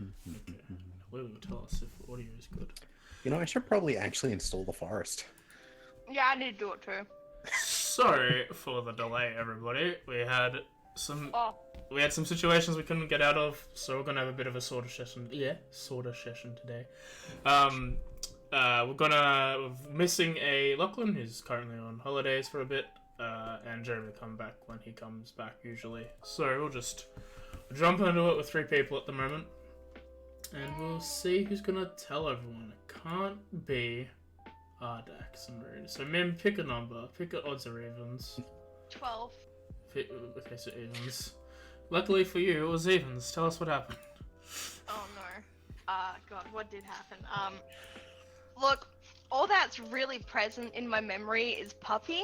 Okay. Will you tell us if audio is good? You know, I should probably actually install the forest. Yeah, I need to do it too. Sorry for the delay, everybody. We had some situations we couldn't get out of, so we're gonna have a bit of a sorter session. Yeah, sorter session today. We're missing a Lachlan, who's currently on holidays for a bit, and Jeremy will come back when he comes back usually. So we'll just jump into it with 3 people at the moment, and we'll see who's gonna tell everyone. It can't be Ardax and Rune. So Mim, pick a number. Pick an odds or evens. 12. Okay, so evens. Luckily for you, it was evens. Tell us what happened. Oh no. God, what did happen? Look, all that's really present in my memory is Puppy.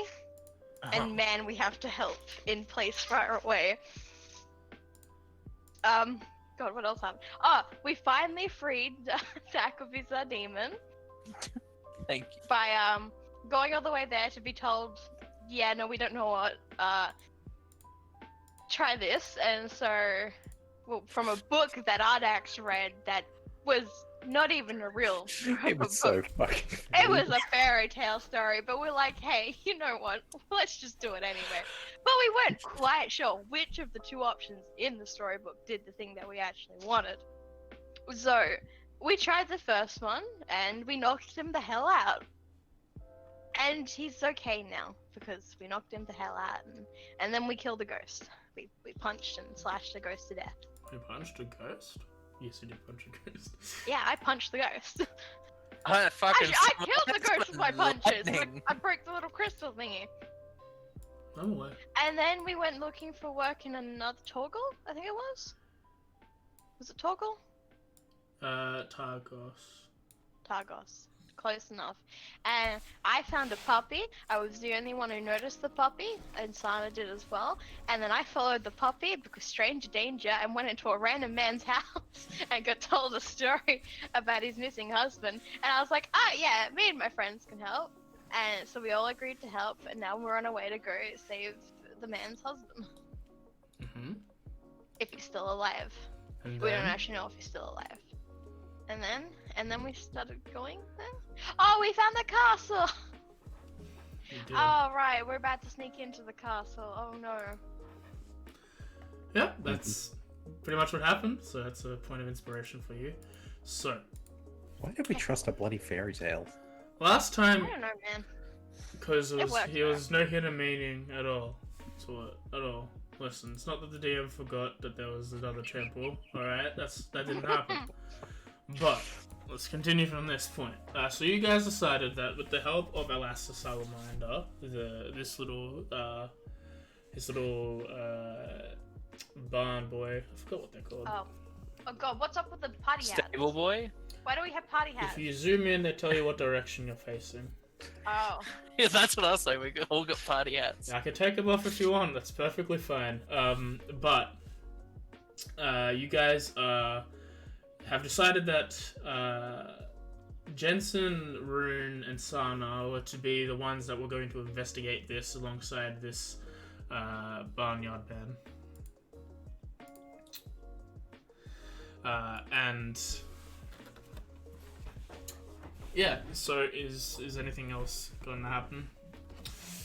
And man, we have to help in place far away. God, what else happened? We finally freed Zach of his demon. Thank you. By going all the way there to be told, yeah, no, we don't know what. Try this, and so, well, from a book that Ardax read that was not even a real It was so fucking. It was a fairy tale story, but we're like, hey, you know what? Let's just do it anyway. But we weren't quite sure which of the 2 options in the storybook did the thing that we actually wanted. So we tried the first one, and we knocked him the hell out. And he's okay now, because we knocked him the hell out, and then we killed the ghost. We punched and slashed the ghost to death. You punched a ghost? Yes, you did punch a ghost. Yeah, I punched the ghost. I killed the ghost with my punches. I broke the little crystal thingy. No way. And then we went looking for work in another Torgal, I think it was. Was it Torgal? Targos. Targos. Close enough. And I found a puppy. I was the only one who noticed the puppy, and Sana did as well. And then I followed the puppy because stranger danger and went into a random man's house and got told a story about his missing husband. And I was like, yeah, me and my friends can help. And so we all agreed to help, and now we're on our way to go save the man's husband. Mm-hmm. If he's still alive. And We then? don't actually know if he's still alive. And then we started going then? Oh, we found the castle! You did. Oh, right, we're about to sneak into the castle. Oh no. Yeah, that's pretty much what happened, so that's a point of inspiration for you. So, Why did we trust a bloody fairy tale? last I time, don't know, man. because It worked, there was no hidden meaning at all to it, at all. Listen, it's not that the DM forgot that there was another temple, alright? That didn't happen. But, let's continue from this point. So you guys decided that with the help of Alasta Salamander, his little barn boy, I forgot what they're called. Oh god, what's up with the party hats? Stable boy? Why do we have party hats? If you zoom in, they tell you what direction you're facing. Oh. Yeah, that's what I was saying. We all got party hats. I can take them off if you want, that's perfectly fine. But you guys have decided that Jensen, Rune, and Sana were to be the ones that were going to investigate this alongside this barnyard man. And yeah, so is anything else going to happen?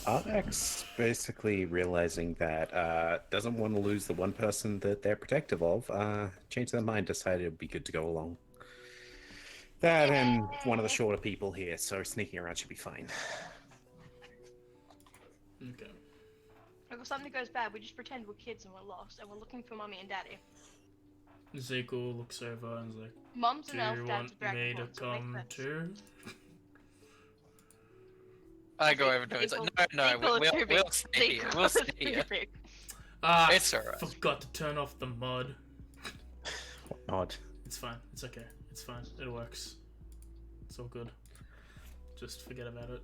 Ardax basically realizing that doesn't want to lose the one person that they're protective of, changed their mind, decided it would be good to go along. That and one of the shorter people here, so sneaking around should be fine. Okay. If something goes bad, we just pretend we're kids and we're lost, and we're looking for mommy and daddy. Ezekiel looks over and is like, Mom's "Do an elf, you dad's a want me dragon. to come too?" I go over to him. It's like, no, we'll stay here. We'll stay here. It's alright. Forgot to turn off the mod. What mod? It's fine. It's okay. It's fine. It works. It's all good. Just forget about it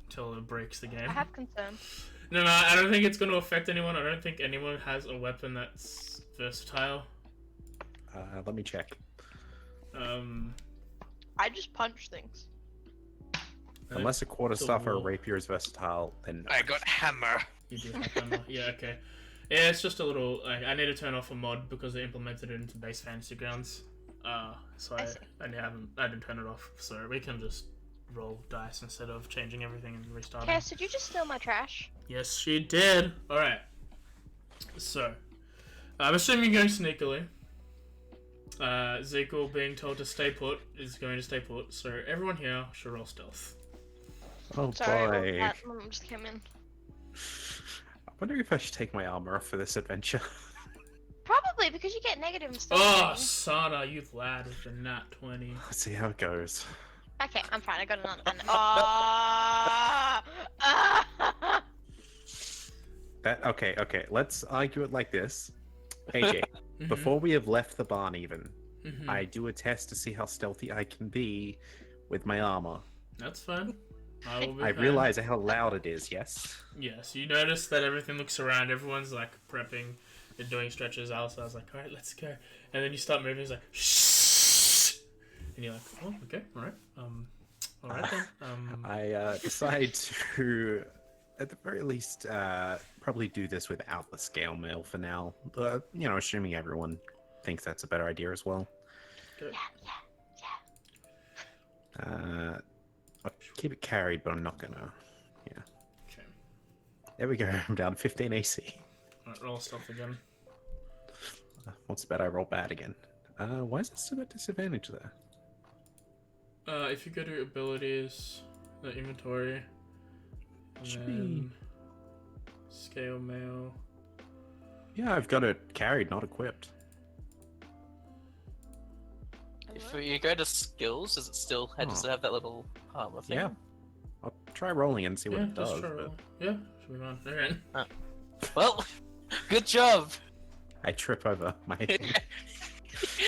until it breaks the game. I have concerns. No, I don't think it's going to affect anyone. I don't think anyone has a weapon that's versatile. Let me check. I just punch things. Unless a quarterstaff or a rapier is versatile, then no. I got hammer. You do have hammer. Yeah, okay. Yeah, it's just a little. I need to turn off a mod because they implemented it into base Fantasy Grounds. So I see. I didn't turn it off. So we can just roll dice instead of changing everything and restarting. Cass, did you just steal my trash? Yes, she did. All right. So I'm assuming you're going sneakily. Ezekiel being told to stay put is going to stay put. So everyone here should roll stealth. Oh Sorry, boy. that mom just came in. I wonder if I should take my armor off for this adventure. Probably because you get negative and stuff. Oh, Sana, you lad with the nat 20. Let's see how it goes. Okay, I'm fine. I got another one. Okay. Let's argue it like this. AJ, before we have left the barn even, I do a test to see how stealthy I can be with my armor. That's fine. I realize how loud it is, yes? Yes, you notice that everything looks around, everyone's like prepping and doing stretches. Alice, I was like, alright, let's go. And then you start moving, it's like, shh! And you're like, oh, okay, alright. Alright then. I decide to, at the very least, probably do this without the scale mail for now. But, assuming everyone thinks that's a better idea as well. Good. Yeah. I'll keep it carried, but I'm not gonna. Yeah. Okay. There we go. I'm down to 15 AC. Alright, roll stealth again. What's bad? I roll bad again. Why is it still at disadvantage there? If you go to abilities, the inventory, and then scale mail. Yeah, I've got it carried, not equipped. If you go to skills, does it still have that little armor thing? Yeah. I'll try rolling and see what it does. Just try rolling. Yeah, should be fine. Alright. Well, good job. I trip over my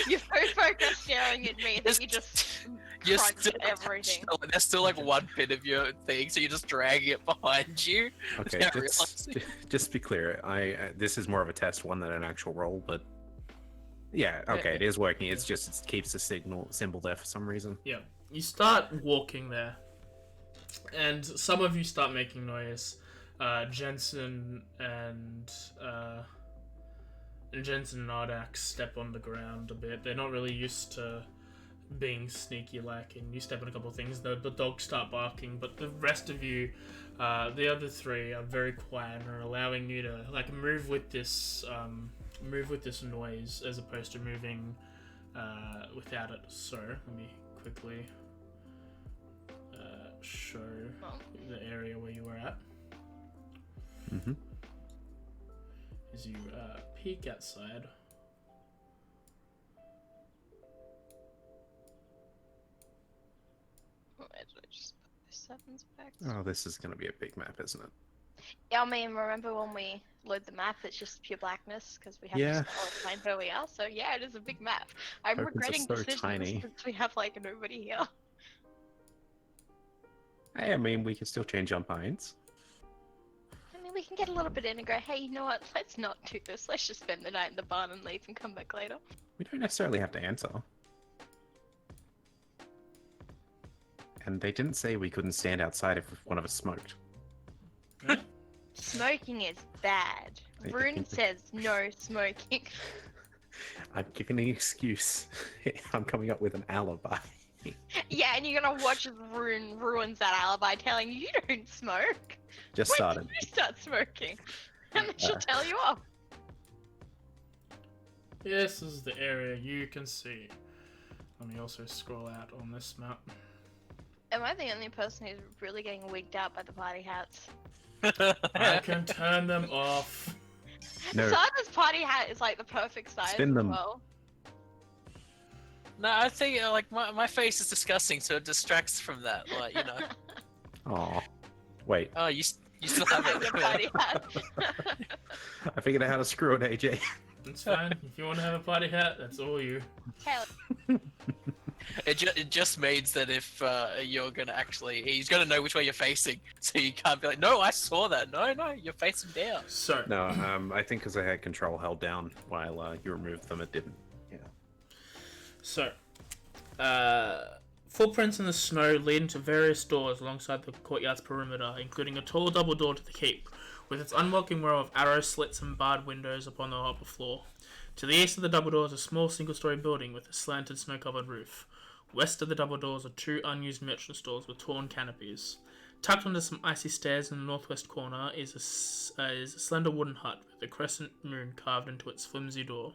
You're so focused staring at me that you just crunched everything. There's still like one bit of your thing, so you're just dragging it behind you. Okay, just be clear. This is more of a test one than an actual roll, but yeah, okay, it is working. It's just it keeps the symbol there for some reason. Yeah, you start walking there, and some of you start making noise. Jensen and Ardax step on the ground a bit. They're not really used to being sneaky like, and you step on a couple of things. The dogs start barking, but the rest of you, the other three, are very quiet and are allowing you to like move with this noise as opposed to moving without it. So let me quickly show the area where you were at. As you peek outside. Just put the sevens back. Oh, this is going to be a big map, isn't it? Yeah, I mean, remember when we load the map, it's just pure blackness because we have to find where we are. So yeah, it is a big map. I'm Tokens regretting are so decisions tiny. since we have like nobody here. Hey, I mean, we can still change on pines. I mean, we can get a little bit in and go, hey, you know what? Let's not do this. Let's just spend the night in the barn and leave and come back later. We don't necessarily have to answer. And they didn't say we couldn't stand outside if one of us smoked. Smoking is bad. Rune says no smoking. I'm giving an excuse. I'm coming up with an alibi. Yeah, and you're gonna watch as Rune ruins that alibi, telling you don't smoke. Just When started. did you start smoking? And then she'll tell you off. This is the area you can see. Let me also scroll out on this map. Am I the only person who's really getting wigged out by the party hats? I can turn them off. No. Sana's party hat is like the perfect size Spin as them. well. No, I think like my face is disgusting, so it distracts from that. Like Aw. Wait. Oh, you still have it. Your party hat. I figured out how to screw it, AJ. It's fine. If you want to have a party hat, that's all you. Taylor. It just means that if you're gonna he's gonna know which way you're facing, so you can't be like, no, I saw that. No, you're facing down. So No, I think because I had control held down while you removed them, it didn't. Yeah. So, footprints in the snow lead into various doors alongside the courtyard's perimeter, including a tall double door to the keep, with its unwelcome row of arrow slits and barred windows upon the upper floor. To the east of the double doors, a small single-story building with a slanted, snow-covered roof. West of the double doors are 2 unused merchant stores with torn canopies. Tucked under some icy stairs in the northwest corner is a slender wooden hut with a crescent moon carved into its flimsy door.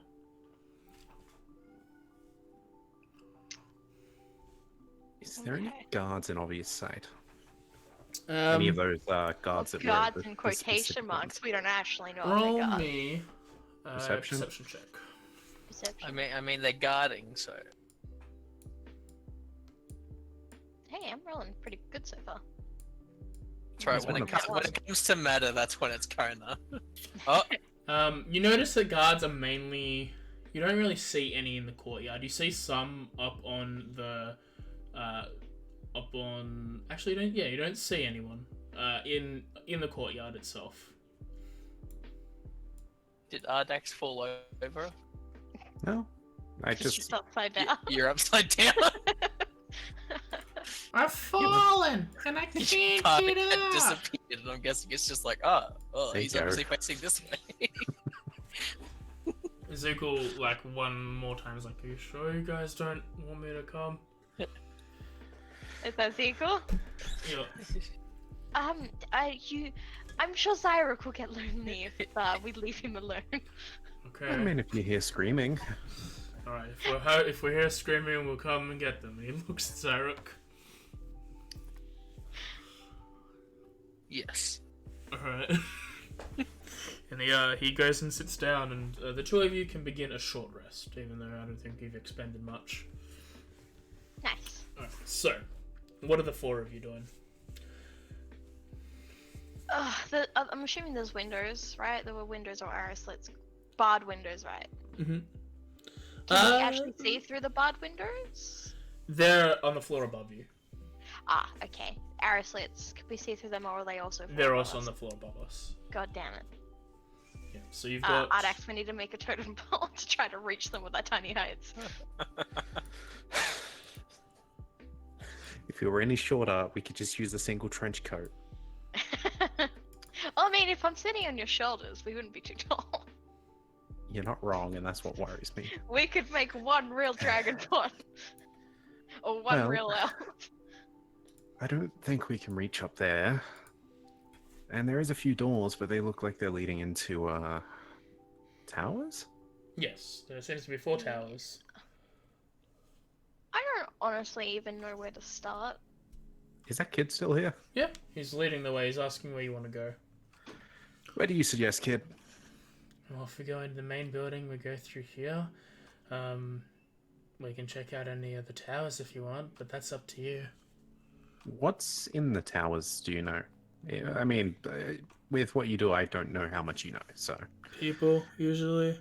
Is there any Okay. guards in obvious sight? Any of those guards that were Guards the in quotation specific marks. ones? We don't actually know if Roll they're guards. me Perception? perception check. Perception. I mean, they're guarding, so Hey, I'm rolling pretty good so far. that's right. That's When one it, of when it comes to meta, that's when it's Kona. Oh, You notice that guards are mainly. You don't really see any in the courtyard. You see some up on the. Actually, you don't. Yeah, you don't see anyone. In the courtyard itself. did Ardax fall over? No, I just Just upside down. You're upside down. I've fallen and I can't Kona get had up. disappeared, and I'm guessing it's just like, There he's you go. obviously facing this way. Zuko, like one more time, is like, "Are you sure you guys don't want me to come?" Is that Zekel? Yeah. I'm sure Zyrek will get lonely if we leave him alone. Okay. I mean, if you hear screaming, All right. If we hear screaming, we'll come and get them. He looks at Zarek. Yes. Alright. And he goes and sits down, and the two of you can begin a short rest, even though I don't think you've expended much. Nice. Alright, so, what are the 4 of you doing? I'm assuming there's windows, right? There were windows or arrow slits. Barred windows, right? Mm-hmm. Can we actually see through the barred windows? They're on the floor above you. Ah, okay. Arrow slits. Can we see through them, or are they also? They're also on the floor above us. God damn it. Yeah, so you've got... Ardax, we need to make a totem pole to try to reach them with our tiny heights. if we were any shorter, we could just use a single trench coat. Well, I mean, if I'm sitting on your shoulders, we wouldn't be too tall. You're not wrong, and that's what worries me. We could make one real dragon pot. Or one Well, real elf. I don't think we can reach up there. And there is a few doors, but they look like they're leading into, towers? Yes, there seems to be 4 towers. I don't honestly even know where to start. Is that kid still here? Yeah, he's leading the way. He's asking where you want to go. Where do you suggest, kid? Well, if we go into the main building, we go through here. We can check out any of the towers if you want, but that's up to you. What's in the towers, do you know? Yeah, I mean, with what you do, I don't know how much you know, so... People, usually.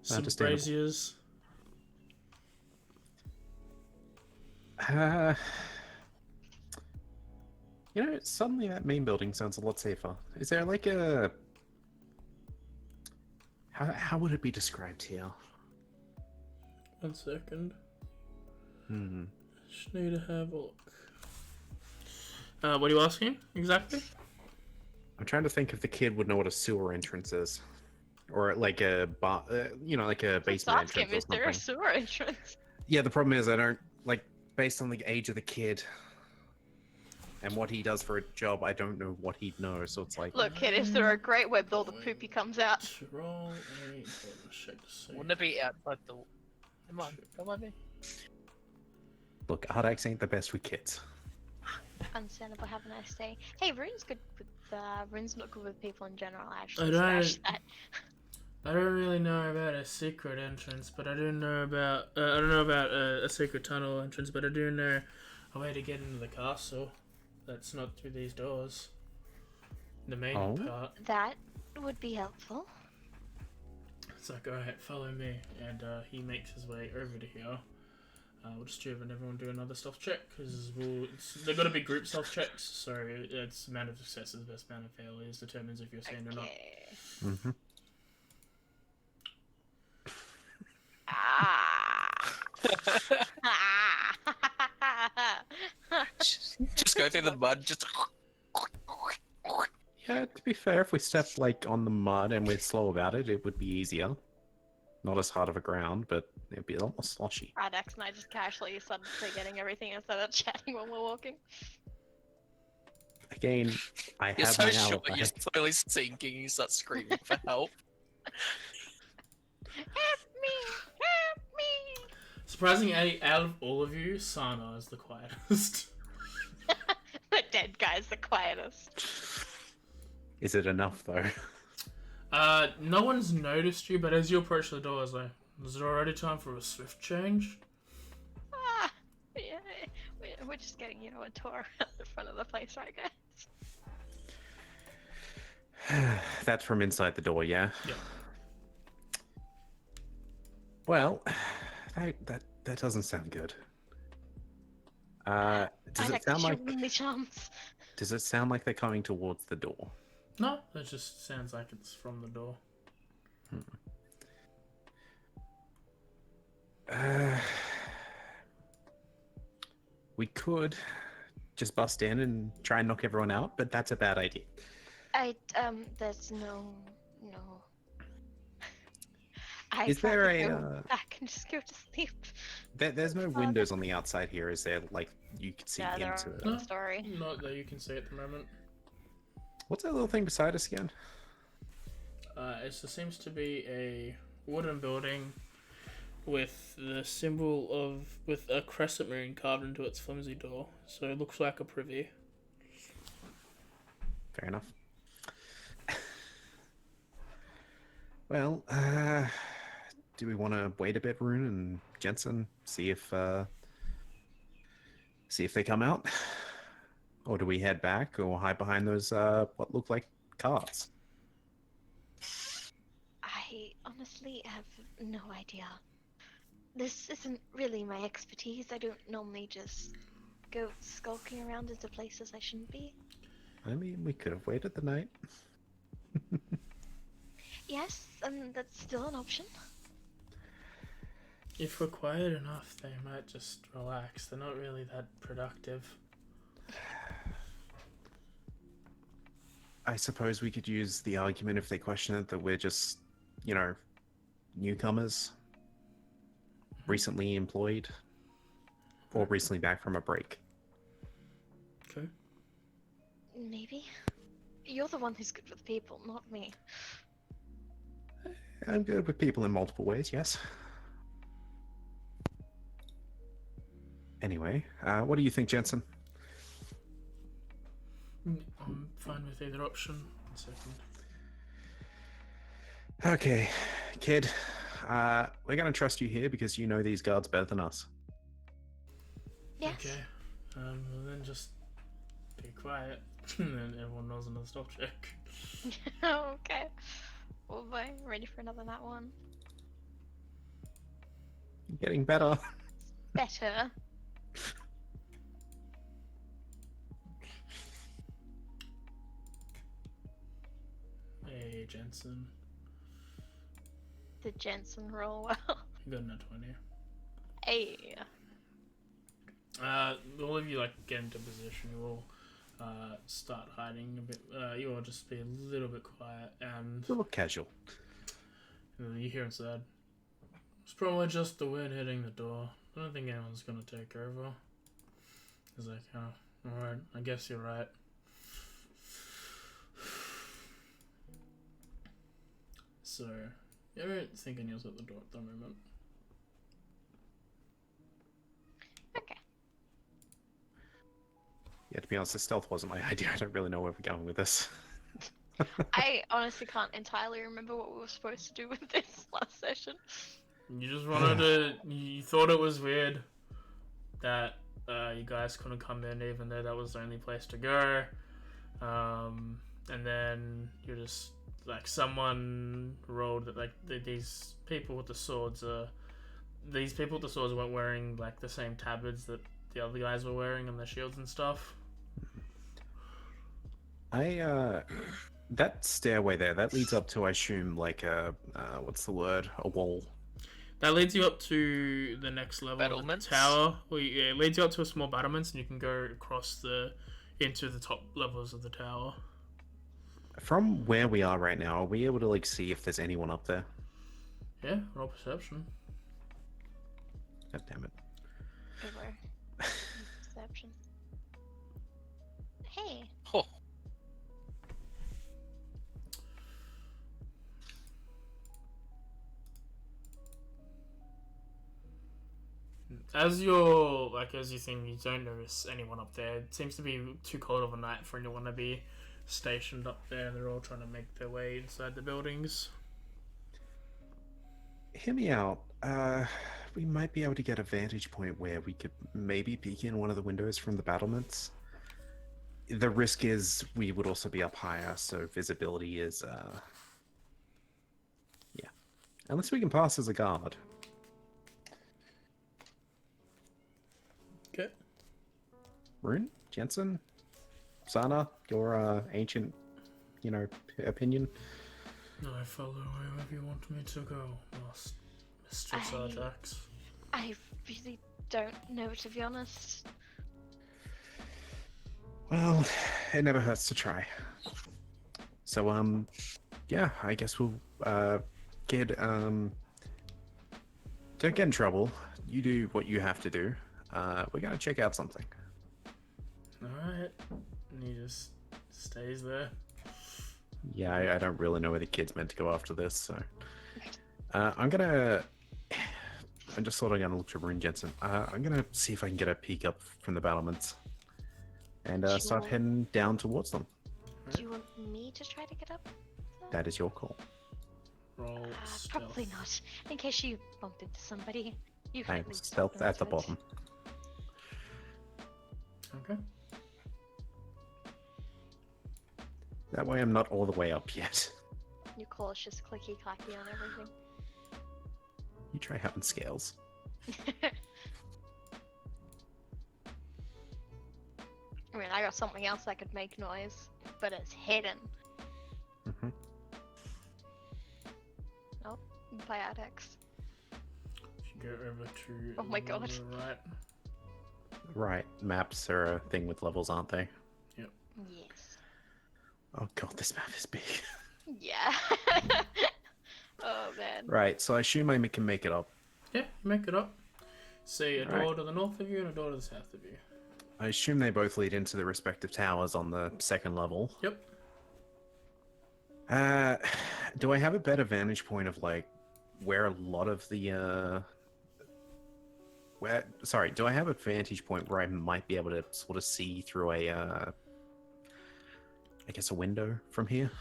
Some Understandable. braziers. You know, suddenly that main building sounds a lot safer. Is there like a... How would it be described here? 1 second. Hmm. Just need to have a look. What are you asking exactly? I'm trying to think if the kid would know what a sewer entrance is. Or like a bar, like a Let's basement ask him, entrance is or there a something. sewer entrance? Yeah, the problem is I don't, like, based on the age of the kid and what he does for a job, I don't know what he'd know, so it's like... Look, kid, if there a great web, all the poopy comes out. Roll a check to see. Wouldn't it be outside the? Come on, me. Look, Ardax ain't the best with kids. Understandable, have a nice day. Hey, Rune's good with, Rune's not good with people in general, actually. I so don't- dash that. I don't really know about a secret entrance, but I do know about. I don't know about a secret tunnel entrance, but I do know a way to get into the castle. That's not through these doors. The main Oh? part. That would be helpful. It's like, alright, follow me. And he makes his way over to here. We'll just have everyone do another stealth check, because they've got to be group stealth checks, so it's amount of successes versus amount of failures determines if you're seen or not. Okay. Mm-hmm. Ah. Just go through the mud. Just Yeah, to be fair, if we stepped like on the mud and we're slow about it, it would be easier. Not as hard of a ground, but it'd be a lot more sloshy. Radex and I just casually started forgetting everything and started chatting when we're walking. Again, I You're have so my short, alibi. you're slowly sinking, you start screaming for help. Help me! Help me! Surprisingly, out of all of you, Sana is the quietest. The dead guy's the quietest. Is it enough though? No one's noticed you, but as you approach the door, it's like, is it already time for a swift change? Ah, yeah, we're just getting, a tour at the front of the place, right, guys? That's from inside the door, yeah? Yeah. Well, that doesn't sound good. Does it sound like Chance. does it sound like they're coming towards the door? No, it just sounds like it's from the door. We could just bust in and try and knock everyone out, but that's a bad idea. There's no. Is there a, go back and just go to sleep? There's no windows on the outside here, is there? Like, you could see Yeah, there into are. it. No. Story. Not that you can see at the moment. What's that little thing beside us again? It seems to be a wooden building with the symbol with a crescent moon carved into its flimsy door. So it looks like a privy. Fair enough. Well, do we want to wait a bit, Rune and Jensen, see if they come out, or do we head back or hide behind those what look like carts? I honestly have no idea. This isn't really my expertise. I don't normally just go skulking around into places I shouldn't be. I mean, we could have waited the night. Yes, and that's still an option. If we're quiet enough, they might just relax. They're not really that productive. I suppose we could use the argument if they question it that we're just, newcomers, recently employed, or recently back from a break. Okay. Maybe. You're the one who's good with people, not me. I'm good with people in multiple ways, yes. Anyway, what do you think, Jensen? I'm fine with either option. 1 second. Okay, kid. We're gonna trust you here because you know these guards better than us. Yes. Okay. Well then just be quiet. And then everyone knows another stealth check. Okay. Oh boy, ready for another nat one. Getting better. Better. Hey, Jensen. Did Jensen roll well? You got a 20. Hey. All of you get into position. You all start hiding a bit. You all just be a little bit quiet, and A little casual. you hear inside. It's probably just the wind hitting the door. I don't think anyone's gonna take over. He's like, oh, alright, I guess you're right. So, you don't think anyone's at the door at the moment. Okay. Yeah, to be honest, the stealth wasn't my idea. I don't really know where we're going with this. I honestly can't entirely remember what we were supposed to do with this last session. You just wanted to. You thought it was weird that you guys couldn't come in, even though that was the only place to go. And then you're just someone rolled that these people with the swords weren't wearing the same tabards that the other guys were wearing and their shields and stuff. That stairway there, that leads up to, I assume, what's the word? A wall. That leads you up to the next level of the Battlements? tower. Well, yeah, it leads you up to a small battlements, and you can go across into the top levels of the tower. From where we are right now, are we able to like see if there's anyone up there? Yeah, roll perception. God damn it. Over. Perception. Hey. Oh, As you think, you don't notice anyone up there. It seems to be too cold of a night for anyone to be stationed up there. They're all trying to make their way inside the buildings. Hear me out. We might be able to get a vantage point where we could maybe peek in one of the windows from the battlements. The risk is we would also be up higher, so visibility is, yeah. Unless we can pass as a guard. Okay. Rune? Jensen? Sana? Your, ancient, opinion? I follow wherever you want me to go, Mistress Arjax. I really don't know, to be honest. Well, it never hurts to try. So, yeah, I guess we'll, kid, don't get in trouble. You do what you have to do. We gotta check out something. Alright. And he just stays there. Yeah, I don't really know where the kid's meant to go after this, so... I'm just sort of gonna look to Rune Jensen. I'm gonna see if I can get a peek up from the battlements. And, start Sure. heading down towards them. Do you want me to try to get up? That is your call. Roll Probably stealth. not. In case you bumped into somebody. You I might am lead stealth someone at the to it. bottom. Okay. That way I'm not all the way up yet. Your call is just clicky clacky on everything. You try having scales. I mean, I got something else that could make noise, but it's hidden. Hmm. Nope. Biotics. If you go over to Oh my God. the right. Right, maps are a thing with levels, aren't they? Yes. Oh god, this map is big. Yeah. Oh man. Right, so I assume I can make it up. Yeah, you make it up. See a door Alright. to the north of you and a door to the south of you. I assume they both lead into the respective towers on the second level. Yep. Do I have a better vantage point of like where a lot of the do I have a vantage point where I might be able to sort of see through a I guess a window from here?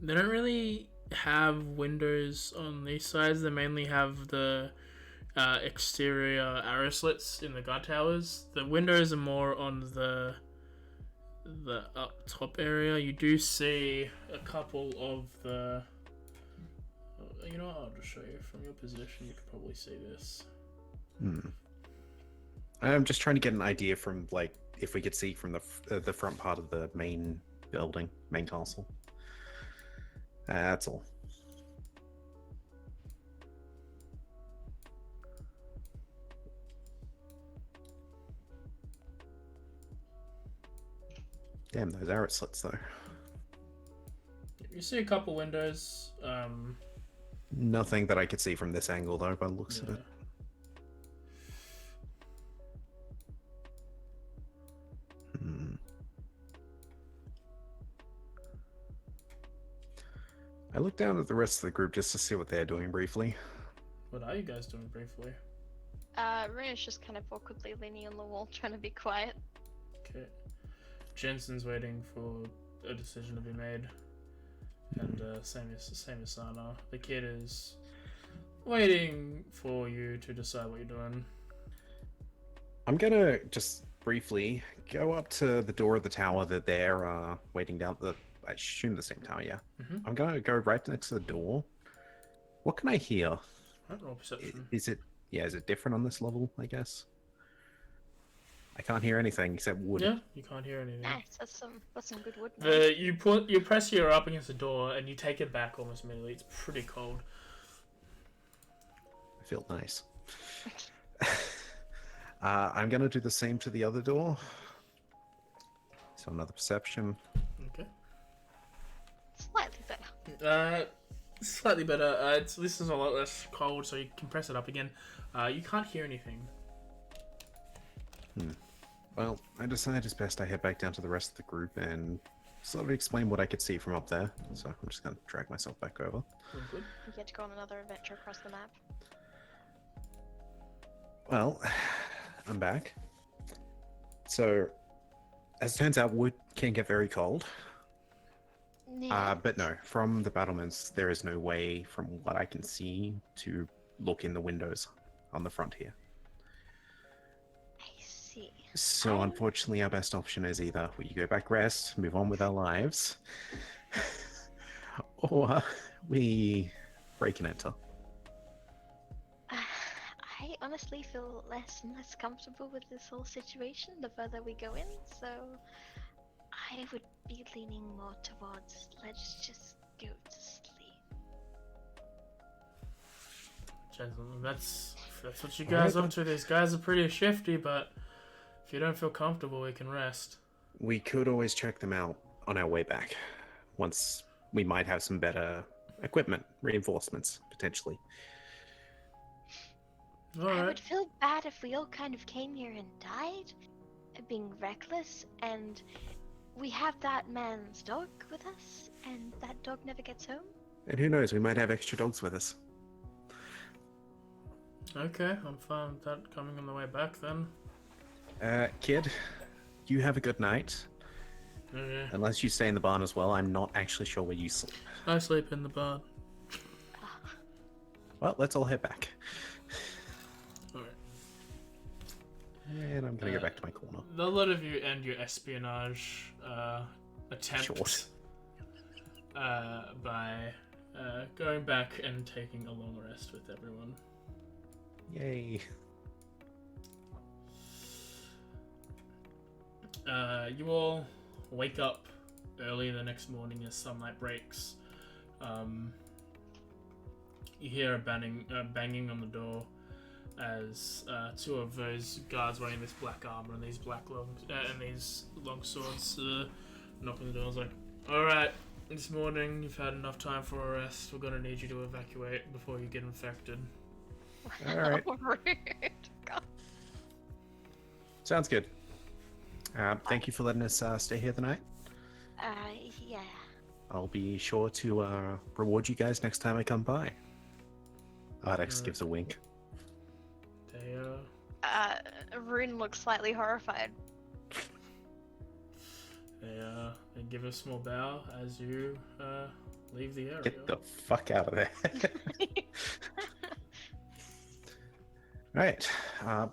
They don't really have windows on these sides. They mainly have the exterior arrow slits in the guard towers. The windows are more on the up top area. You do see a couple of the... You know what? I'll just show you. From your position, you could probably see this. I'm just trying to get an idea from like if we could see from the front part of the main building, main castle. That's all. Damn, those arrow slits though. You see a couple windows. Nothing that I could see from this angle though, by the looks of Yeah. it. I look down at the rest of the group just to see what they're doing briefly. What are you guys doing briefly? Runa's just kind of awkwardly leaning on the wall, trying to be quiet. Okay. Jensen's waiting for a decision to be made. And same as Sana. The kid is waiting for you to decide what you're doing. I'm gonna just briefly go up to the door of the tower that they're waiting down the. I assume the same tower, yeah. Mhm. I'm gonna go right next to the door. What can I hear? Right, roll perception. Is it different on this level? I guess. I can't hear anything except wood. Yeah, you can't hear anything. Nice, that's some good wood. Man. You press your up against the door and you take it back almost immediately. It's pretty cold. I feel nice. I'm gonna do the same to the other door. So another perception. Okay. It's Slightly better. This is a lot less cold, so you can press it up again. You can't hear anything. Well, I decided it's best I head back down to the rest of the group and sort of explain what I could see from up there. So I'm just going to drag myself back over. All good. You get to go on another adventure across the map. Well, I'm back. So, as it turns out, wood can get very cold. Yeah. But no, from the battlements, there is no way, from what I can see, to look in the windows on the front here. I see. So, unfortunately, our best option is either we go back rest, move on with our lives, or we break and enter. I honestly feel less and less comfortable with this whole situation the further we go in, so I would be leaning more towards let's just go to sleep. Gentlemen, that's what you guys up to. These guys are pretty shifty, but if you don't feel comfortable, we can rest. We could always check them out on our way back. Once we might have some better equipment, reinforcements, potentially. I Alright. would feel bad if we all kind of came here and died, being reckless, and we have that man's dog with us, and that dog never gets home. And who knows, we might have extra dogs with us. Okay, I'm fine with that coming on the way back then. Kid, you have a good night. Okay. Unless you stay in the barn as well, I'm not actually sure where you sleep. I sleep in the barn. Well, let's all head back. Alright. And I'm gonna go back to my corner. A lot of you end your espionage attempt Short. by going back and taking a long rest with everyone. Yay. You all wake up early the next morning as sunlight breaks. You hear a banging on the door as two of those guards wearing this black armor and these these long swords knock on the door. It's like, all right, this morning you've had enough time for a rest. We're gonna need you to evacuate before you get infected. All right. Rude. God. Sounds good. Thank you for letting us stay here tonight. Yeah. I'll be sure to reward you guys next time I come by. Ardex gives a wink. They Rune looks slightly horrified. they give a small bow as you leave the area. Get the fuck out of there. Right,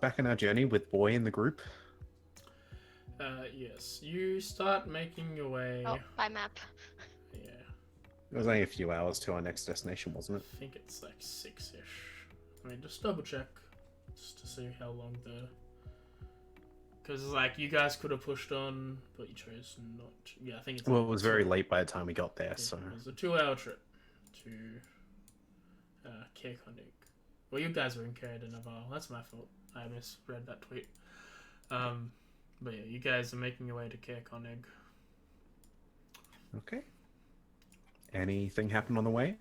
back on our journey with Boy in the group. Yes, you start making your way. Oh, by map. Yeah, It was only a few hours to our next destination, wasn't it? I think it's like 6-ish. I mean, just double check, just to see how long because like you guys could have pushed on, but you chose not to. Yeah, I think it's. Well, it was very late by the time we got there, It so... was a 2-hour trip to Cair Condig. Well, you guys were in Cair de Navarre. That's my fault. I misread that tweet. But yeah, you guys are making your way to Cair Condig. Okay. Anything happen on the way?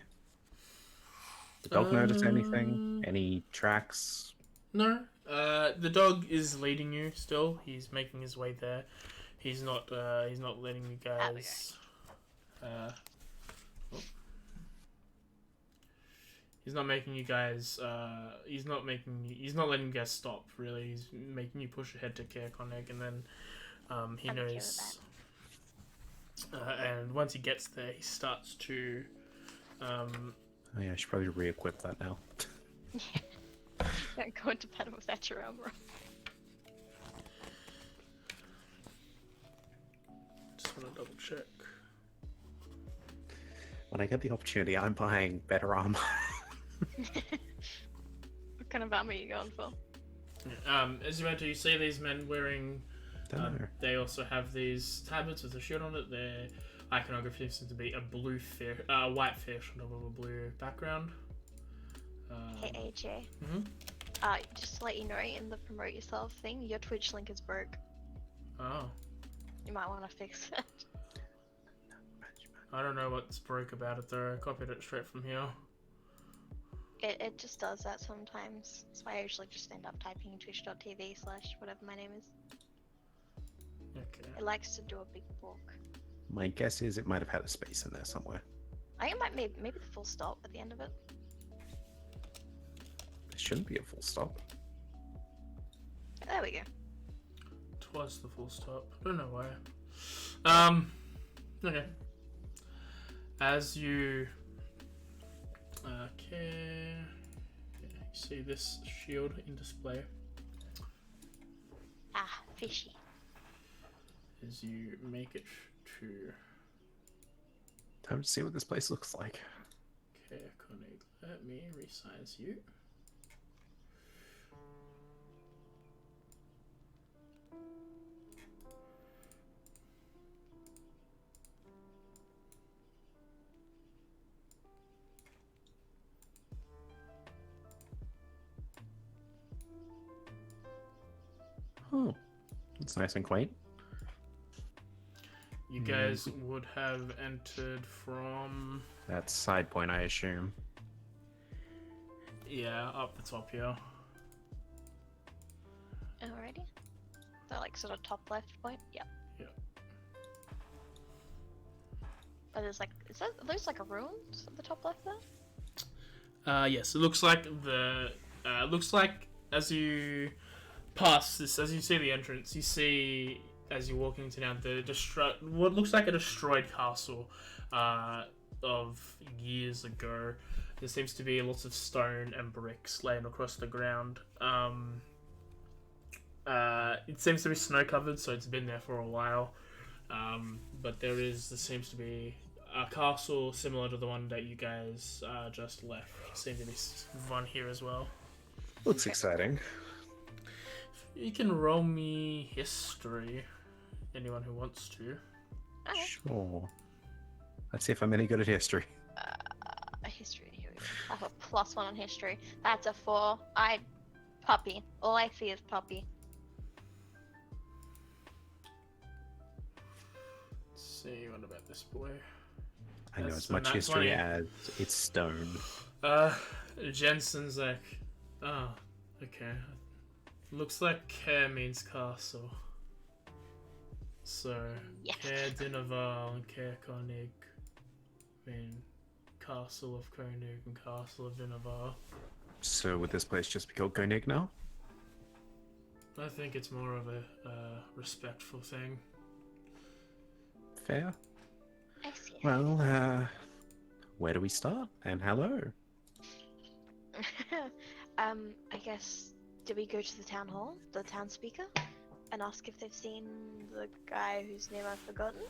The dog notice anything? Any tracks? No. The dog is leading you still. He's making his way there. He's not letting you guys. He's not making you guys. He's not letting you guys stop. Really, he's making you push ahead to Cair Connig, and then he I'm okay with knows. And once he gets there, he starts to. Oh yeah, I should probably re-equip that now. Don't go into battle without your armor. Just want to double check. When I get the opportunity, I'm buying better armor. What kind of armor are you going for? As you enter, you see these men wearing. Don't know. They also have these tablets with a shield on it. Their iconography seems to be a white fish on top of a blue background. Hey AJ. Mhm. Just to let you know, in the promote yourself thing, your Twitch link is broke. Oh. You might want to fix it. I don't know what's broke about it though. I copied it straight from here. It just does that sometimes. That's why I usually just end up typing in twitch.tv/whatever my name is. Okay. It likes to do a big book. My guess is it might have had a space in there somewhere. I think it might maybe the full stop at the end of it. There shouldn't be a full stop. There we go. Twas the full stop. I don't know why. Okay. As you you see this shield in display Ah, fishy. as you make it to Time to see what this place looks like. okay, Koenig. Let me resize you. Oh, it's nice and quaint. You guys would have entered from That's side point, I assume. yeah, up the top here. Alrighty. So like sort of top left point? Yep. Yeah. But there's like, are those like ruins at the top left there? Yes, it looks like as you pass this, as you see the entrance, you see as you're walking into town what looks like a destroyed castle of years ago. There seems to be lots of stone and bricks laying across the ground. It seems to be snow covered, so it's been there for a while. But there seems to be a castle similar to the one that you guys just left. Seems to be one here as well. Looks exciting. You can roll me history. Anyone who wants to. Okay. Sure. Let's see if I'm any good at history. History, here we go. I have a +1 on history. That's a 4. Puppy. All I see is puppy. Let's see, what about this boy? I know That's as much the nat history 20. as it's stone. Jensen's like, oh, okay. Looks like Care means castle. So, Yes. Care Dinaval and Care Koenig mean Castle of Koenig and Castle of Dinaval. So would this place just be called Koenig now? I think it's more of a respectful thing. Fair. I see. Well, where do we start? And hello. I guess, do we go to the town hall, the town speaker, and ask if they've seen the guy whose name I've forgotten?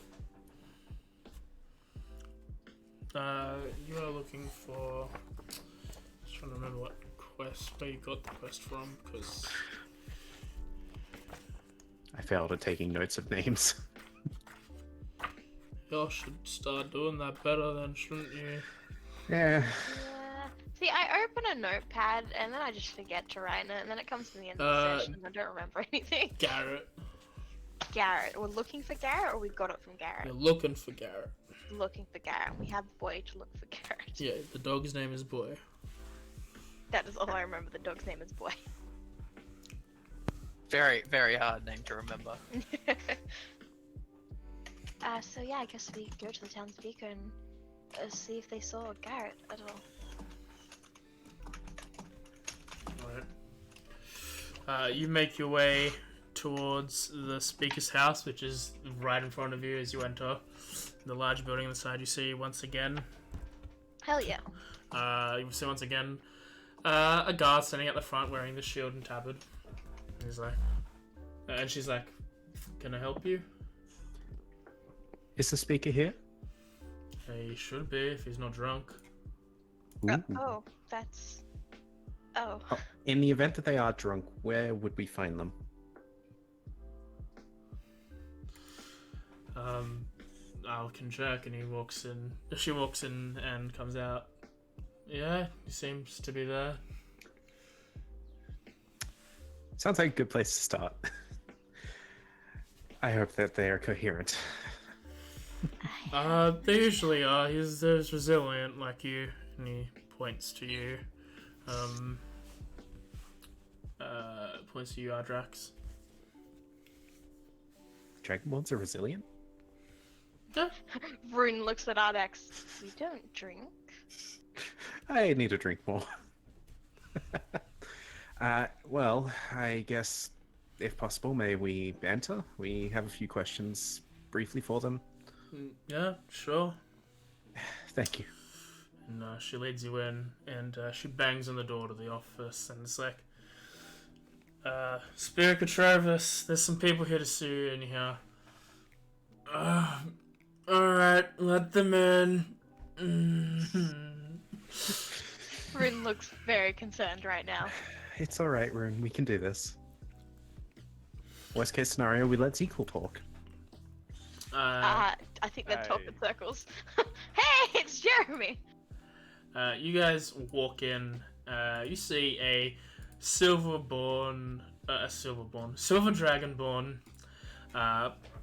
You are looking for. Just trying to remember what quest, where you got the quest from, because. I failed at taking notes of names. Y'all should start doing that better then, shouldn't you? Yeah. Yeah. See, I open a notepad and then I just forget to write it, and then it comes to the end of the session and I don't remember anything. Garrett. Garrett. We're looking for Garrett, or we got it from Garrett? You're looking for Garrett. Looking for Garrett. We have the boy to look for Garrett. Yeah, the dog's name is Boy. That is all I remember. The dog's name is Boy. Very, very hard name to remember. So yeah, I guess we go to the town speaker and see if they saw Garrett at all. Alright. You make your way towards the speaker's house, which is right in front of you as you enter. The large building on the side you see once again. Hell yeah. You see once again a guard standing at the front wearing the shield and tabard. And he's like, and she's like, "Can I help you?" Is the speaker here? He should be if he's not drunk. Ooh. Oh, that's. Oh. Oh, in the event that they are drunk, where would we find them? I can check, and he walks in. She walks in and comes out. Yeah, he seems to be there. Sounds like a good place to start. I hope that they are coherent. They usually are. He's as resilient like you, and he points to you. Points to you, Ardrax. Dragonborns are resilient? Yeah. Rune looks at Ardex. We don't drink. I need to drink more. Well, I guess, if possible, may we enter? We have a few questions briefly for them. Yeah, sure. Thank you. And she leads you in, and she bangs on the door to the office, and it's like, Spirit Petrovis, there's some people here to see you in here. Alright, let them in. Rune looks very concerned right now. It's alright, Rune. We can do this. Worst case scenario, we let Equal talk. I think they're talking in circles. Hey, it's Jeremy! You guys walk in, you see a silver dragonborn,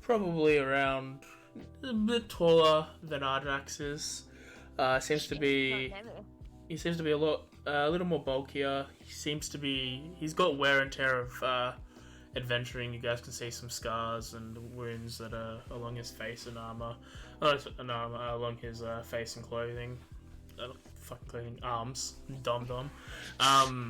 probably around a bit taller than Ardrax is. Seems to be a little more bulkier. He's got wear and tear of adventuring. You guys can see some scars and wounds that are along his face and armor, along his face and clothing. Fucking clothing, arms, dom.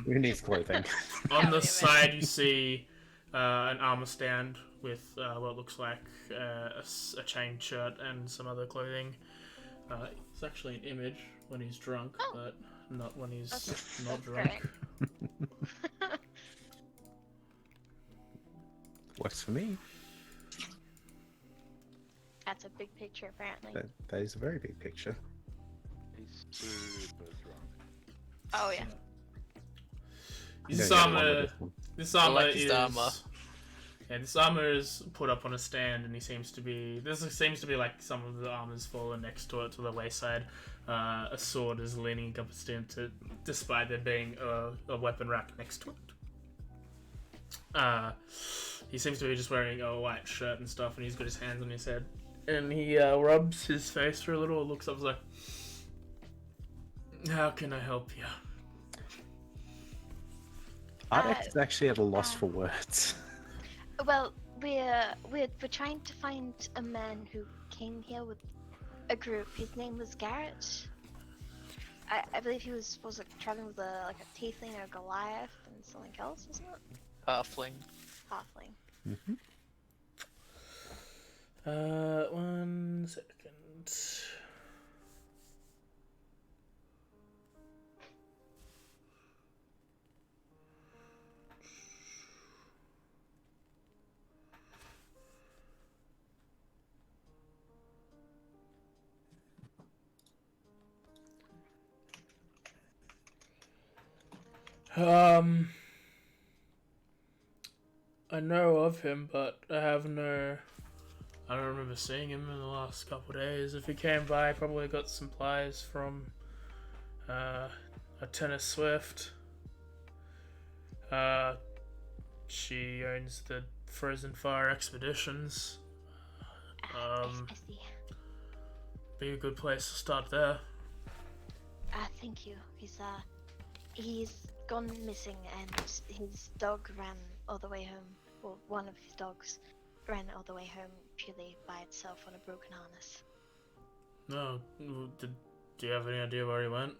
Who needs clothing? On the side, you see an armor stand with what looks like a chain shirt and some other clothing. It's actually an image when he's drunk, but not when he's not drunk. Works for me. That's a big picture, apparently. That is a very big picture. He's super drunk. Oh, yeah. This I armor like his is armor. Yeah, this armor is put up on a stand, and seems to be like some of the armor's fallen next to it to the wayside. A sword is leaning against him, despite there being a weapon rack next to it. He seems to be just wearing a white shirt and stuff, and he's got his hands on his head, and he rubs his face for a little, looks up, and is like, "How can I help you?" Ardex is actually at a loss for words. Well, we're trying to find a man who came here with a group. His name was Garrett. I believe he was traveling with a tiefling or a Goliath and something else, wasn't it? Halfling. Halfling. Mm-hmm. 1 second. I know of him, but I don't remember seeing him in the last couple of days. If he came by, I probably got supplies from Atheneum Swift. She owns the Frozen Fire Expeditions. I see. Be a good place to start there. Thank you. He's gone missing, and his dog ran all the way home. Well, one of his dogs ran all the way home purely by itself on a broken harness. No, do you have any idea where he went?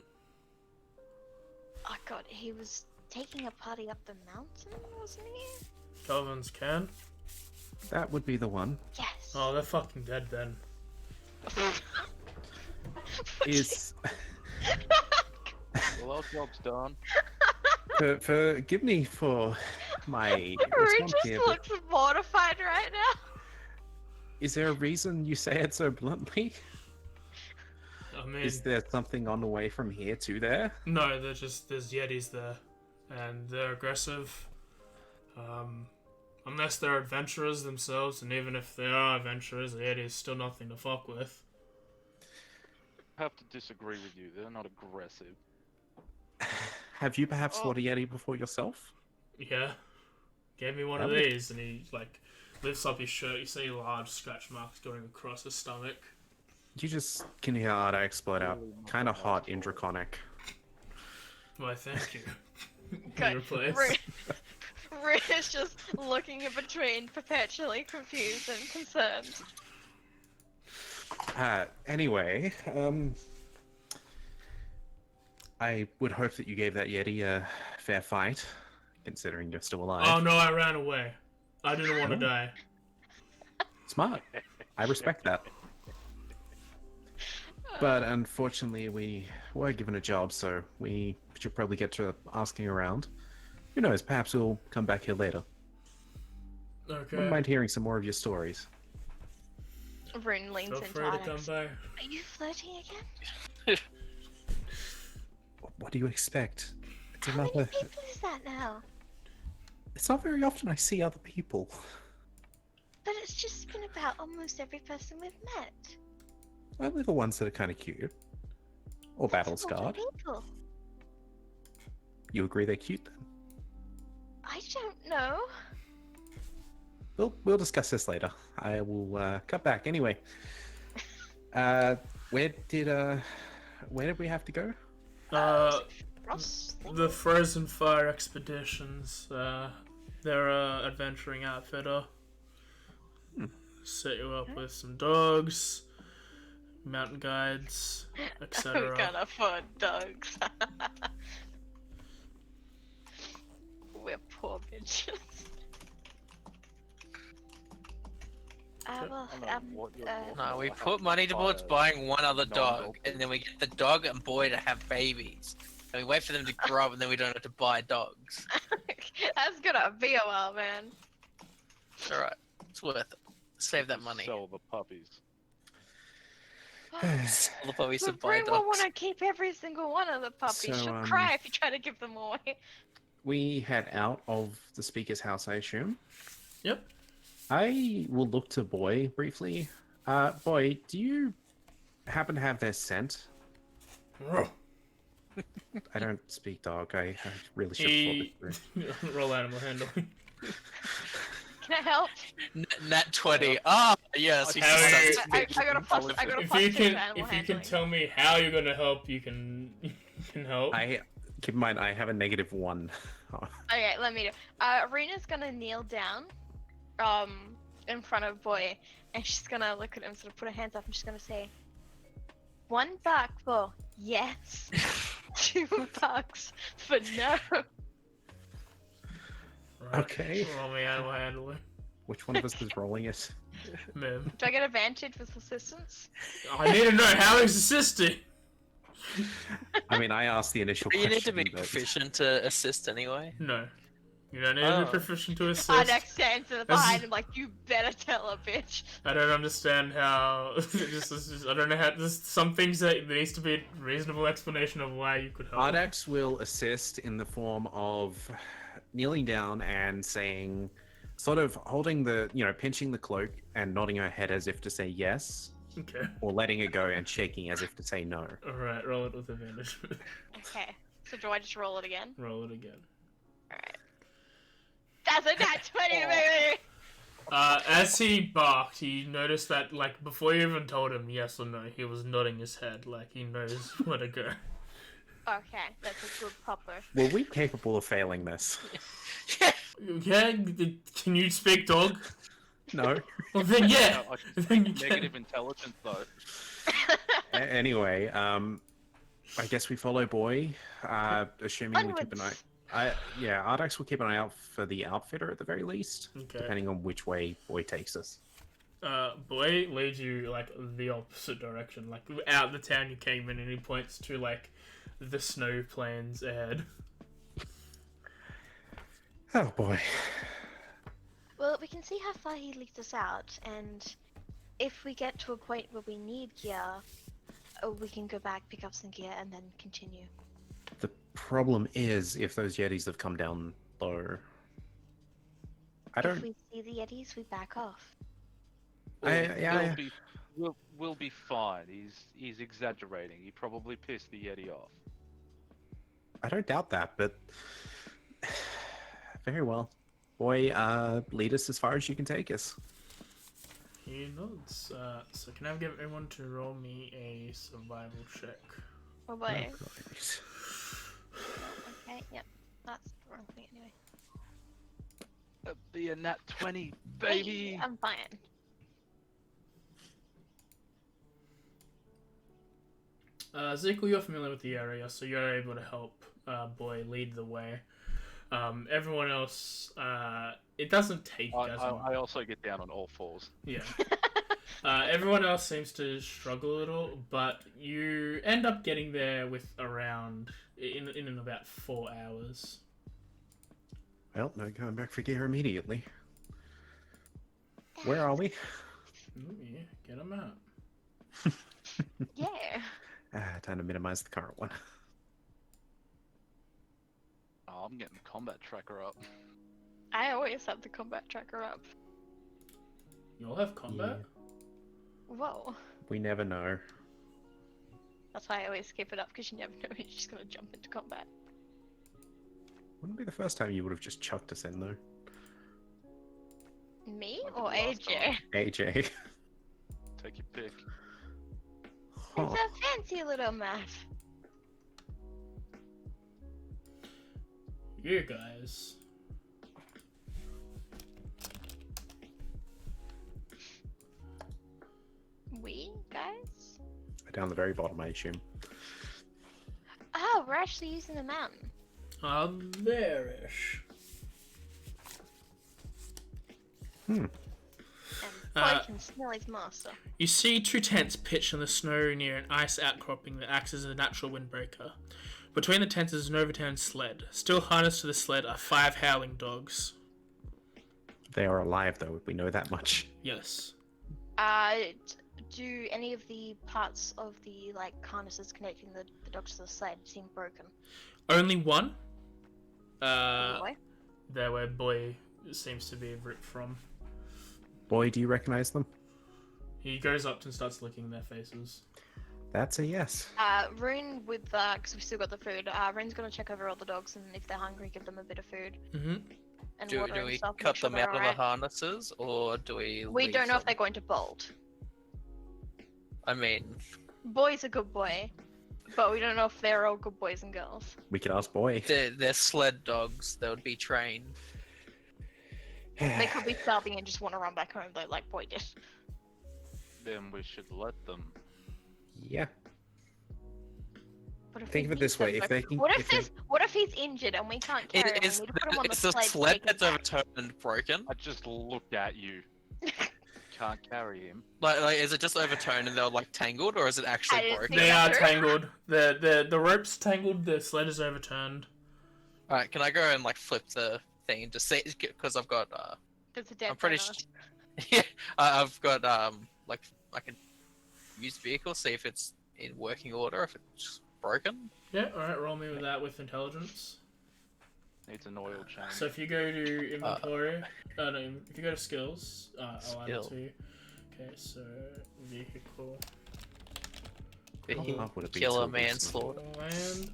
Oh god, he was taking a party up the mountain, wasn't he? Calvin's can? That would be the one. Yes. Oh, they're fucking dead then. Is Well, our job's done. forgive me for my Rune response just here, but looks mortified right now. is there a reason you say it so bluntly? I mean, Is there something on the way from here to there? no, there's Yetis there, and they're aggressive. Unless they're adventurers themselves, and even if they are adventurers, the Yeti is still nothing to fuck with. I have to disagree with you. They're not aggressive. Have you perhaps fought a Yeti before yourself? Yeah, gave me one of these, and he lifts up his shirt. You see large scratch marks going across his stomach. You just can hear Arda explode out. Really not Kind of the hot nice in story. Draconic. Why, thank you. Good. Your place. Rin is just looking in between, perpetually confused and concerned. Anyway, I would hope that you gave that Yeti a fair fight, considering you're still alive. Oh no, I ran away. I didn't want to Oh. die. Smart. I respect that. But unfortunately, we were given a job, so we should probably get to asking around. Who knows, perhaps we'll come back here later. Okay. Wouldn't mind hearing some more of your stories. Rin leans Feel into free to come Alex. by. Are you flirting again? What do you expect? It's How many another... people is that now? It's not very often I see other people. But it's just been about almost every person we've met. Only the ones that are kind of cute. Or battle That's a lot of scarred. people. You agree they're cute then? I don't know. We'll discuss this later. I will cut back. Anyway, where did we have to go? Ross thing? The Frozen Fire Expeditions. They're a adventuring outfitter. Set you up with some dogs, mountain guides, We etc. can't afford dogs. We're poor bitches. Well, I don't know what you're talking No, we about. put money towards buying one other dog, and then we get the dog and boy to have babies. And we wait for them to grow up, and then we don't have to buy dogs. That's gonna be a while, man. It's alright. It's worth it. Save that money. Sell the puppies. All the puppies to But buy Brie will want dogs. to keep every single one of the puppies. So, She'll cry if you try to give them away. We head out of the speaker's house, I assume. Yep. I will look to Boy briefly. Boy, do you happen to have their scent? I don't speak dog. I really should He have thought this roll animal handling. Can I help? Nat 20. Ah, yes. How are you- I got a plus. I got a If plus you 2 can, to animal if you handling. can tell me how you're gonna help, you can help. I keep in mind I have a -1. Okay, let me do. Arena's gonna kneel down, in front of Boy, and she's gonna look at him, sort of put her hands up, and she's gonna say, $1 for yes, $2 for no. Right. Okay. Roll me animal handling. Which one of us is rolling it? Ma'am. Do I get advantage with assistance? I need to know how he's assisting. I mean, I asked the initial You question. need to be but- proficient to assist anyway. No. You don't need to Oh. be proficient to assist. Ardex stands This behind is- him like, you better tell her, bitch. I don't understand how. I don't know how. There's some things that there needs to be a reasonable explanation of why you could help. Ardex will assist in the form of kneeling down and saying, sort of holding the, pinching the cloak and nodding her head as if to say yes, Okay. or letting it go and shaking as if to say no. Alright, roll it with advantage. Okay, so do I just roll it again? Roll it again. Alright. That's a nat 20, baby! As he barked, he noticed that, like, before you even told him yes or no, he was nodding his head, like he knows where to go. Okay, that's a good popper. Were we capable of failing this? Yeah, can you speak dog? No. Well then, yeah. I can Then you speak negative intelligence though. Anyway, I guess we follow Boy, assuming we keep an eye. Onwards. Ardex will keep an eye out for the outfitter at the very least, Okay. depending on which way Boy takes us. Boy leads you, like, the opposite direction. Like, out the town you came in, and he points to, like, the snow plains ahead. Oh boy. Well, we can see how far he leads us out, and if we get to a point where we need gear, we can go back, pick up some gear, and then continue. The problem is if those Yetis have come down low. If we see the Yetis, we back off. We'll be fine. He's exaggerating. He probably pissed the Yeti off. I don't doubt that, but very well. Boy, lead us as far as you can take us. He nods. So can I get everyone to roll me a survival check? Oh boy. Right. Okay, yep. That's the wrong thing anyway. Be a nat 20, Hey, baby. I'm fine. Ezekiel, you're familiar with the area, so you're able to help Boy lead the way. Everyone else, it doesn't take as much. I also get down on all fours. Yeah. Everyone else seems to struggle a little, but you end up getting there with around in about 4 hours. Well, no going back for gear immediately. Where are we? Yeah, get them out. Yeah. Time to minimize the current one. Oh, I'm getting the combat tracker up. I always have the combat tracker up. You all have combat? Whoa. We never know. That's why I always keep it up, because you never know when you're just gonna jump into combat. Wouldn't be the first time you would have just chucked us in, though. Me Like or the last AJ? time. AJ. Take your pick. Huh. It's a fancy little map. You guys. We, guys? Down the very bottom, I assume. Oh, we're actually using the mountain. There-ish. Hmm. And boy can smell his master. You see 2 tents pitched in the snow near an ice outcropping that acts as a natural windbreaker. Between the tents is an overturned sled. Still harnessed to the sled are 5 howling dogs. They are alive, though. We know that much. Yes. Do any of the parts of the harnesses connecting the dogs to the sled seem broken? Only one. Boy? There where Boy seems to be ripped from. Boy, do you recognize them? He goes up and starts licking their faces. That's a yes. Rune with because we've still got the food. Rune's gonna check over all the dogs, and if they're hungry, give them a bit of food Mm-hmm. and Do water and we stuff. cut make sure them they're out of the alright. harnesses, or do we? We leave don't know if them? they're going to bolt. I mean, Boy's a good boy, but we don't know if they're all good boys and girls. We could ask Boy. they're sled dogs. They would be trained. They could be starving and just want to run back home, though, like Boy did. Then we should let them. Yeah. What if Think we of it this beat way, them, if though? they can- What if if they- this? What if he's injured and we can't carry him? Is We need to put him on the the sled. sled take him that's back. overturned broken? I just looked at you. Can't carry him. Like, is it just overturned and they're tangled, or is it I actually didn't broken? think They that are through. tangled. The rope's tangled. The sled is overturned. All right, can I go and flip the thing to see? Because I've got There's a dead I'm pretty man on sure. us. Yeah, I've got I can use vehicle, see if it's in working order, if it's broken. Yeah. All right. Roll me with that with intelligence. Needs an oil change. So if you go to inventory, no, if you go to skills, I'll add it Skill. to you. Okay, so vehicle, Oh, would it be Killer so good? manslaughter. land.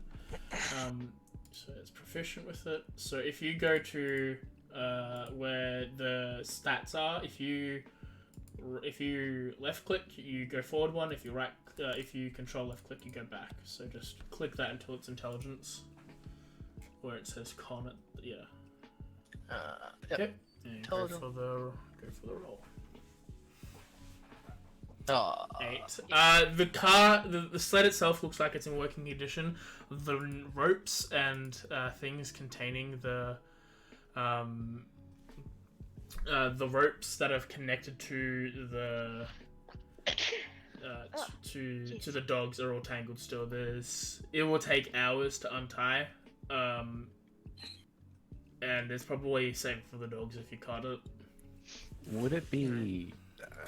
So it's proficient with it. So if you go to where the stats are, if you left click, you go forward one. If you if you control left click, you go back. So just click that until it's intelligence, where it says con. Yeah. Yep. Okay. And go Intelligence. for the roll. Oh, 8. The sled itself looks like it's in working condition. The ropes and things containing the ropes that have connected to the to the dogs are all tangled still. It will take hours to untie, and it's probably safe for the dogs if you cut it. Would it be...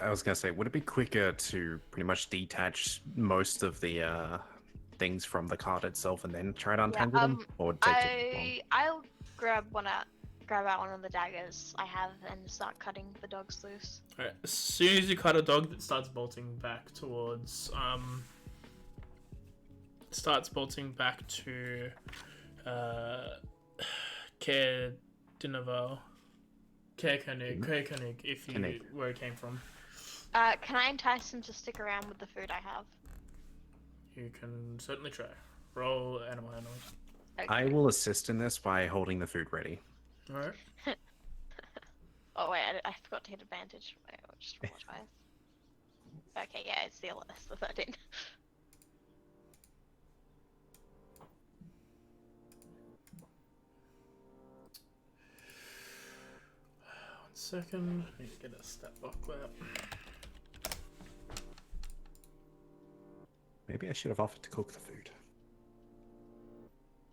I was going to say, would it be quicker to pretty much detach most of the things from the cart itself and then try to untangle them? Or would it take too long? I'll grab out one of the daggers I have and start cutting the dogs loose. Alright, as soon as you cut a dog that starts bolting back towards to Care Dinaval. Care Koenig, if you Koenig. where it came from. Can I entice him to stick around with the food I have? You can certainly try. Roll animal handling. Okay. I will assist in this by holding the food ready. Alright. Oh wait, I forgot to hit advantage. Wait, I'll just roll it twice. Okay, yeah, it's the 13. 1 second. I need to get a stat block out. Maybe I should have offered to cook the food.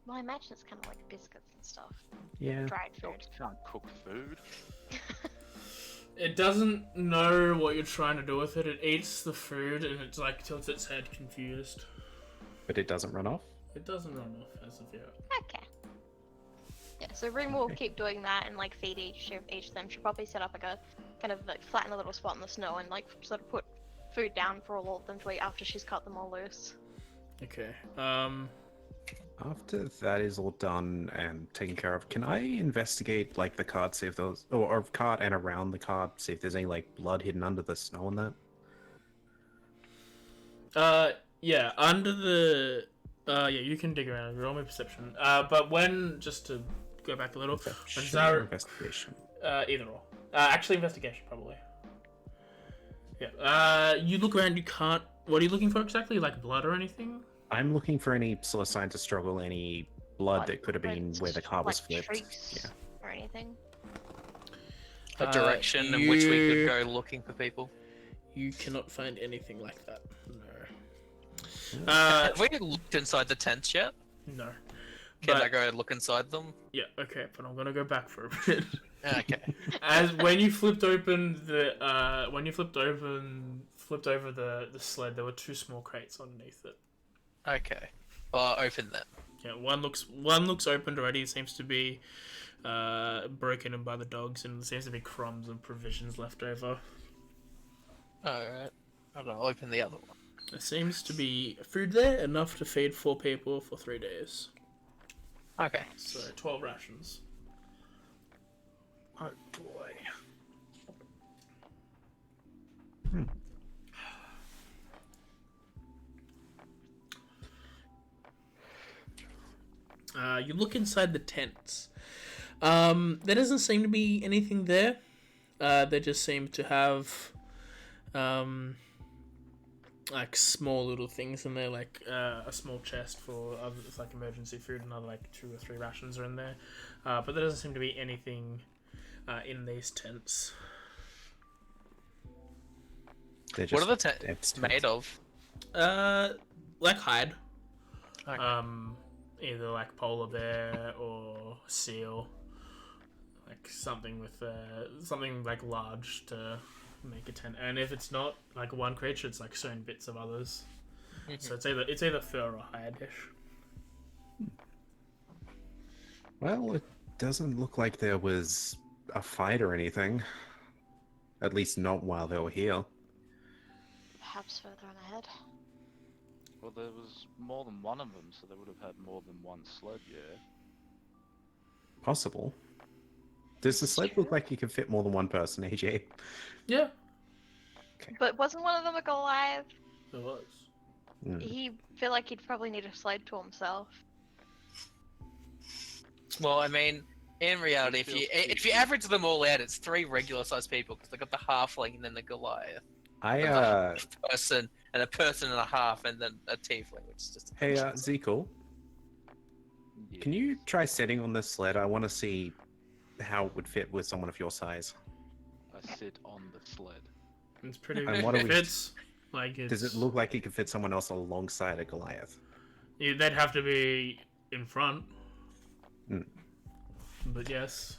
Well, I imagine it's kind of like biscuits and stuff. Yeah. Dried food. Dogs can't cook food. It doesn't know what you're trying to do with it. It eats the food and it's like tilts its head confused. But it doesn't run off? It doesn't run off as of yet. Okay. Yeah, so Rime will keep doing that and like feed each of them. She'll probably set up like a kind of like flatten a little spot in the snow and like sort of put food down for all of them to eat after she's cut them all loose. Okay. After that is all done and taken care of, can I investigate like the cart, see if those, or cart and around the cart, see if there's any like blood hidden under the snow on that? Yeah, under the yeah, you can dig around. Roll me perception. But when, just to go back a little, when Perception or Zara, investigation. either or. Actually, investigation probably. Yeah. You look around. You can't. What are you looking for exactly? Like blood or anything? I'm looking for any sort of signs of struggle, any blood that could have been where the cart was like flipped. streaks Yeah. or anything. A direction in which we could you- go looking for people. You cannot find anything like that. No. Have we looked inside the tents yet? No. Can I But- go look inside them? Yeah. Okay, but I'm gonna go back for a bit. Okay. As when you flipped open the over the sled, there were 2 small crates underneath it. Okay. Well, I'll open them. Yeah, one looks opened already. It seems to be broken in by the dogs, and there seems to be crumbs and provisions left over. Alright. I don't know, I'll open the other one. There seems to be food there, enough to feed 4 people for 3 days. Okay. So 12 rations. Oh boy. You look inside the tents. There doesn't seem to be anything there. They just seem to have like small little things in there, like a small chest for other, like emergency food, and other like 2 or 3 rations are in there. But there doesn't seem to be anything in these tents. They're What are the just tents empty made of? Like hide. Okay. Either like polar bear or seal, like something with something like large to make a tent. And if it's not like one creature, it's like certain bits of others. So it's either fur or hide-ish. Well, it doesn't look like there was a fight or anything. At least not while they were here. Perhaps further on ahead. Well, there was more than one of them, so they would have had more than one sled, yeah. Possible. Does the sled look like it can fit more than one person, AJ? Yeah, But wasn't one of them a Goliath? there was. He feel like he'd probably need a sled to himself. Well, I mean, in reality, if you average them all out, it's 3 regular-sized people because they got the halfling and then the Goliath, I person and a person and a half, and then a tiefling, which is just. Hey, Zekel, Yeah. can you try sitting on this sled? I want to see how it would fit with someone of your size. I sit on the sled. It's pretty. And what It are we- fits. Like it's, Does it look like it could fit someone else alongside a Goliath? Yeah, they'd have to be in front. Hmm. But yes.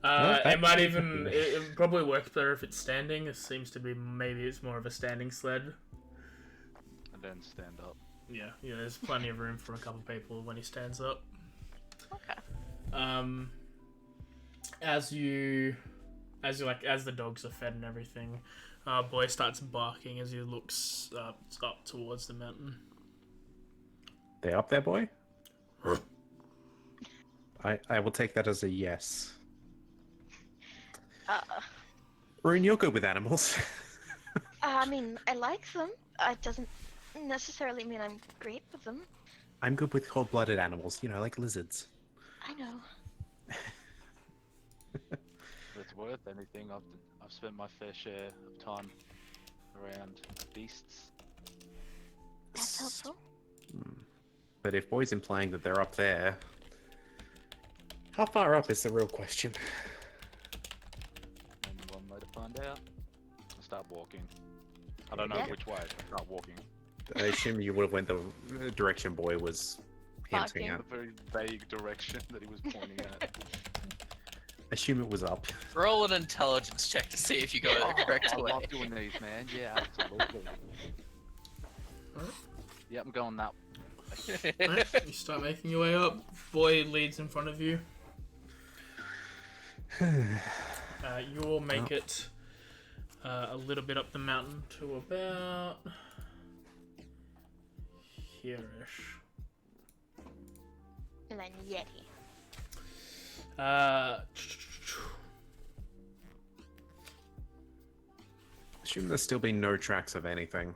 that It might could even. be- It probably works better if it's standing. It seems to be maybe it's more of a standing sled. And then stand up. Yeah, there's plenty of room for a couple people when he stands up. Okay. As the dogs are fed and everything, boy starts barking as he looks up towards the mountain. They up there, boy? I will take that as a yes. Rune, you're good with animals. I mean, I like them. It doesn't necessarily mean I'm great with them. I'm good with cold-blooded animals, you know, like lizards. I know. If it's worth anything, I've spent my fair share of time around beasts. That's helpful. But if Boy's implying that they're up there, how far up is the real question? And one way to find out, I start walking. I don't know Yeah. which way. I start walking. I assume you would have went the direction Boy was hinting Barking. at. A very vague direction that he was pointing at. Assume it was up. Roll an intelligence check to see if you go the correct I way. love doing these, man. Yeah, absolutely. Alright. Yeah, I'm going that. Right, you start making your way up. Boy leads in front of you. You will make it a little bit up the mountain to about here-ish. And then Yeti. Assume there's still been no tracks of anything.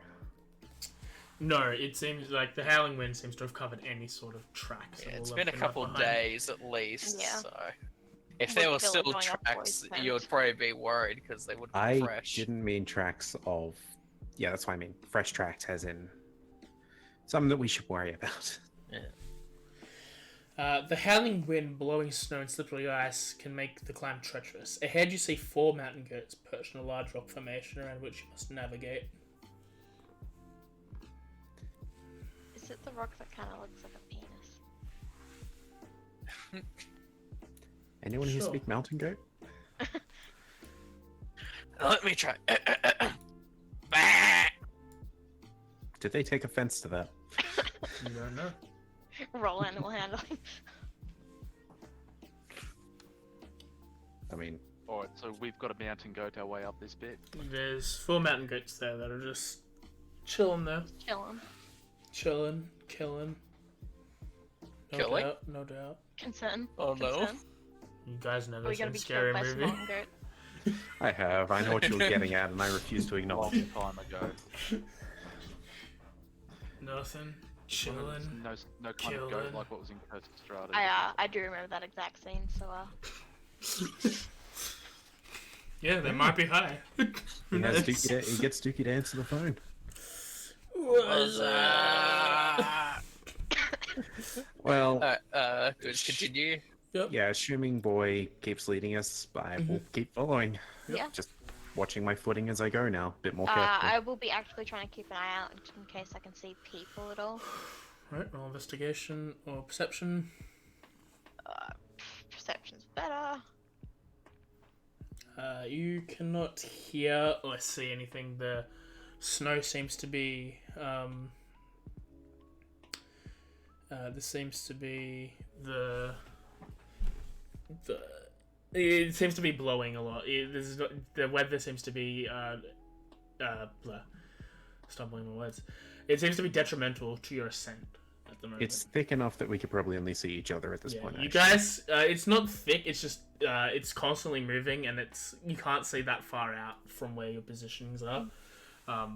No, it seems like the Howling Wind seems to have covered any sort of tracks. Yeah, it's been a couple days at least, Yeah. so if With there were Bill still going up tracks, Boy's you would tent. probably be worried because they would be I fresh. didn't mean tracks of... Yeah, that's what I mean. Fresh tracks as in... something that we should worry about. The howling wind, blowing snow, and slippery ice can make the climb treacherous. Ahead, you see 4 mountain goats perched in a large rock formation around which you must navigate. Is it the rock that kind of looks like a penis? Anyone here Sure. speak mountain goat? Let me try. Did they take offense to that? You don't know. Roll animal handling. I mean, Alright, so we've got a mountain goat our way up this bit. There's 4 mountain goats there that are just chilling there. Chillin'. Chilling, killing. No Killing? doubt, no doubt. Concern. Oh no. Concern. You guys Are never we seen gonna a be scary killed by some movie. mountain goat? I have. I know what you were getting at, and I refuse to Long acknowledge. time ago. Nothing. Chilling. No kind of goat Chilling. like what was in Curse of Strahd. I do remember that exact scene, so Yeah, they might be high. Who He, has knows? he gets Dookie to answer the phone. Was Well, Good. Continue. yeah, assuming Boy keeps leading us, I will keep following. yeah. Just watching my footing as I go now. A bit more careful. I will be actively trying to keep an eye out in case I can see people at all. Right, roll investigation or perception. Perception's better. You cannot hear or see anything. The snow seems to be. This seems to be the. It seems to be blowing a lot. The weather seems to be. Blah. Stumbling my words. It seems to be detrimental to your ascent at the moment. It's thick enough that we could probably only see each other at this point. You actually. guys, it's not thick. It's just it's constantly moving, and you can't see that far out from where your positionings are.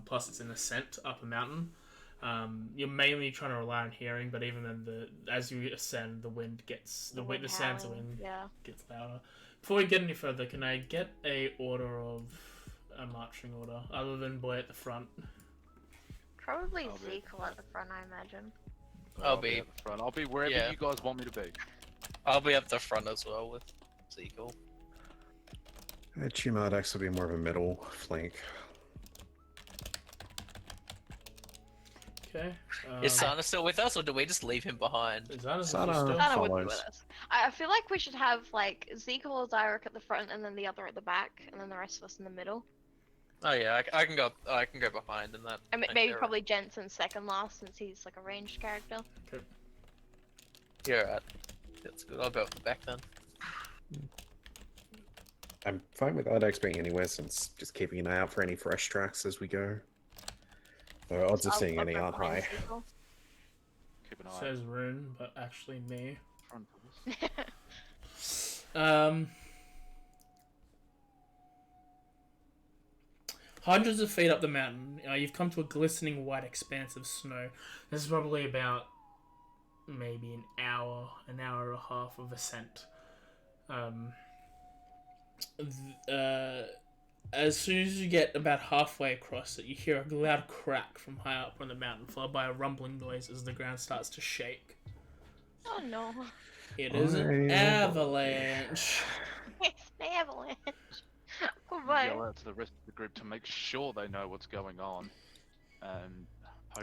Plus, it's an ascent up a mountain. You're mainly trying to rely on hearing, but even then, as you ascend, the wind gets the sounds of wind Yeah. gets louder. Before we get any further, can I get a marching order, other than Boy at the front? Probably I'll be- Zekel at the front, I imagine. I'll be at the front. I'll be wherever yeah. you guys want me to be. up the front as well with Seagull. Chimardax will be more of a middle flank. Okay. Is Sana still with us, or do we just leave him behind? Is that Sana- still? Sana would be follows. with us. I feel like we should have like Zekel or Zyrek at the front, and then the other at the back, and then the rest of us in the middle. Oh yeah, I can go. I can go behind in that. I mean, Okay, maybe right. probably Jensen second last, since he's like a ranged character. You're right. That's good. I'll go back then. I'm fine with Ardax being anywhere, since just keeping an eye out for any fresh tracks as we go. The odds of I'll- seeing I'll any go aren't behind high. Zekel. Keep an eye Says Rune, but actually me. front of us. hundreds of feet up the mountain, you've come to a glistening white expanse of snow. This is probably about maybe an hour and a half of ascent. As soon as you get about halfway across it, you hear a loud crack from high up on the mountain, followed by a rumbling noise as the ground starts to shake. Oh no. It is an avalanche. It's an avalanche. Oh Yell boy. out to the rest of the group to make sure they know what's going on, and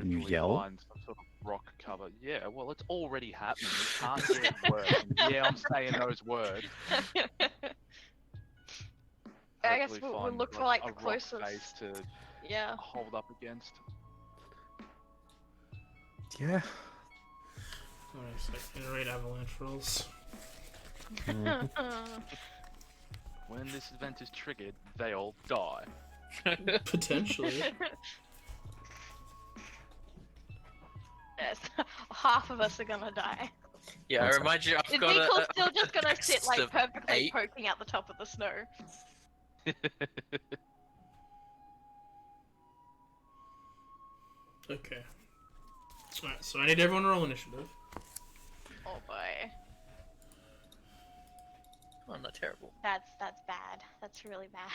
You hopefully yell? find some sort of rock cover. Yeah, well, it's already happening. We can't hear it worse. And yeah, I'm saying those words. I guess Hopefully we'll find, look for like a the rock closest. face to Yeah. hold up against. Yeah. Alright, so generate avalanche rolls. When this event is triggered, they all die. Potentially. Yes. Half of us are gonna die. Yeah, I Awesome. remind you, I've got Ezekiel's a still just gonna sit like of perfectly 8. poking out the top of the snow. Okay. Alright, so I need everyone to roll initiative. Oh boy. Oh, not terrible. That's bad. That's really bad.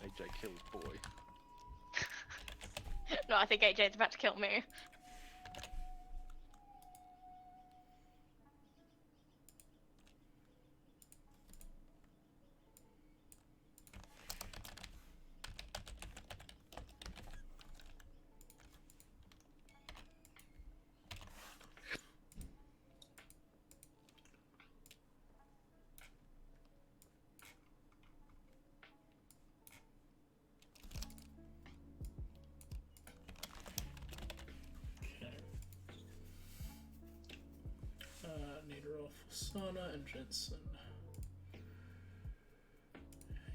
AJ kills boy. No, I think AJ's about to kill me. Need to roll for Sana and Jensen.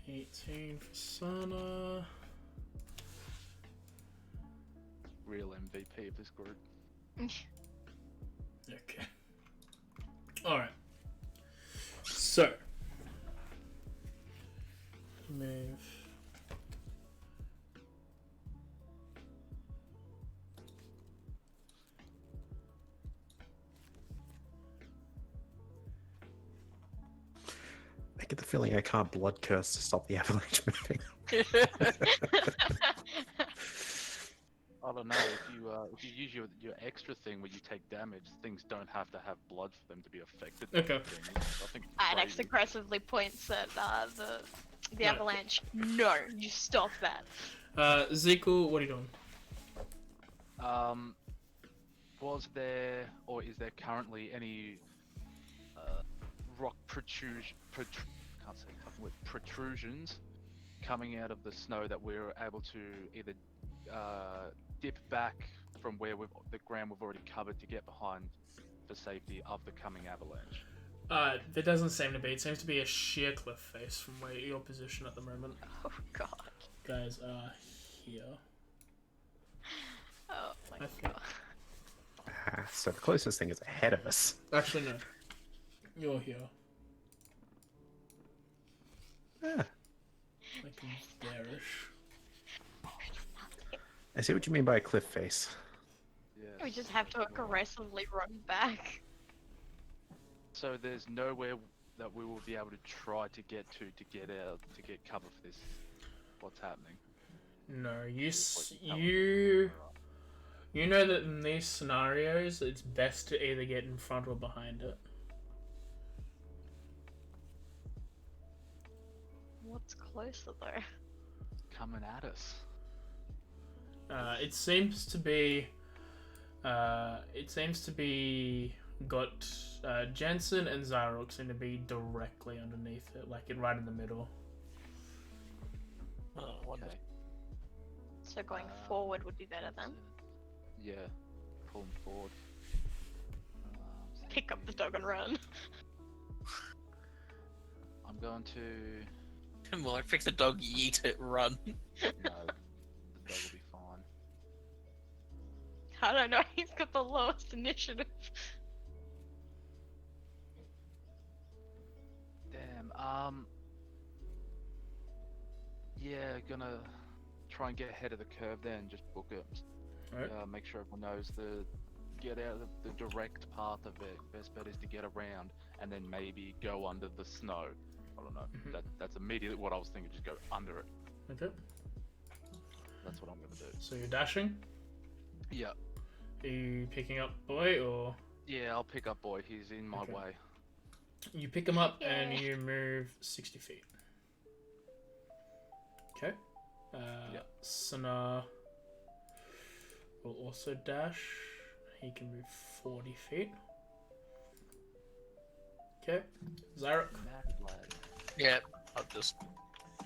18 for Sana. Real MVP of this group. Okay. Alright. So. Move. I get the feeling I can't blood curse to stop the avalanche moving. I don't know, if you use your extra thing where you take damage, things don't have to have blood for them to be affected by Okay. things. I think it's Alex crazy. aggressively points at the No. avalanche. No, you stop that. Ezekiel, what are you doing? Was there, or is there currently any rock protrusions coming out of the snow that we're able to either dip back from where the ground we've already covered to get behind for safety of the coming avalanche? There doesn't seem to be. It seems to be a sheer cliff face from where your position at the moment. Oh god. Guys are here. Oh my I think- god. So the closest thing is ahead of us. Actually, no. You're here. Ah, Like there-ish. I see what you mean by a cliff face. Yes. We just have to aggressively run back. So there's nowhere that we will be able to try to get out to get cover for this. What's happening? No, you know that in these scenarios, it's best to either get in front or behind it. What's closer though? Coming at us. It seems to be. Got Jensen and Zarok seem to be directly underneath it, like right in the middle. Oh, Okay. wonderful. So going forward would be better then. Yeah. Pull 'em forward. Pick up the dog and run. I'm going to. More like fix the dog, eat it, run. No, the dog will be fine. I don't know, he's got the lowest initiative. Yeah, gonna try and get ahead of the curve there and just book it. Alright. Make sure everyone knows the get out of the direct path of it. Best bet is to get around and then maybe go under the snow. I don't know. That's immediately what I was thinking. Just go under it. Okay. That's what I'm gonna do. So you're dashing? Yeah. Are you picking up boy or? Yeah, I'll pick up boy. He's in my Okay. way. You pick him up and Yeah. you move 60 feet. Okay. Yep. Sana will also dash. He can move 40 feet. Okay. Zarok. Mad lad. Yeah, I'll just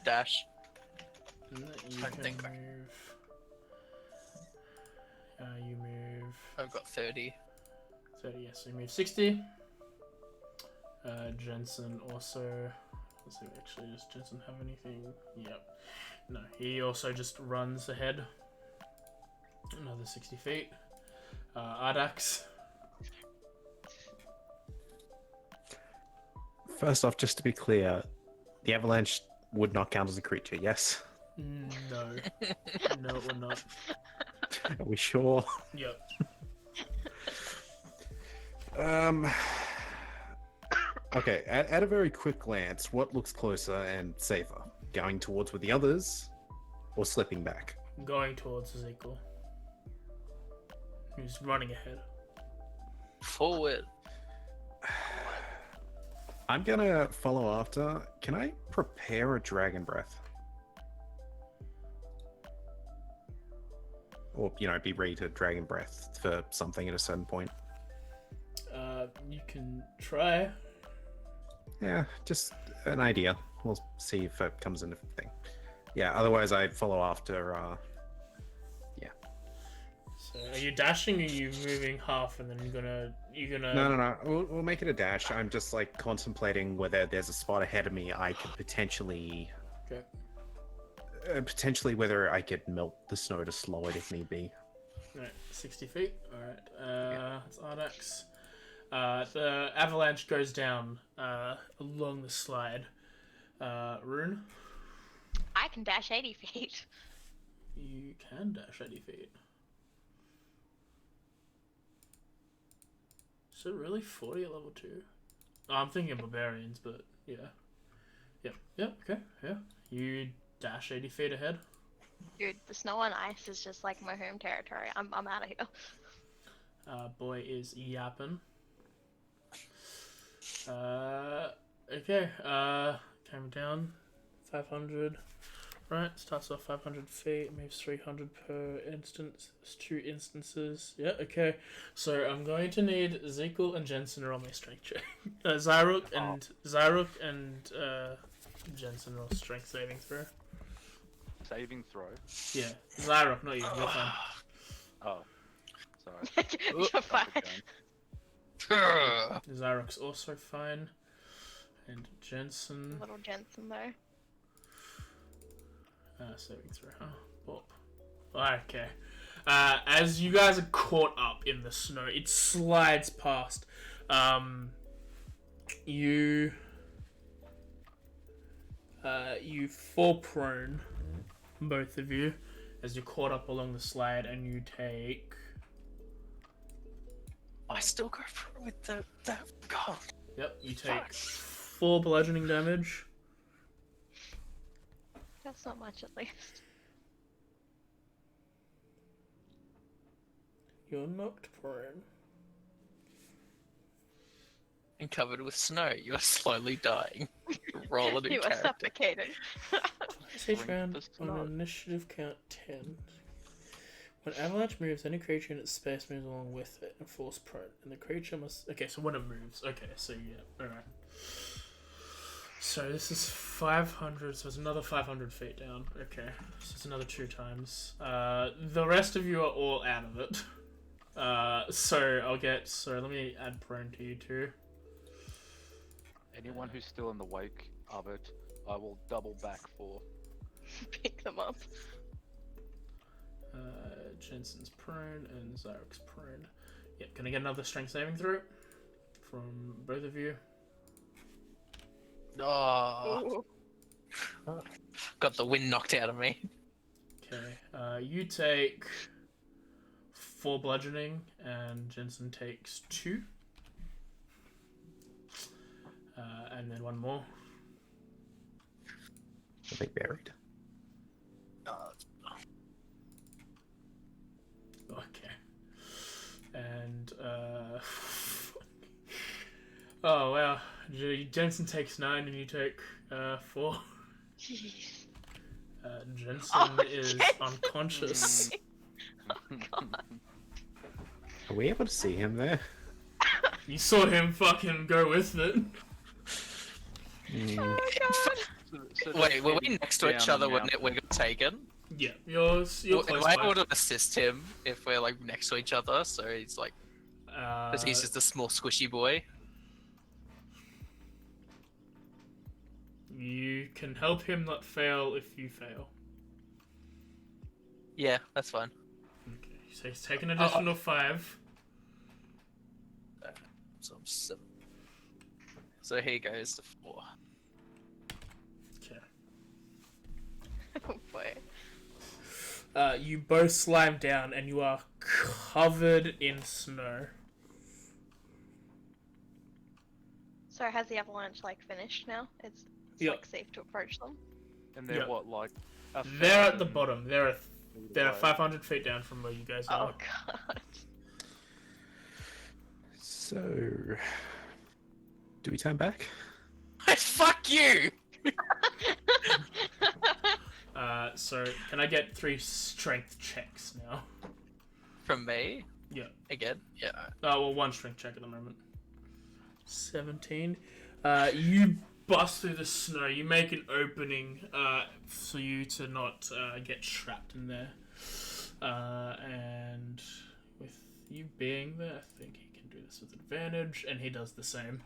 dash. And then you Trying can to think back. move. You move I've got 30. 30. Yes, so you move 60. Jensen also. Let's see. Actually, does Jensen have anything? Yep. No, he also just runs ahead. Another 60 feet. Ardax. First off, just to be clear, the avalanche would not count as a creature, yes? No. No, it would not. Are we sure? Yep. Okay, at a very quick glance, what looks closer and safer? Going towards with the others, or slipping back? Going towards Ezekiel. He's running ahead. Forward. I'm gonna follow after. Can I prepare a dragon breath? Or, be ready to dragon breath for something at a certain point. You can try. Yeah, just an idea. We'll see if it comes into thing. Yeah, otherwise I follow after, So are you dashing or are you moving half and then you're gonna No. We'll make it a dash. I'm just, contemplating whether there's a spot ahead of me I could potentially... Okay. Potentially whether I could melt the snow to slow it if need be. Alright, 60 feet. Alright. It's Ardax. The avalanche goes down along the slide. Rune, I can dash 80 feet. you can dash 80 feet. Is it really 40 at level 2? Oh, I'm thinking barbarians, but yeah. Yep, okay, yeah. You dash 80 feet ahead. Dude, the snow and ice is just like my home territory. I'm out of here. Boy is yapping. Okay, came down 500. Right, starts off 500 feet, moves 300 per instance. There's 2 instances. Yeah, okay. So I'm going to need Ezekiel and Jensen to roll my strength check. Zyruk and Jensen roll strength saving throw. Saving throw. Yeah, Zyruk, not you. You're fine. Oh, sorry. You're fine. Zyruk's also fine. And Jensen. Little Jensen though. Saving throw. Oh, bop. Okay. As you guys are caught up in the snow, it slides past. You fall prone, both of you, as you're caught up along the slide, and you take. I still go for it with the God. Yep, you take Fuck. 4 bludgeoning damage. That's not much at least. You're knocked prone. And covered with snow. You're slowly dying. Roll a new You are character. suffocating. Each Drink round the on snow. an initiative count 10. When avalanche moves, any creature in its space moves along with it and falls prone. And the creature must... Okay, so when it moves. Okay, so yeah, alright. So this is 500, so it's another 500 feet down. Okay, so it's another 2 times. The rest of you are all out of it. So let me add prone to you too. Anyone who's still in the wake of it, I will double back for. Pick them up. Jensen's prone and Zyrok's prone. Yep, can I get another strength saving throw from both of you? Oh, Ooh. got the wind knocked out of me. Okay. You take 4 bludgeoning, and Jensen takes 2. And then 1 more. Are they buried? Okay. And oh wow, Jensen takes 9, and you take 4. Jeez. Jensen Oh, is Jensen. unconscious. Are we able to see him there? You saw him fucking go with it. Hmm. Oh god. Wait, were we next to each other when we got taken? Yeah, you're close Am I by. able to assist him if we're like next to each other? So he's like, because he's just a small squishy boy. You can help him not fail if you fail. Yeah, that's fine. Okay, so he's taken an additional 5. So I'm 7. So here goes to 4. Okay. Oh boy. You both slime down, and you are covered in snow. So has the avalanche like finished now? It's Yep. like safe to approach them. And they're Yeah. what, like? They're at the 1,000 bottom. They're feet away? 500 feet down from where you guys are. Oh god. So, do we turn back? Fuck you! So can I get 3 strength checks now? From me? Yeah. Again? Yeah. Oh, well, 1 strength check at the moment. 17. You bust through the snow. You make an opening for you to not get trapped in there. And with you being there, I think he can do this with advantage, and he does the same.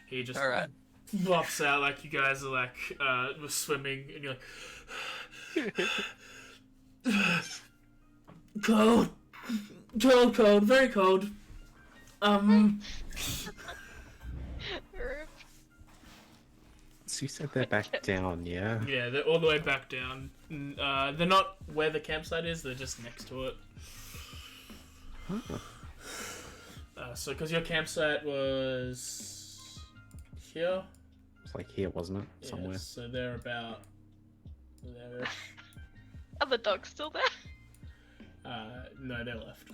He just Alright. bluffs out like you guys are like were swimming, and you're like cold, cold, very cold. Rip. So you said they're back down, yeah? Yeah, they're all the way back down. They're not where the campsite is, they're just next to it. Huh. So, because your campsite was here, It's like here, wasn't it? yeah, Somewhere. so they're about there. Are the dogs still there? No, they're left.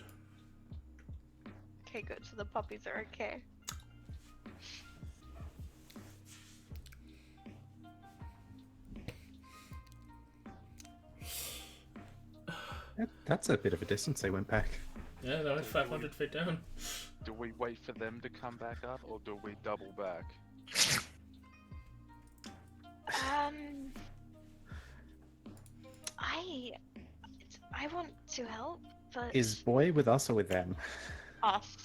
Okay, good. So the puppies are okay. That's a bit of a distance they went back. Yeah, they're only 500 feet down. Do we wait for them to come back up, or do we double back? I want to help, but Is Boy with us or with them? us.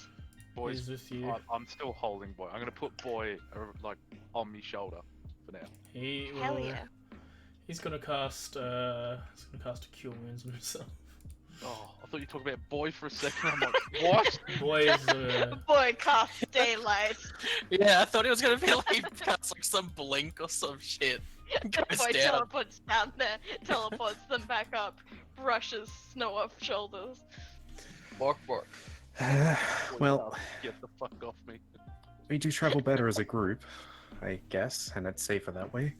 Boys, He's with you. I'm still holding Boy. I'm gonna put Boy like on my shoulder for now. He will, Hell yeah. He's gonna cast a cure wounds on himself. Oh, I thought you were talking about Boy for a second. I'm like, what? Boy is Boy, cast daylight. Yeah, I thought it was gonna be like cast like some blink or some shit. Goes Boy down. teleports down there, teleports them back up, brushes snow off shoulders. Bark, bark. Well, Get the fuck off me. we do travel better as a group, I guess, and it's safer that way.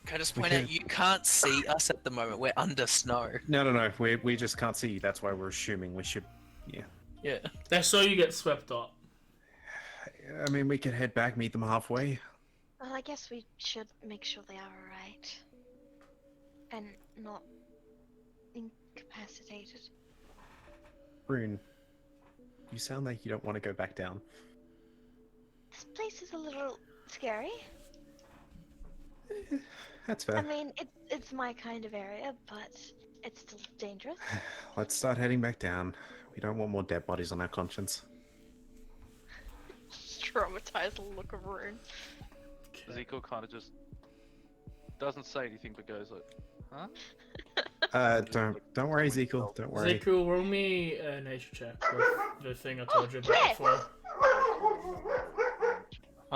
Can I just We point can- out you can't see us at the moment. We're under snow. No. We just can't see you. That's why we're assuming we should. Yeah. they saw you get swept up. I mean, we could head back, meet them halfway. Well, I guess we should make sure they are alright. And not incapacitated. Rune, you sound like you don't want to go back down. This place is a little scary. That's I fair. mean, it's my kind of area, but it's still dangerous. Let's start heading back down. We don't want more dead bodies on our conscience. Traumatized look of Rune. Ezekiel kind of just doesn't say anything, but goes like, huh? Don't worry, Ezekiel. Don't worry. Ezekiel, roll me a nature check with the thing I told you about before.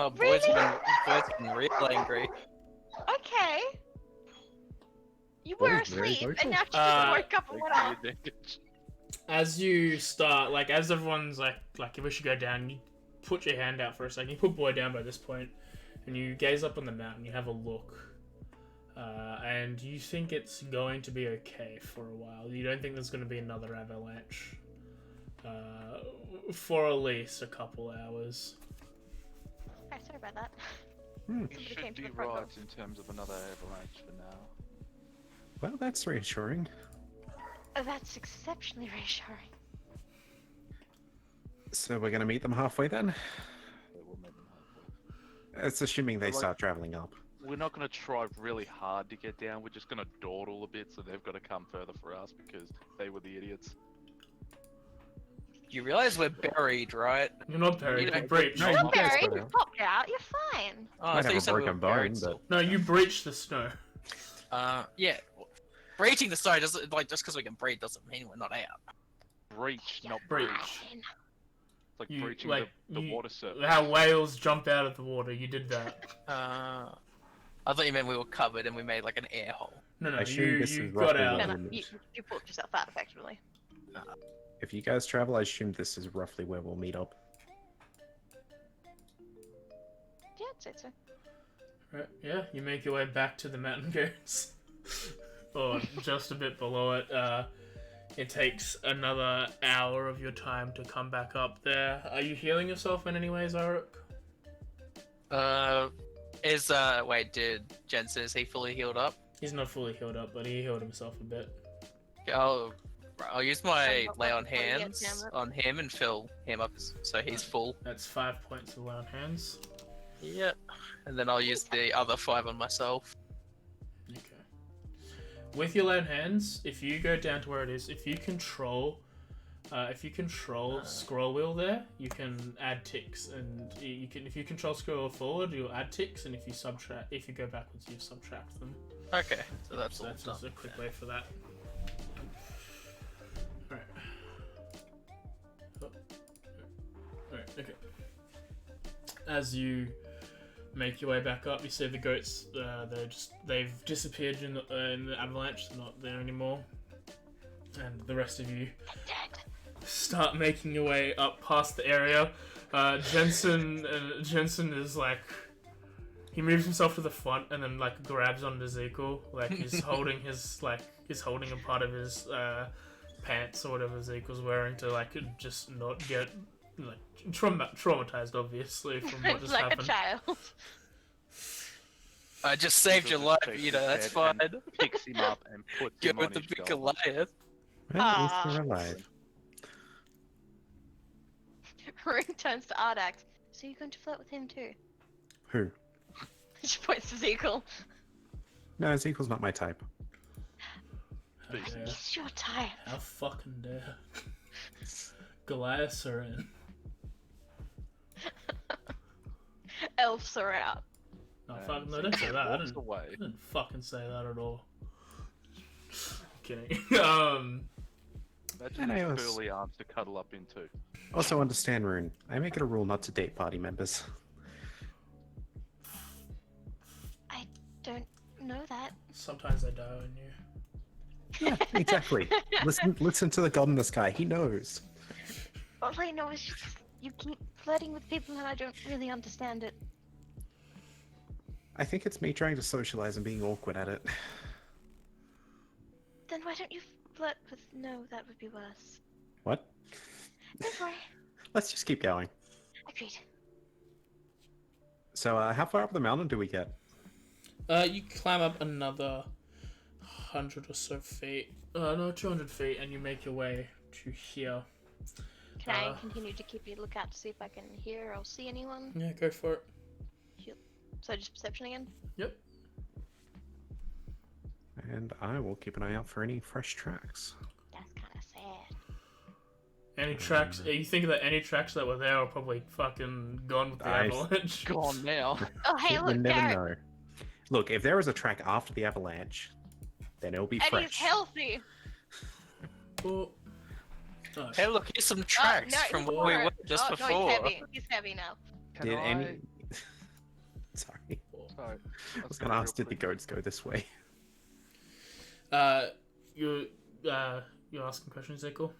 Oh, Really? boys been real angry. Okay. You Boy, were very asleep, vocal. and now you just woke up and Take went the off. advantage. As you start, like, as everyone's like if we should go down, you put your hand out for a second. You put Boy down by this point, and you gaze up on the mountain. You have a look, and you think it's going to be okay for a while. You don't think there's going to be another avalanche for at least a couple hours. Okay, sorry about that. We Somebody came should to be the front door. right in terms of another avalanche for now. Well, that's reassuring. Oh, that's exceptionally reassuring. So we're gonna meet them halfway then? So we'll meet them halfway. It's assuming they Like- start traveling up. We're not going to try really hard to get down. We're just going to dawdle a bit, so they've got to come further for us because they were the idiots. You realize we're buried, right? You're not buried. You You don't- breached. No, You're you guys buried, got you out. popped out, you're fine. Oh, I Might thought have you a said we broken were buried bone, still. No, you breached the snow. Yeah. Breaching the snow doesn't just because we can breathe doesn't mean we're not out. Breach, not Breach. breach. It's like You- breaching like, the you- water surface. How whales jump out of the water. You did that. I thought you meant we were covered and we made like an air hole. No, I assume you this is got roughly out. what No, we no, meet. you pulled yourself out effectively. If you guys travel, I assume this is roughly where we'll meet up. Yeah, I'd say so. Right, yeah, you make your way back to the mountain goats. Or just a bit below it. It takes another hour of your time to come back up there. Are you healing yourself in any ways, Auril? Wait, did Jensen, is he fully healed up? He's not fully healed up, but he healed himself a bit. I'll use my Somewhat lay on like before you get hands down on him and fill him up so he's full. That's 5 points of lay on hands. Yep. And then I'll use the other 5 on myself. Okay. With your lay on hands, if you go down to where it is, if you control scroll wheel there, you can add ticks, and you can if you control scroll wheel forward, you'll add ticks, and if you go backwards, you subtract them. Okay, so that's So all that's done. just a quick way for that. Alright. Oh. Alright, okay. As you make your way back up, you see the goats, they've disappeared in the avalanche, they're not there anymore. And the rest of you Dead. start making your way up past the area. Jensen is like, he moves himself to the front and then like grabs onto Ezekiel, like he's holding a part of his pants or whatever Ezekiel's wearing to like just not get like traumatized, obviously, from what just like happened. a child. I just saved your life, Takes you know, that's his fine. head and picks him up and puts Go him with on the his big shoulder. Goliath. Well, at least Ah. we're alive. Ring turns to Ardax. So you're going to flirt with him too? Who? She points to Ezekiel. No, Ezekiel's not my type. How dare. He's your type. How fucking dare. Goliaths are in. Elves are out. No, And fuck, no, don't say that. I walks didn't away. fucking say that at all. Kidding. Imagine And I his was- curly arms to cuddle up into. Also understand, Rune, I make it a rule not to date party members. I don't know that. Sometimes they die on you. Yeah, exactly. Listen to the god in the sky. He knows. All I know is you keep flirting with people and I don't really understand it. I think it's me trying to socialize and being awkward at it. Then why don't you flirt with... No, that would be worse. What? Don't worry. Let's just keep going. Agreed. So, how far up the mountain do we get? You climb up another 100 or so feet. No, 200 feet, and you make your way to here. Can I Uh, continue to keep a lookout to see if I can hear or see anyone? Yeah, go for it. So just perception again? Yep. And I will keep an eye out for any fresh tracks. That's kind of sad. Any tracks? You think that any tracks that were there are probably fucking gone with the Nice. avalanche? Gone now. Oh, hey, You look, never Garrett. know. Look, if there was a track after the avalanche, then it'll be And fresh. he's healthy. Oh. Oh, Hey, look, here's some tracks no, from he's where we more- were just No, before. he's heavy. He's heavy now. Can Did I... any Sorry. Sorry. I was going to ask, did the goats go this way? You're asking questions, Ezekiel?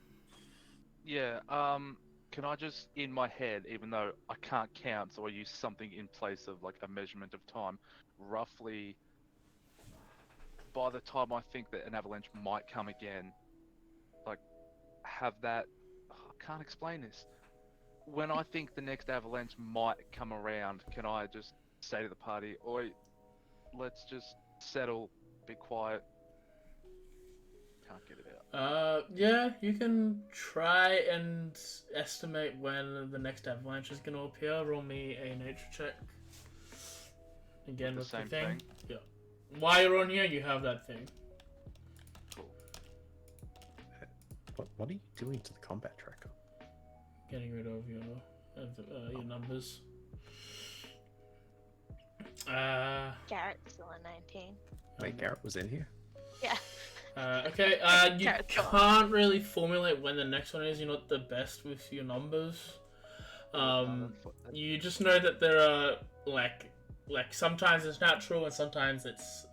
Yeah, can I just, in my head, even though I can't count, so I use something in place of like a measurement of time, roughly by the time I think that an avalanche might come again, like, have that, I can't explain this. When I think the next avalanche might come around, can I just say to the party, oi, let's just settle, be quiet, can't get it out. Yeah, you can try and estimate when the next avalanche is going to appear. Roll me a nature check. Again, The with the same thing. thing? Yeah. While you're on here, you have that thing. Cool. What are you doing to the combat tracker? Getting rid of your numbers. Garrett's still at 19. Wait, Garrett was in here? Yeah. Okay, you Garrett's gone. can't really formulate when the next one is. You're not the best with your numbers. You just know that there are like sometimes it's natural and sometimes it's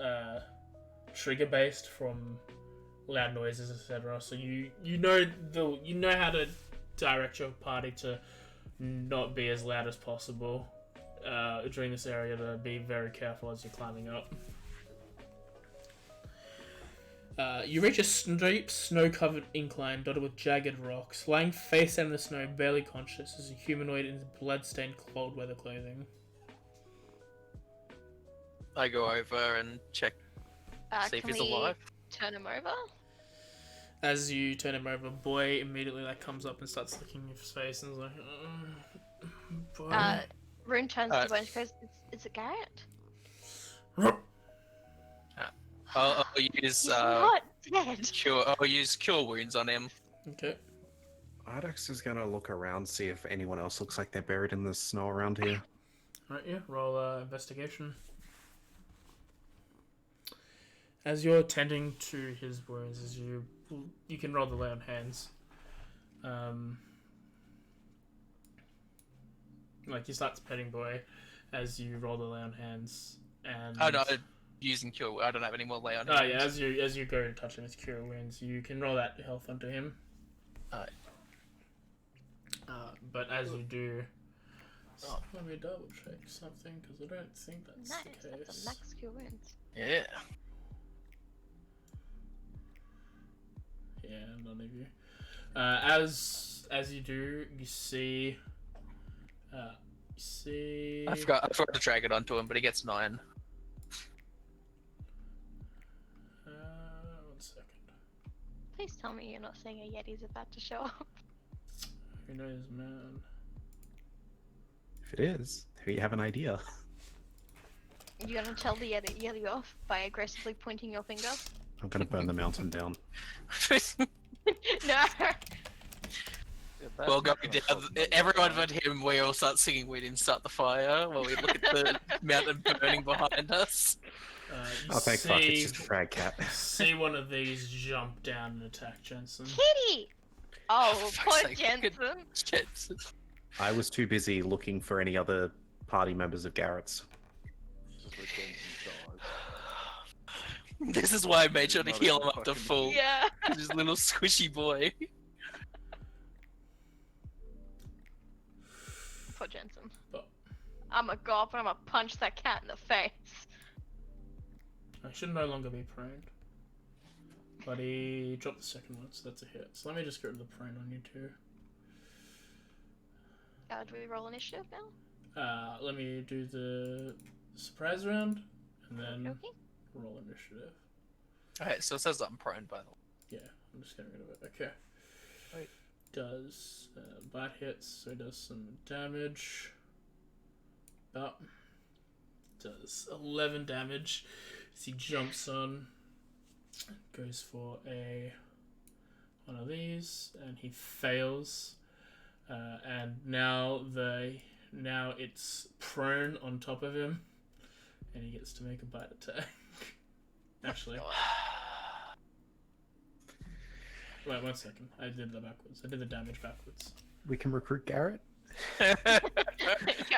trigger based from loud noises, etc. So you know how to direct your party to not be as loud as possible during this area, to be very careful as you're climbing up. You reach a steep, snow-covered incline dotted with jagged rocks. Lying face down in the snow, barely conscious, is a humanoid in blood-stained cold weather clothing. I go over and check, see if Can he's we alive. turn him over? As you turn him over, Boy immediately comes up and starts licking his face and is like, Boy. Rune turns to Bones and goes, is it Garrett? I'll use He's not dead. I'll use cure wounds on him. Okay. Ardex is gonna look around, see if anyone else looks like they're buried in the snow around here. Right, yeah. Roll investigation. As you're tending to his wounds, as you can roll the lay on hands. Like you start petting Boy as you roll the lay on hands, and Oh no, using cure. I don't have any more lay on. oh yeah, as you go to touch him with cure wounds, you can roll that health onto him. Alright. But as you do, let me double check something because I don't think that's Nice, the case. that's a max cure wounds. Yeah. Yeah, none of you. As you do, you see. I forgot to drag it onto him, but he gets 9. 1 second. Please tell me you're not saying a Yeti's about to show up. Who knows, man? If it is, do you have an idea? You're gonna tell the Yeti off by aggressively pointing your finger? I'm gonna burn the mountain down. No! Well, going down. Everyone but him, we all start singing. We didn't start the fire. While we look at the mountain burning behind us. You Oh, thank fuck, it's just a frag cat. see one of these jump down and attack Jensen. Kitty! Oh, fuck's poor sake, Jensen. Jensen. I was too busy looking for any other party members of Garrett's. Just let Jensen die. This is why I made sure to Not heal even him up to fucking- full. Yeah. This little squishy boy. Poor Jensen. But I'm a go up and I'm gonna punch that cat in the face. I should no longer be prone. But he dropped the second one, so that's a hit. So let me just get rid of the prone on you two. Do we roll initiative now? Let me do the surprise round, and then Okay. roll initiative. Alright, so it says I'm prone, by the way. Yeah, I'm just getting rid of it. Okay. Right. Does bite hits, so it does some damage. But does 11 damage as he jumps on, goes for one of these, and he fails. And now it's prone on top of him, and he gets to make a bite attack. Actually. Wait, 1 second. I did that backwards. I did the damage backwards. We can recruit Garrett? Go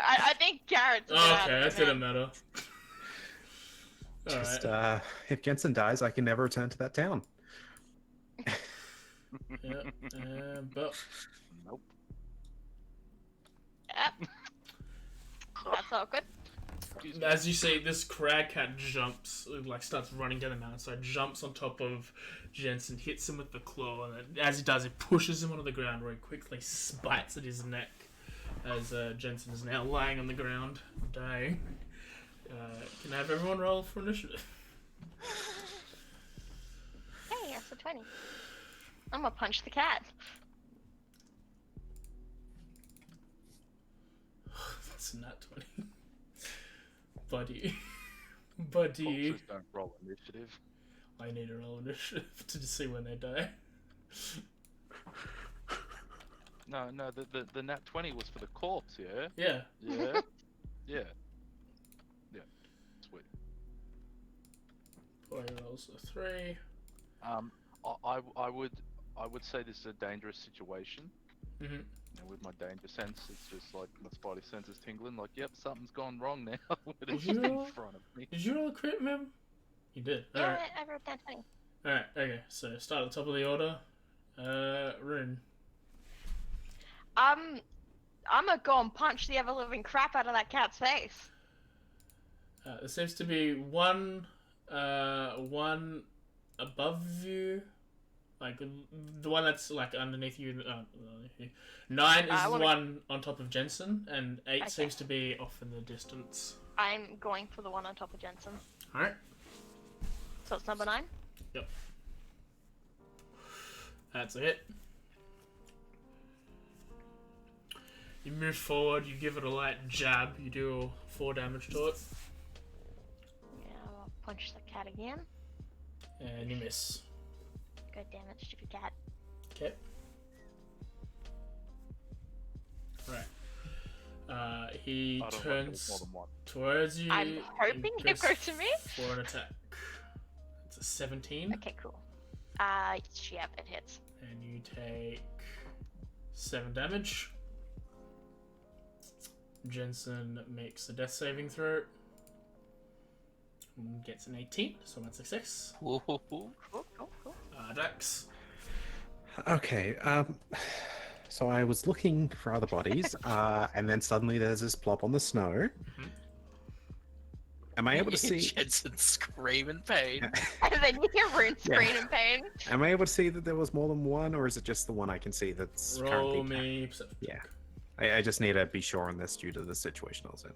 I think Garrett's. Oh, okay, that didn't matter. Just, Alright. if Jensen dies, I can never return to that town. Yeah. But Nope. Yep. That's all good. Excuse me. as you see, this crag cat jumps, like starts running down the mountainside, jumps on top of Jensen, hits him with the claw, and then, as he does, it pushes him onto the ground where he quickly bites at his neck as Jensen is now lying on the ground, dying. Can I have everyone roll for initiative? Hey, that's a 20. I'm gonna punch the cat. That's not 20. Buddy. Buddy. Vultures don't roll initiative. I need a roll initiative to see when they die. No, the nat 20 was for the corpse, yeah? Yeah. Yeah. Yeah. Yeah. Sweet. Boy rolls a 3. I would say this is a dangerous situation. Mm-hmm. And with my danger sense, it's just like my spidey sense is tingling. Like, yep, something's gone wrong now. When it's Did you in roll? front of me. Did you roll a crit, ma'am? You did. Yeah, Alright. I wrote that 20. Alright, okay. So start at the top of the order. Rune. I'm gonna go and punch the ever living crap out of that cat's face. There seems to be one above you. Like, the one that's, like, underneath you. 9 is the wanna- one on top of Jensen, and 8 Okay. seems to be off in the distance. I'm going for the one on top of Jensen. Alright. So it's number 9. That's a hit. You move forward, you give it a light jab, you do 4 damage to it, Yeah, I'll punch the cat again. and you miss. God damn it, stupid cat. Okay. Right. He I don't know if turns there's more than one. towards you. I'm hoping and he'll goes go to me. for an attack. It's a 17, Okay, cool. Yep, it hits. and you take 7 damage. Jensen makes a death saving throw. And gets an 18, so that's a success. Whoa. Cool. Dax. Okay, so I was looking for other bodies, and then suddenly there's this plop on the snow. Am I able to see? Jensen scream in pain. And then you hear Rune scream in pain. Am I able to see that there was more than one, or is it just the one I can see that's Roll currently? me perception. Yeah. I just need to be sure on this due to the situation I was in.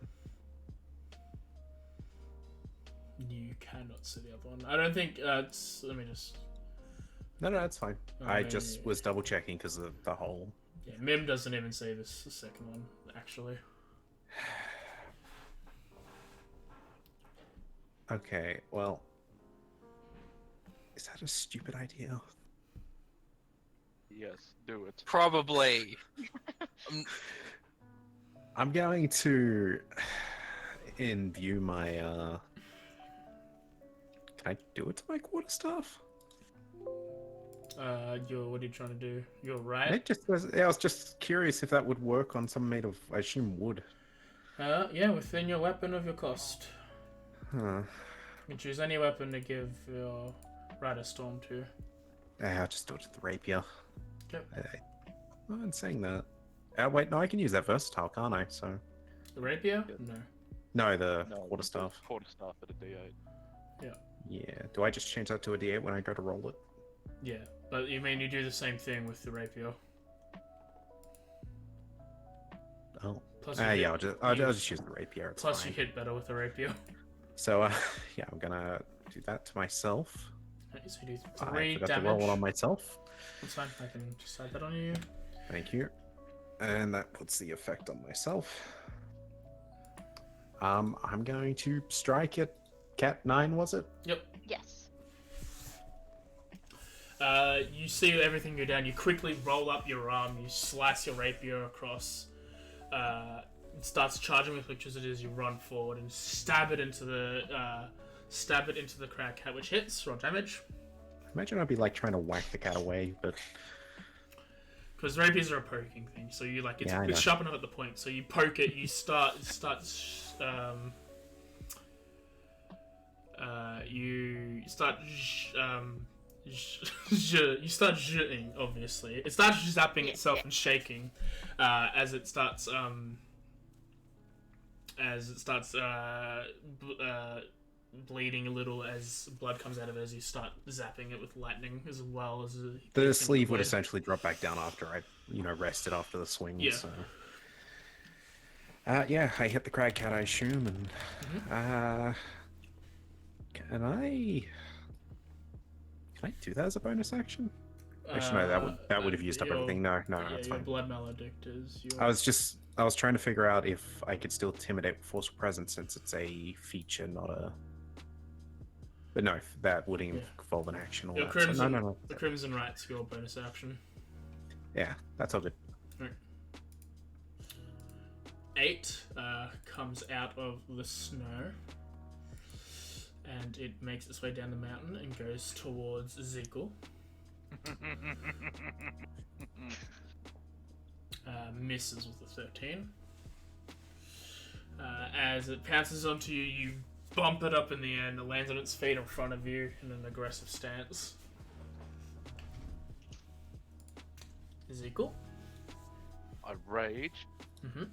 You cannot see the other one. I don't think. Let me just. No, that's fine. I Okay. just was double checking because of the whole. Yeah, Mim doesn't even see this second one, actually. Okay, well, is that a stupid idea? Yes, do it. Probably. I'm going to inview my. Can I do it to my quarterstaff? What are you trying to do? You're I right. I was just curious if that would work on some made of, I assume, wood. Yeah, within your weapon of your cost. Huh. You can choose any weapon to give your Rider Storm to. I'll just do it with the rapier. Yep. I'm saying that. Wait, no, I can use that versatile, can't I? So. The rapier? Yeah. No. No, the No, quarterstaff. Quarterstaff at a D8. Yeah. Do I just change that to a D8 when I go to roll it? Yeah, but you mean you do the same thing with the rapier. Oh. Plus Yeah, hit- I'll just use the rapier. It's Plus fine. you hit better with the rapier. So, yeah, I'm gonna do that to myself. Okay, so you do I 3 forgot to roll damage. it on myself. That's fine, I can just add that on you. Thank you. And that puts the effect on myself. I'm going to strike at Cat 9, was it? Yep. Yes. You see everything go down. You quickly roll up your arm. You slice your rapier across. It starts charging with electricity as you run forward and stab it into the crag cat, which hits. Roll damage. Imagine I'd be like trying to whack the cat away, but because rapiers are a poking thing. So you like it's, Yeah, I it's know. sharp enough at the point. So you poke it. You start you start you start zhing, obviously. It starts zapping itself and shaking as it starts bleeding a little as blood comes out of it as you start zapping it with lightning as well as The sleeve would essentially drop back down after I, rested after the swing. Yeah. So. Yeah, I hit the crag cat, I assume, and can I do that as a bonus action? Actually, no, that would have used up everything. No, that's your fine. blood maledict is your... I was trying to figure out if I could still intimidate with force of presence since it's a feature, not a. But no, that would involve an action. Or Your that. crimson, So no. The crimson right's your bonus action. Yeah, that's all good. 8 comes out of the snow, and it makes its way down the mountain and goes towards Ezekiel. Misses with a 13. As it pounces onto you, you bump it up in the air and it lands on its feet in front of you in an aggressive stance. Ezekiel? I rage. Mm-hmm.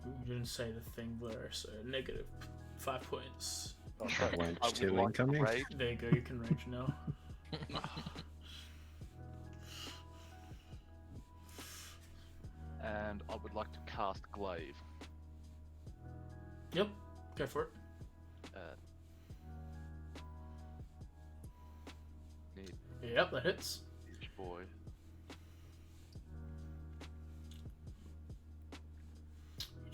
You didn't say the thing there, so negative 5 points. Okay. Range I would 2 like to incoming. rage. There you go, you can rage now. And I would like to cast Glaive. Yep, go for it. Need Yep, that hits. each boy.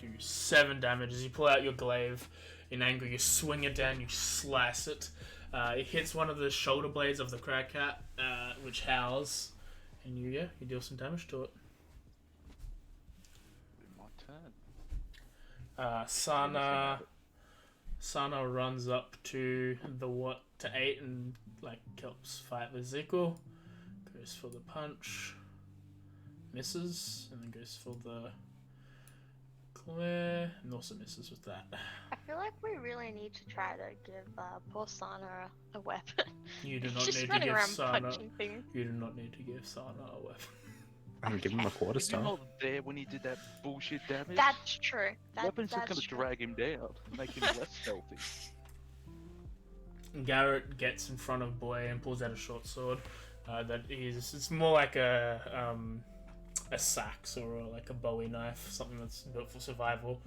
You do 7 damage as you pull out your glaive. In anger, you swing it down, you slice it. It hits one of the shoulder blades of the crag cat, which howls, and you deal some damage to it. My turn. Sana runs up to the 8 and helps fight with Ezekiel. Goes for the punch, misses, and then goes for the Claire, and also misses with that. I feel like we really need to try to give poor Sana a weapon. You do not She's need to running give around Sana. punching things. You do not need to give Sana a weapon. I'm giving him a quarter Were you star. not there when he did that bullshit damage? That's true. Weapons just that's gonna true. drag him down, make him less stealthy. Garrett gets in front of Boy and pulls out a short sword. It's more like a sax or like a Bowie knife, something that's built for survival.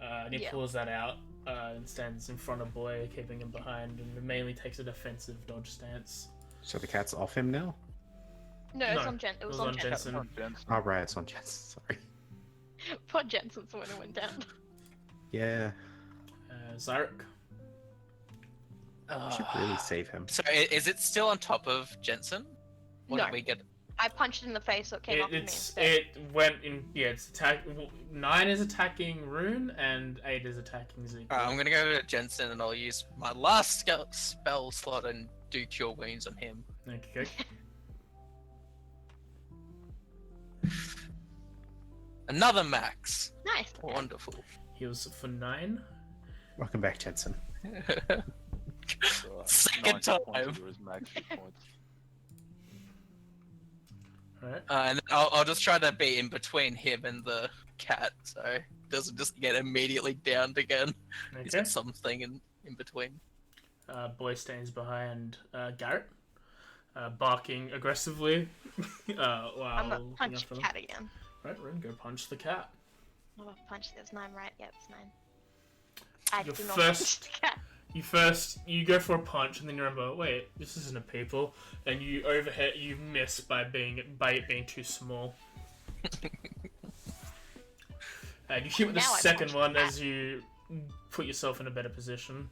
And he pulls that out and stands in front of Boy, keeping him behind, and mainly takes a defensive dodge stance. So the cat's off him now? No, it's No, on Jen. It was was on on Jen. Jensen. Oh, right, it's on Jets. Sorry. Poor Jensen's the one who went down. Yeah, Zarek. I should really save him. So is it still on top of Jensen? Or No. did we get? I punched it in the face, so it came off of me instead. It went in. Yeah, it's attack. 9 is attacking Rune and 8 is attacking Ezekiel. I'm gonna go to Jensen and I'll use my last spell slot and do cure wounds on him. Okay. Another max. Nice. Wonderful. Heals for 9. Welcome back, Jensen. Second 90 points time. of his max hit points. Alright. And I'll just try to be in between him and the cat, so it doesn't just get immediately downed again. He's Okay. got something in between. Boy stands behind Garrett, barking aggressively. While I'm gonna punch after the them. cat again. Right, Rune, go punch the cat. Oh, punch. There's 9, right? Yep, it's 9. I Your do not first- punch the cat. You go for a punch, and then you remember, wait, this isn't a people, and you miss by it being too small. And you hit with the Now I second punch the one cat. as you put yourself in a better position.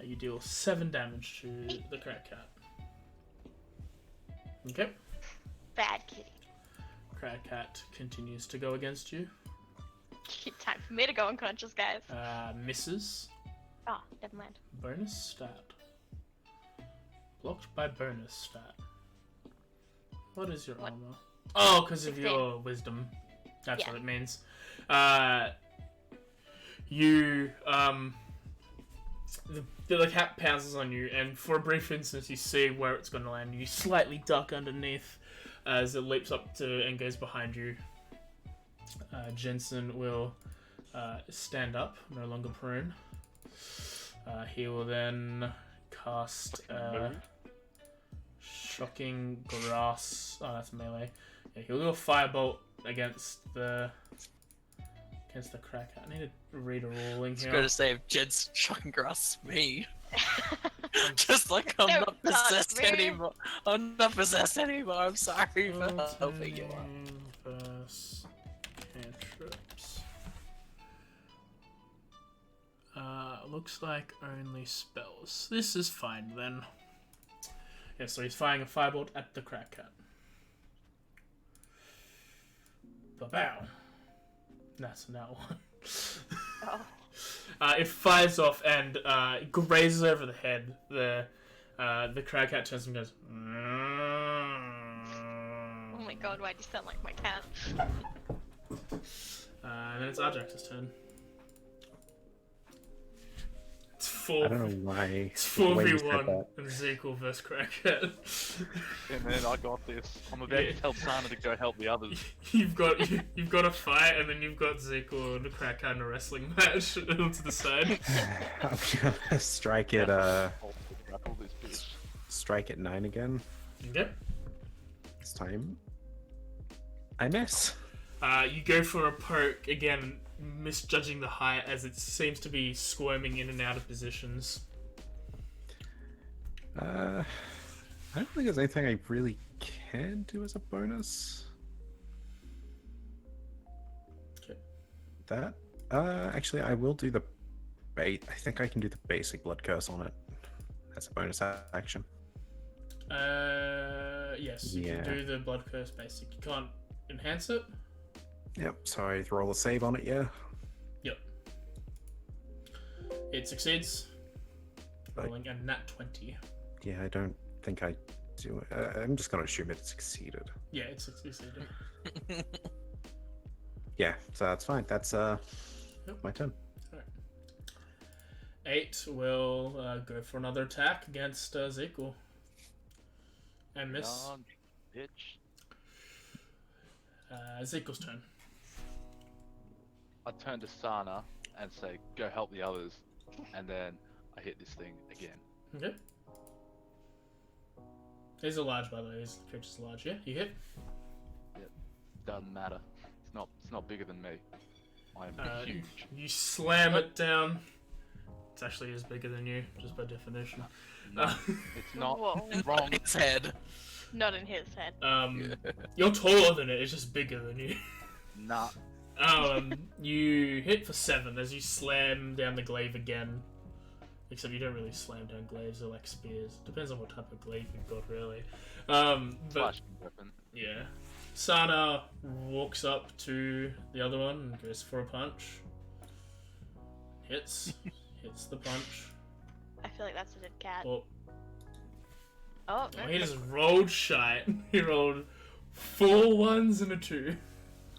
You deal 7 damage to the crab cat. Okay. Bad kitty. Crab cat continues to go against you. Time for me to go unconscious, guys. Misses. Oh, never mind. Bonus stat. Blocked by bonus stat. What is your What? armor? Oh, because of 16. your wisdom. That's Yeah. what it means. You the cat pounces on you, and for a brief instant, you see where it's going to land. You slightly duck underneath as it leaps up to and goes behind you. Jensen will stand up, no longer prone. He will then cast shocking grass. Oh, that's melee. Yeah, he'll do a firebolt against the crack. I need to read a ruling It's here. going to say if Jed's shocking grass me. Just like I'm Don't not possessed touch me. anymore. I'm not possessed anymore. I'm sorry for helping you out. Verse cantrips. Looks like only spells. This is fine then. Yeah, so he's firing a firebolt at the crack cat. Ba-bow. That's now one. Oh. It fires off and grazes over the head. The crack cat turns and goes. Oh my god, why do you sound like my cat? And then it's Ajax's turn. It's I don't know why. It's the way you said 4v1 that. and Zekel versus Crackhead. And then I got this. I'm about Yeah. to tell Sana to go help the others. you've got a fight, and then you've got Zekel and Crackhead in a wrestling match to the side. I'm gonna strike it. Grapple this bitch. Strike at 9 again. Okay. This time, I miss. You go for a poke again, misjudging the height as it seems to be squirming in and out of positions. I don't think there's anything I really can do as a bonus. Okay. That. Actually, I will do the I think I can do the basic blood curse on it. That's a bonus action. Yes, you Yeah. can do the blood curse basic. You can't enhance it. Yep. So I roll a save on it. Yeah. Yep. It succeeds. Like- Rolling a nat 20. Yeah. I don't think I do it. I'm just gonna assume it succeeded. Yeah, it succeeded. Yeah. So that's fine. That's my turn. 8 will go for another attack against Zekel. And miss. Yawn, bitch. Zekel's turn. I turn to Sana and say, go help the others. And then I hit this thing again. Okay. These are large, by the way. These creatures are large. Yeah, you hit. Doesn't matter. It's not bigger than me. I'm huge. You slam it down. It's actually is bigger than you, just by definition. No, it's not. Whoa. Wrong. Its head. Not in his head. You're taller than it. It's just bigger than you. Nah. You hit for 7 as you slam down the glaive again. Except you don't really slam down glaives; they're like spears. Depends on what type of glaive you've got, really. But Flash weapon. yeah, Sana walks up to the other one and goes for a punch. Hits the punch. I feel like that's a dead cat. Oh, Oh, oh, he just rolled shite. He rolled 4 1s and a 2.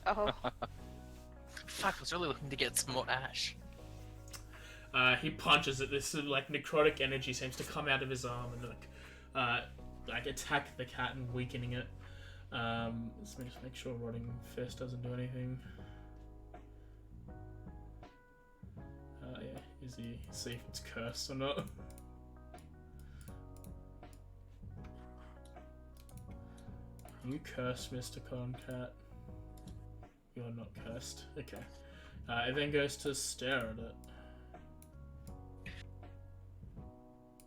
oh. Fuck, I was really looking to get some more ash. He punches it. This like necrotic energy seems to come out of his arm and like attack the cat and weakening it. Let me just make sure Rotting Fist doesn't do anything. Yeah, is he see if it's cursed or not? You cursed, Mr. Concat. You're not cursed. Okay. It then goes to stare at it.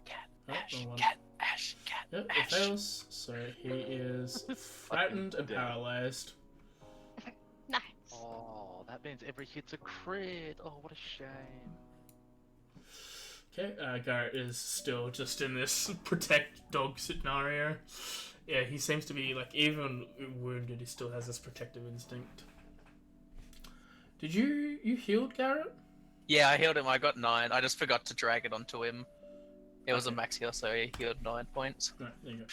Cat, Oh, ash, wrong one. cat, ash, cat, Yep, it ash. fails. So he is frightened and dead. paralyzed. Nice. Oh, that means every hit's a crit. Oh, what a shame. Okay, Garrett is still just in this protect dog scenario. Yeah, he seems to be, like, even wounded, he still has this protective instinct. Did you healed Garrett? Yeah, I healed him. I got 9. I just forgot to drag it onto him. It was a max heal, so he healed 9 points. Right, there you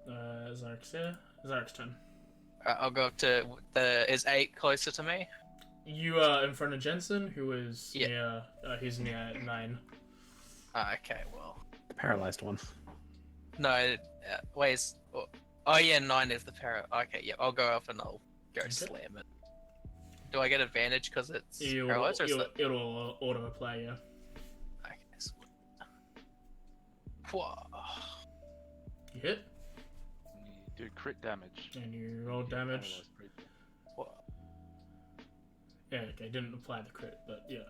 go. Zarek's here. Zarek's turn. I'll go up to the. Is 8 closer to me? You are in front of Jensen, who is Yeah. near. He's near 9. Okay, well. The paralyzed one. No, wait. Oh yeah, 9 is the para. Okay, yeah, I'll go up and I'll go slam it. Do I get advantage because it's paralyzed, or is it? It'll auto play, yeah. Okay, sweet. Whoa. You hit, You do crit damage. and you roll damage. Paralyzed crit. Whoa. Yeah, okay, didn't apply the crit, but yeah.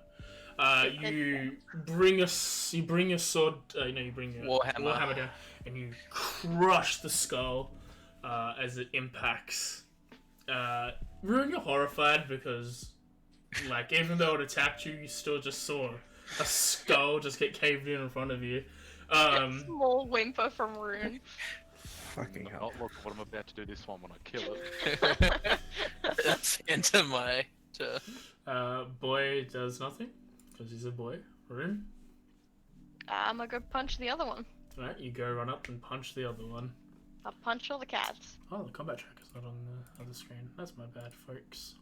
You bring your sword. You bring your warhammer down, and you crush the skull as it impacts. Ruin, you're horrified because, like, even though it attacked you, you still just saw a skull just get caved in front of you. Small whimper from Rune. Fucking hell. Not look what I'm about to do this one when I kill it. That's into my turn. Boy does nothing because he's a boy. Rune. I'm gonna go punch the other one. Right, you go run up and punch the other one. I'll punch all the cats. Oh, the combat track is not on the other screen. That's my bad, folks.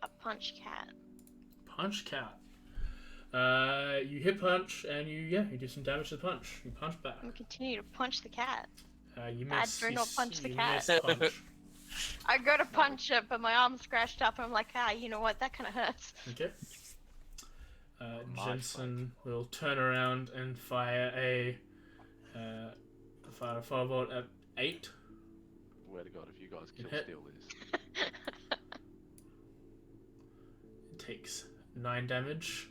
I punch cat. Punch cat. You hit punch and you do some damage to the punch. You punch back. I'm continue to punch the cat. You Bad miss. dream, You, I'll punch the you cat. miss punch. I go to punch it, but my arm's scratched up, and I'm like, you know what? That kind of hurts. Okay. Jensen will turn around and fire a firebolt at 8. Swear to God, if you guys kill hit. steal this. It takes 9 damage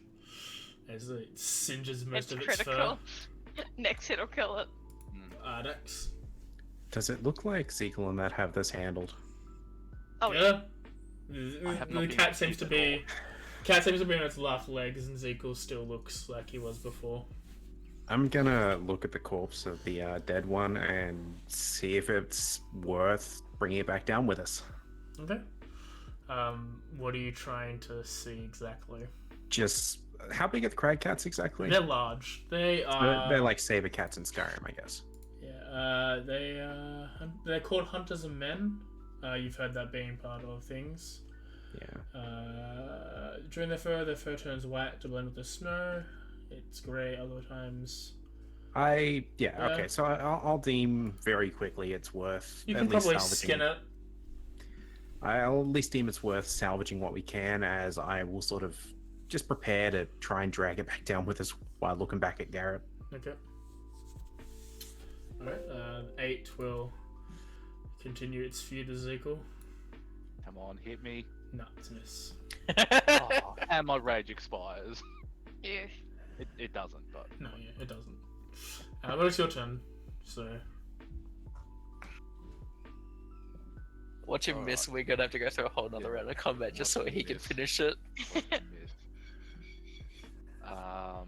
as it singes most It's of its critical. Next hit'll kill it. fur. Ardex. Does it look like Zekel and that have this handled? Oh Yeah. I have not The been cat seems confused to at be. Cat seems to be on its left legs, and Zekel still looks like he was before. I'm gonna look at the corpse of the dead one and see if it's worth bringing it back down with us. Okay. What are you trying to see exactly? Just how big are the crag cats exactly? They're large. They are. They're like saber cats in Skyrim, I guess. Yeah. They're called hunters and men. You've heard that being part of things. Yeah. During their fur turns white to blend with the snow. It's grey other times. Okay, so I'll deem very quickly it's worth You at can least probably salvaging. skin it. I'll at least deem it's worth salvaging what we can, as I will sort of just prepare to try and drag it back down with us while looking back at Garrett. Okay. Alright, 8 will continue its feud with Zekel. Come on, hit me. No, it's a miss. Oh, and my rage expires. Yeah. It doesn't, but No, yeah, it doesn't. But it's your turn, so... Watch him miss. We're gonna have to go through a whole nother round of combat just so he can finish it. I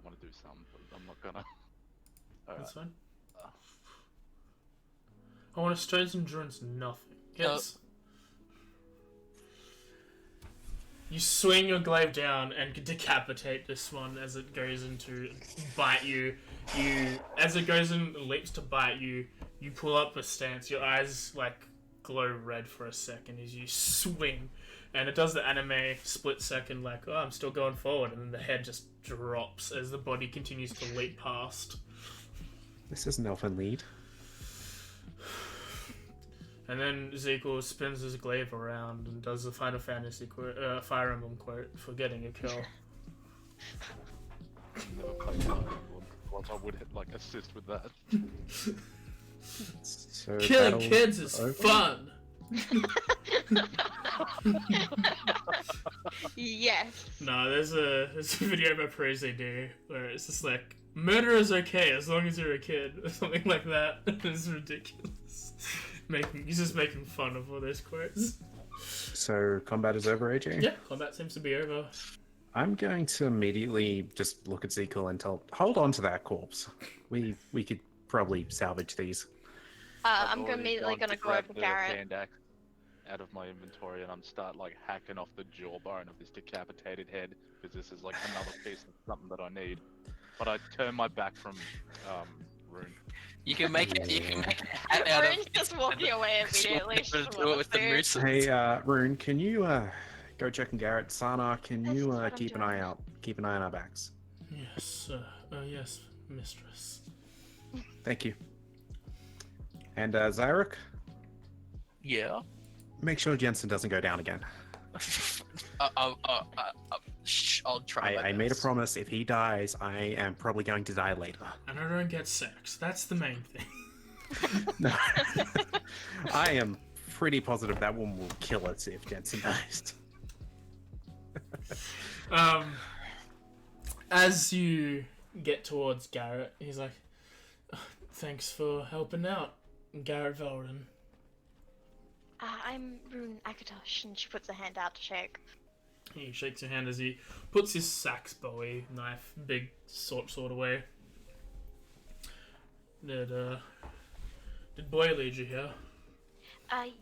want to do something, but I'm not gonna. That's fine. I want a stone's endurance, nothing. Yes. You swing your glaive down and decapitate this one as it goes in to bite you. As it goes in, leaps to bite you. You pull up a stance. Your eyes glow red for a second as you swing, and it does the anime split second, I'm still going forward, and then the head just drops as the body continues to leap past. This is an elfin lead. And then Zekel spins his glaive around and does the Final Fantasy Fire Emblem quote for getting a kill. Never played Fire Emblem. Once I would assist with that. So Killing battle kids is over? fun! Yes. No, there's a video by Praise They Do where it's just murder is okay as long as you're a kid, or something like that. It's ridiculous. He's just making fun of all those quotes. So combat is over, AJ? Yeah, combat seems to be over. I'm going to immediately just look at Zekel and hold on to that corpse. We could probably salvage these. I'm I've already immediately gone gonna to go grab over the Garrett. hand axe out of my inventory and I'm start hacking off the jawbone of this decapitated head because this is another piece of something that I need. But I turn my back from Rune. You can make it. You can make it hat out Rune's of. just walking away immediately. Do it with the moose. Hey, Rune, can you go check on Garrett? Sana, can This you is what I'm keep an doing. eye out? Keep an eye on our backs. Yes, yes, mistress. Thank you. And Zyrek, Yeah. make sure Jensen doesn't go down again. Shh, I'll try. I made a promise. If he dies, I am probably going to die later. And I don't get sex. That's the main thing. No. I am pretty positive that one will kill us if Jensen dies. As you get towards Garrett, he's like, "Thanks for helping out, Garrett Velden." I'm Rune Akatosh, and she puts her hand out to shake. He shakes your hand as he puts his sax bowie knife, big sword away. Did Boy lead you here?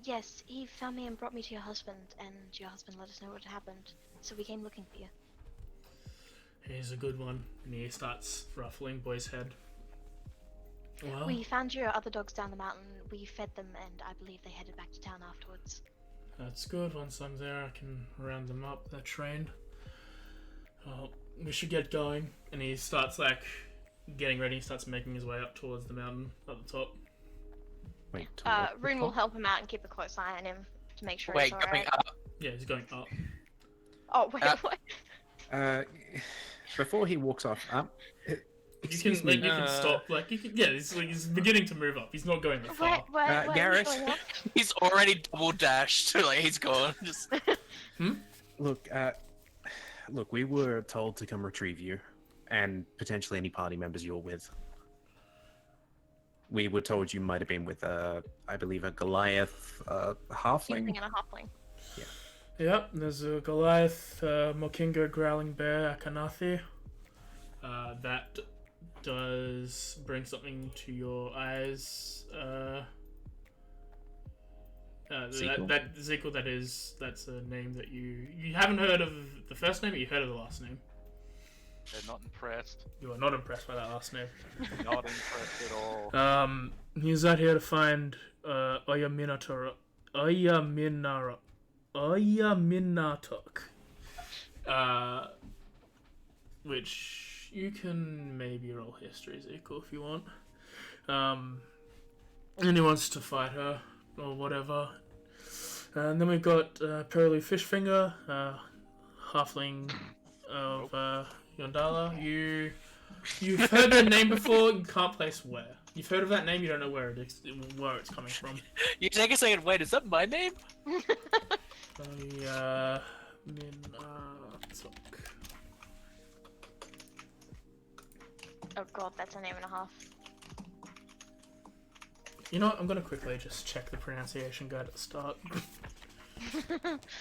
Yes, he found me and brought me to your husband, and your husband let us know what had happened, so we came looking for you. He's a good one. And he starts ruffling Boy's head. Well, We found your other dogs down the mountain, we fed them, and I believe they headed back to town afterwards. that's good. Once I'm there, I can round them up. They're trained. We should get going. And he starts, like, getting ready. He starts making his way up towards the mountain at the top. Wait. Rune will help him out and keep a close eye on him to make sure Wait, he's going alright. up. Yeah, he's going up. Oh, wait, what? Before he walks off, You excuse can, me. like, you can stop. Like, you can, yeah, he's beginning to move up. He's not going that far. What Garrett. is going on? He's already double dashed. Like he's gone. Just. Look, we were told to come retrieve you, and potentially any party members you're with. We were told you might have been with, I believe, a Goliath halfling. Tiefling and a halfling. Yep, there's a Goliath, Mokingo, Growling Bear, Akanathi. That does bring something to your eyes. Sequel? That's a name that you haven't heard of the first name, but you heard of the last name. They're not impressed. You are not impressed by that last name. Not impressed at all. He's out here to find Oyaminatok. Which you can maybe roll history as equal if you want. And he wants to fight her or whatever. And then we've got Perilou Fishfinger, halfling of Yondala. You've heard her name before. You can't place where. You've heard of that name. You don't know where it's coming from. You take a second. Wait, is that my name? Oh god, that's a name and a half. You know what? I'm gonna quickly just check the pronunciation guide at the start.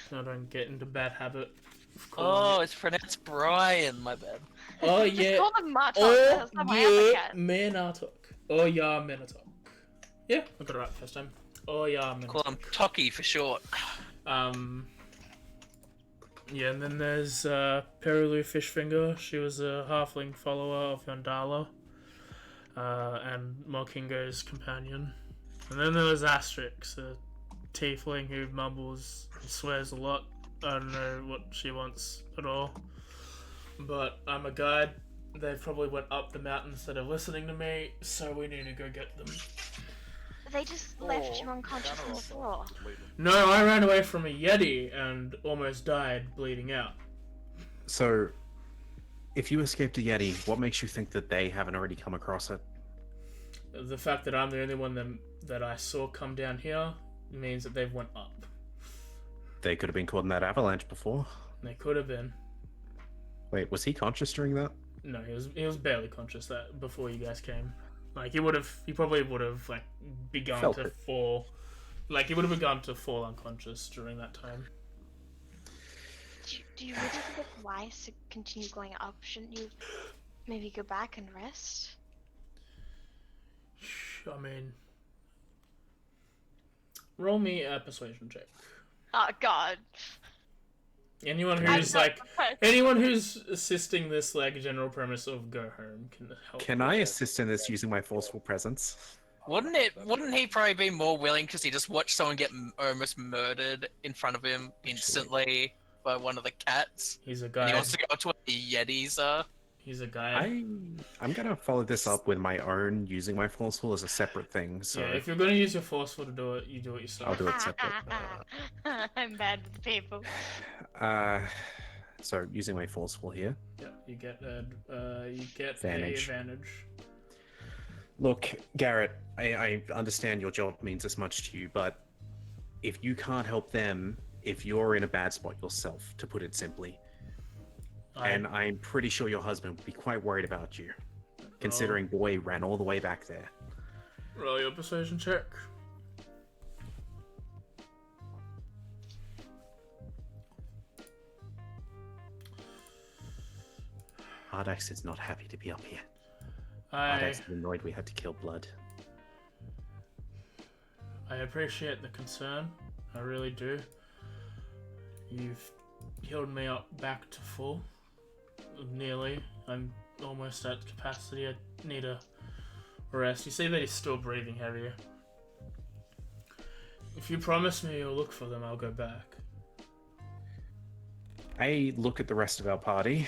So I don't get into bad habit. Of calling Oh, it's pronounced Brian. My bad. Oh yeah. Call them Martok, Oh that's not my other yeah, cat. Minatok. Oh yeah, Minatok. Yeah, I got it right the first time. Oh yeah, Call Minatok. him Toki for short. Yeah, and then there's Perilou Fishfinger. She was a halfling follower of Yondala, and Mokingo's companion. And then there was Asterix, a tiefling who mumbles and swears a lot. I don't know what she wants at all. But I'm a guide. They probably went up the mountain instead of listening to me, so we need to go get them. They just left you unconscious on the floor. No, I ran away from a Yeti and almost died bleeding out. So, if you escaped a Yeti, what makes you think that they haven't already come across it? The fact that I'm the only one that I saw come down here means that they've went up. They could have been caught in that avalanche before. They could have been. Wait, was he conscious during that? No, he was barely conscious that before you guys came. Like he probably would have like begun Felt to it. fall. Like he would have begun to fall unconscious during that time. Do you really think it's wise to continue going up? Shouldn't you maybe go back and rest? I mean, roll me a persuasion check. Oh god. Anyone I'm who's not anyone who's assisting this general premise of go home can help. Can I assist in this using my forceful presence? Wouldn't he probably be more willing because he just watched someone get almost murdered in front of him instantly by one of the cats? He's a And guy. he wants to go up to where the Yetis are. He's a guy. I'm gonna follow this up with my own using my forceful as a separate thing. So Yeah, if you're gonna use your forceful to do it, you do it yourself. I'll do it separate. I'm bad with people. So using my forceful here. Yeah, you get Advantage. a advantage. Look, Garrett, I understand your job means as much to you, but if you can't help them, if you're in a bad spot yourself, to put it simply, and I'm pretty sure your husband would be quite worried about you, considering boy ran all the way back there. Roll your persuasion check. Ardax is not happy to be up here. I Ardax is annoyed we had to kill blood. appreciate the concern. I really do. You've healed me up back to full. Nearly. I'm almost at capacity. I need a rest. You see that he's still breathing heavier. If you promise me you'll look for them, I'll go back. I look at the rest of our party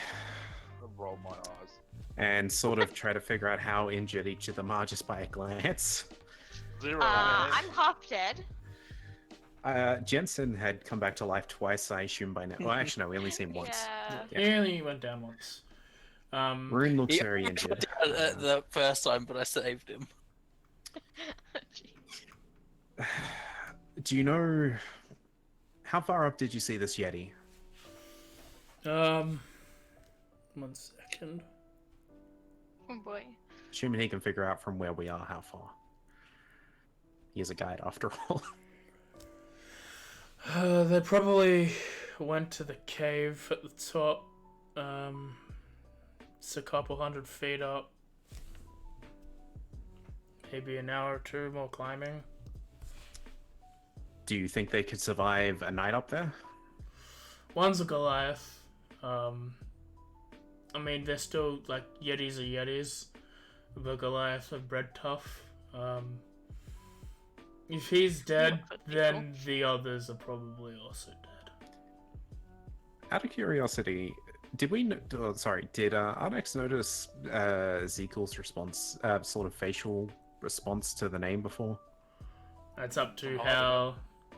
I roll my eyes. and sort of try to figure out how injured each of them are just by a glance. 0. I'm half dead. Jensen had come back to life twice, I assume by now. Well, actually, no, we only seen him once. Yeah. He only went down once. Rune looks Yeah, very injured. The first time, but I saved him. Do you know how far up did you see this Yeti? 1 second. Oh boy. Assuming he can figure out from where we are how far. He is a guide after all. They probably went to the cave at the top. It's a couple 100 feet up. Maybe an hour or two more climbing. Do you think they could survive a night up there? One's a Goliath. I mean, they're still like Yetis are Yetis, but Goliaths are bred tough. If he's dead, then the others are probably also dead. Out of curiosity, did Ardex notice Ezekiel's response, sort of facial response to the name before? It's up to how.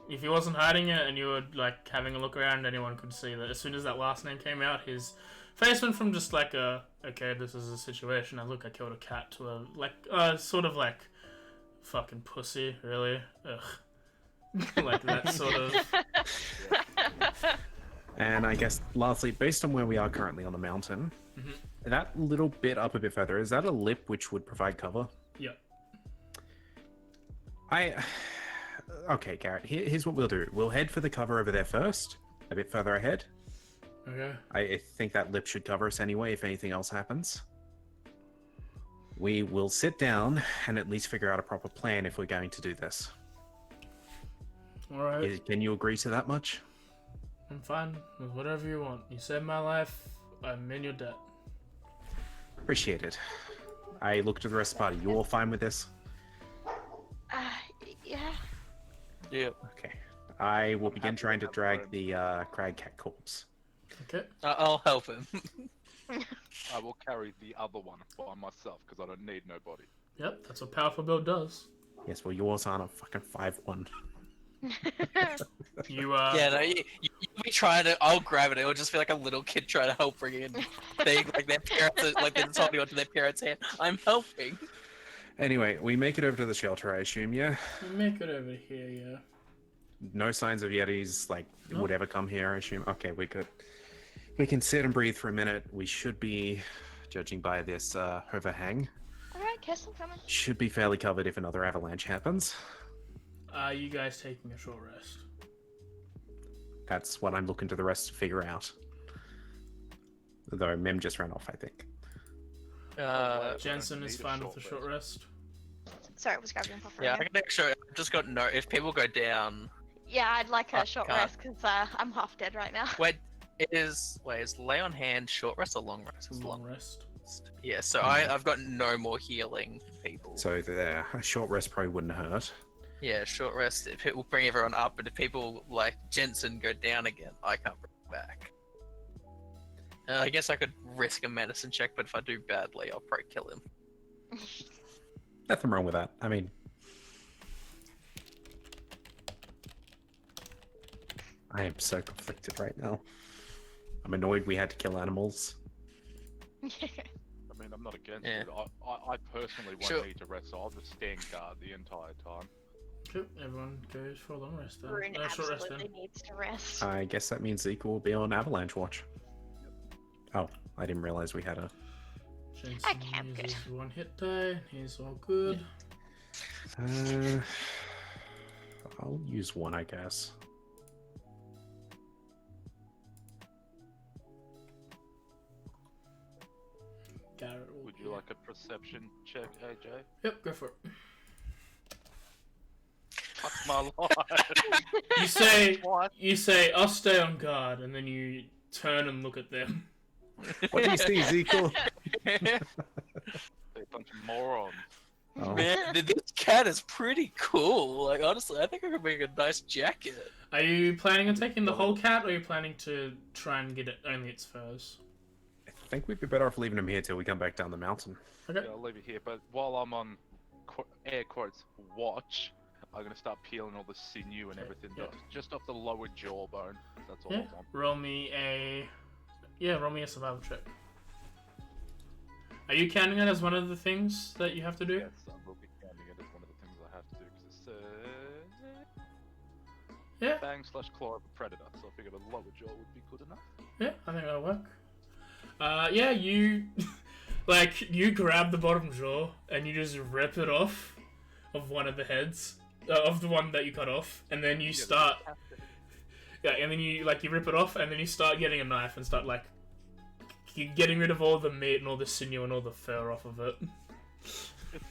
If he wasn't hiding it and you were like having a look around, anyone could see that as soon as that last name came out, his face went from just like okay, this is a situation. I killed a cat to a sort of like fucking pussy, really. Ugh. Like that sort of. And I guess lastly, based on where we are currently on the mountain, that little bit up a bit further, is that a lip which would provide cover? Yep. Okay, Garrett, here's what we'll do. We'll head for the cover over there first, a bit further ahead. Okay. I think that lip should cover us anyway if anything else happens. We will sit down and at least figure out a proper plan if we're going to do this. Alright. Can you agree to that much? I'm fine with whatever you want. You saved my life. I'm in your debt. Appreciate it. I look to the rest of the party. You all fine with this? Yeah. Yeah. Okay. I will begin trying to drag the crag cat corpse. Okay. I'll help him. I will carry the other one by myself because I don't need nobody. Yep, that's what powerful build does. Yes, well, yours aren't a fucking 5-1. You Yeah, no, you be trying to. I'll grab it. It'll just be like a little kid trying to help bring in thing, like their parents, like they're just holding onto their parents' hand. I'm helping. Anyway, we make it over to the shelter, I assume, yeah? You make it over here, yeah. No signs of Yetis, Nope. would ever come here, I assume. Okay, we could. We can sit and breathe for a minute. We should be, judging by this overhang, Alright, Kessel coming. should be fairly covered if another avalanche happens. You guys taking a short rest? That's what I'm looking to the rest to figure out. Though Mem just ran off, I think. Jensen is fine with a short rest. Sorry, I was grabbing pop Yeah, I can make sure. I've just got no. If people go down, Yeah, I'd like a I short can't. rest because I'm half dead right now. wait. Is lay on hand short rest or long rest? It's Long rest. Yeah, so I've got no more healing people. So there, a short rest probably wouldn't hurt. Yeah, short rest. It will bring everyone up, but if people like Jensen go down again, I can't bring them back. I guess I could risk a medicine check, but if I do badly, I'll probably kill him. Nothing wrong with that. I mean, I am so conflicted right now. I'm annoyed we had to kill animals. I mean, I'm not against Yeah. it. I personally won't need to rest, so I'll just stand guard the entire time. Cool. Everyone goes for a long rest then. Rune Short rest absolutely then. needs to rest. I guess that means Zeke will be on Avalanche Watch. Oh, I didn't realize we had a... I can't uses 1 hit die. He's all good. I'll use 1, I guess. Garrett will Would you like a perception check, AJ? Yep, go for it. Fuck my life. You say, I'll stay on guard, and then you turn and look at them. What do you see, Ezekiel? They're a bunch of morons. Oh. Man, this cat is pretty cool. Like honestly, I think I could make a nice jacket. Are you planning on taking the whole cat, or are you planning to try and get it only its furs? I think we'd be better off leaving him here till we come back down the mountain. Okay. Yeah, I'll leave it here, but while I'm on air quotes watch, I'm gonna start peeling all the sinew and everything just off the lower jawbone. That's all Yeah. I want. Roll me a survival check. Are you counting it as one of the things that you have to do? Yes, I will be counting it as one of the things I have to do because it's Yeah. bang / claw of a predator. So I figured a lower jaw would be good enough. Yeah, I think that'll work. Yeah, you you grab the bottom jaw and you just rip it off of one of the heads of the one that you cut off, and then you start. Yeah, and then you rip it off, and then you start getting a knife and start getting rid of all the meat and all the sinew and all the fur off of it.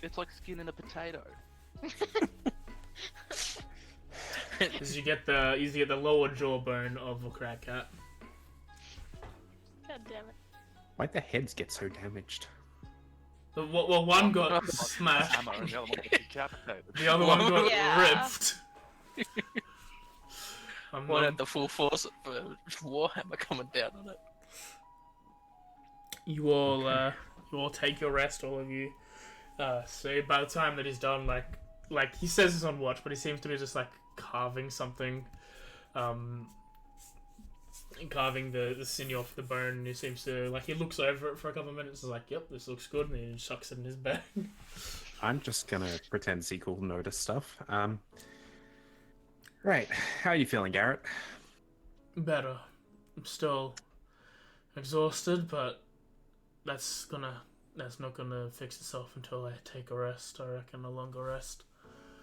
It's like skinning a potato. As you get the lower jawbone of a crab cat. God damn it. Why'd the heads get so damaged? Well, one got smashed, Hammer, and the other one got decapitated. the other one got Yeah. ripped. One had the full force of Warhammer coming down on it. You all take your rest, all of you. So by the time that he's done, like he says he's on watch, but he seems to be just carving something, carving the sinew off the bone. And he seems to he looks over it for a couple of minutes. He's like, "Yep, this looks good," and he chucks it in his bag. I'm just gonna pretend Zeke will notice stuff. Right, how are you feeling, Garrett? Better. I'm still exhausted, but that's not gonna fix itself until I take a rest. I reckon a longer rest.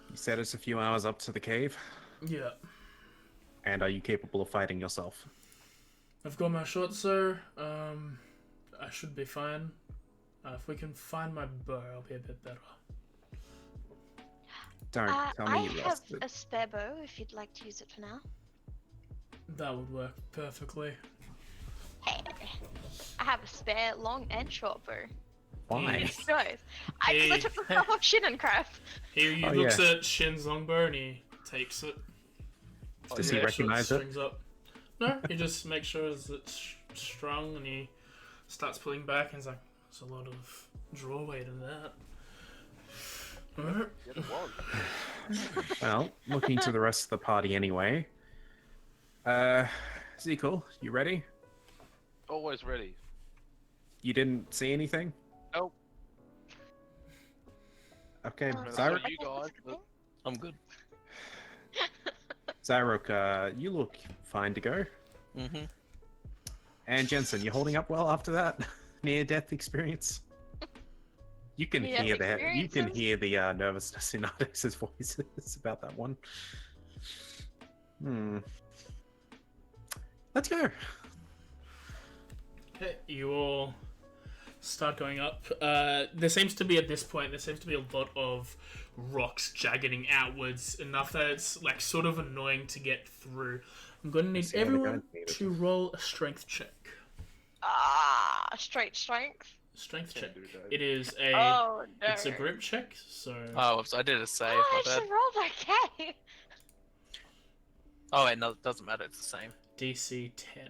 You said it's a few hours up to the cave, Yeah. and are you capable of fighting yourself? I've got my shot, sir. I should be fine. If we can find my bow, I'll be a bit better. Don't tell I me you have lost it. a spare bow if you'd like to use it for now. That would work perfectly. Hey, I have a spare long and short bow. Why? It's choice. I took the stuff off Shinnencraft. He Oh, looks yeah. at Shin's longbow and he takes it. Does he Make sure recognize it? strings up. No, he just makes sure it's strung and he starts pulling back and he's like, "There's a lot of draw weight in that." Alright. Yeah, it was. Well, looking to the rest of the party anyway. Ezekiel, you ready? Always ready. You didn't see anything? Nope. Okay, Oh, Zyrok, you guys, but- I'm good. You look fine to go. Mm-hmm. And Jensen, you holding up well after that near-death experience? You can Near-death hear the nervousness in Ardex's voices about that one. Let's go. Okay, you all start going up. There seems to be a lot of rocks jagging outwards enough that it's sort of annoying to get through. I'm going to need Let's see how the everyone guys need it. to roll a strength check. Straight strength. Strength Can't check. do that. It is a. Oh no. It's a grip check, so. Oh, whoops, I did a save. Oh, I My bad. actually rolled okay. Oh, wait, no, it doesn't matter. It's the same. DC 10.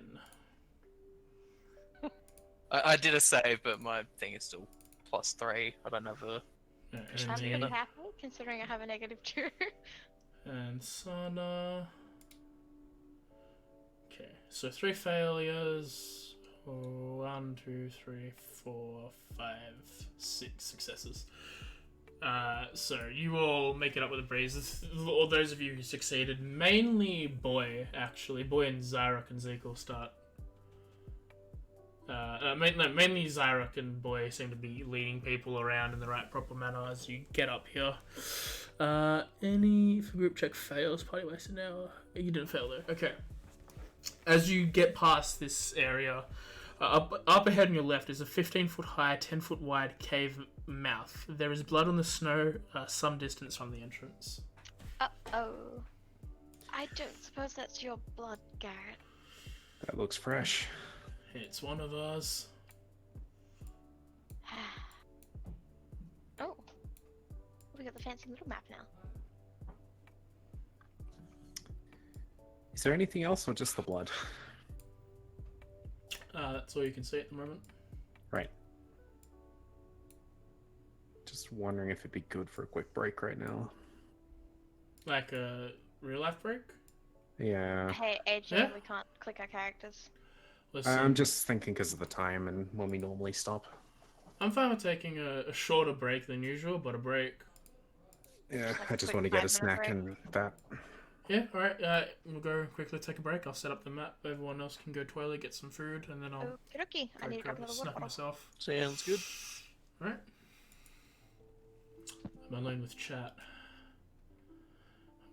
I did a save, but my thing is still +3. I don't have a. And I'm pretty then- happy considering I have a -2. and Sana. Okay, so 3 failures. 1, 2, 3, 4, 5, 6 successes. So you all make it up with a breeze. All those of you who succeeded, mainly Boy, actually. Boy and Zyrok and Zeke will start. Mainly Zyrok and Boy seem to be leading people around in the right proper manner as you get up here. Any group check fails, party wasted now. You didn't fail though. Okay. As you get past this area, up ahead on your left is a 15-foot high, 10-foot wide cave mouth. There is blood on the snow some distance from the entrance. Uh-oh. I don't suppose that's your blood, Garrett. That looks fresh. It's one of ours. Oh. We got the fancy little map now. Is there anything else or just the blood? That's all you can see at the moment. Right. Just wondering if it'd be good for a quick break right now. Like a real life break? Yeah. Hey, AJ, Yeah? we can't click our characters. Listen, I'm just thinking because of the time and when we normally stop. I'm fine with taking a shorter break than usual, but a break. Yeah, Like I a just quick want to get a 5-minute snack break? and that. Yeah, alright. We'll go quickly take a break. I'll set up the map. Everyone else can go toilet, get some food, and then I'll Okie dokie. I go need to grab grab a another water snack bottle. myself. Sounds good. Alright. I'm alone with chat.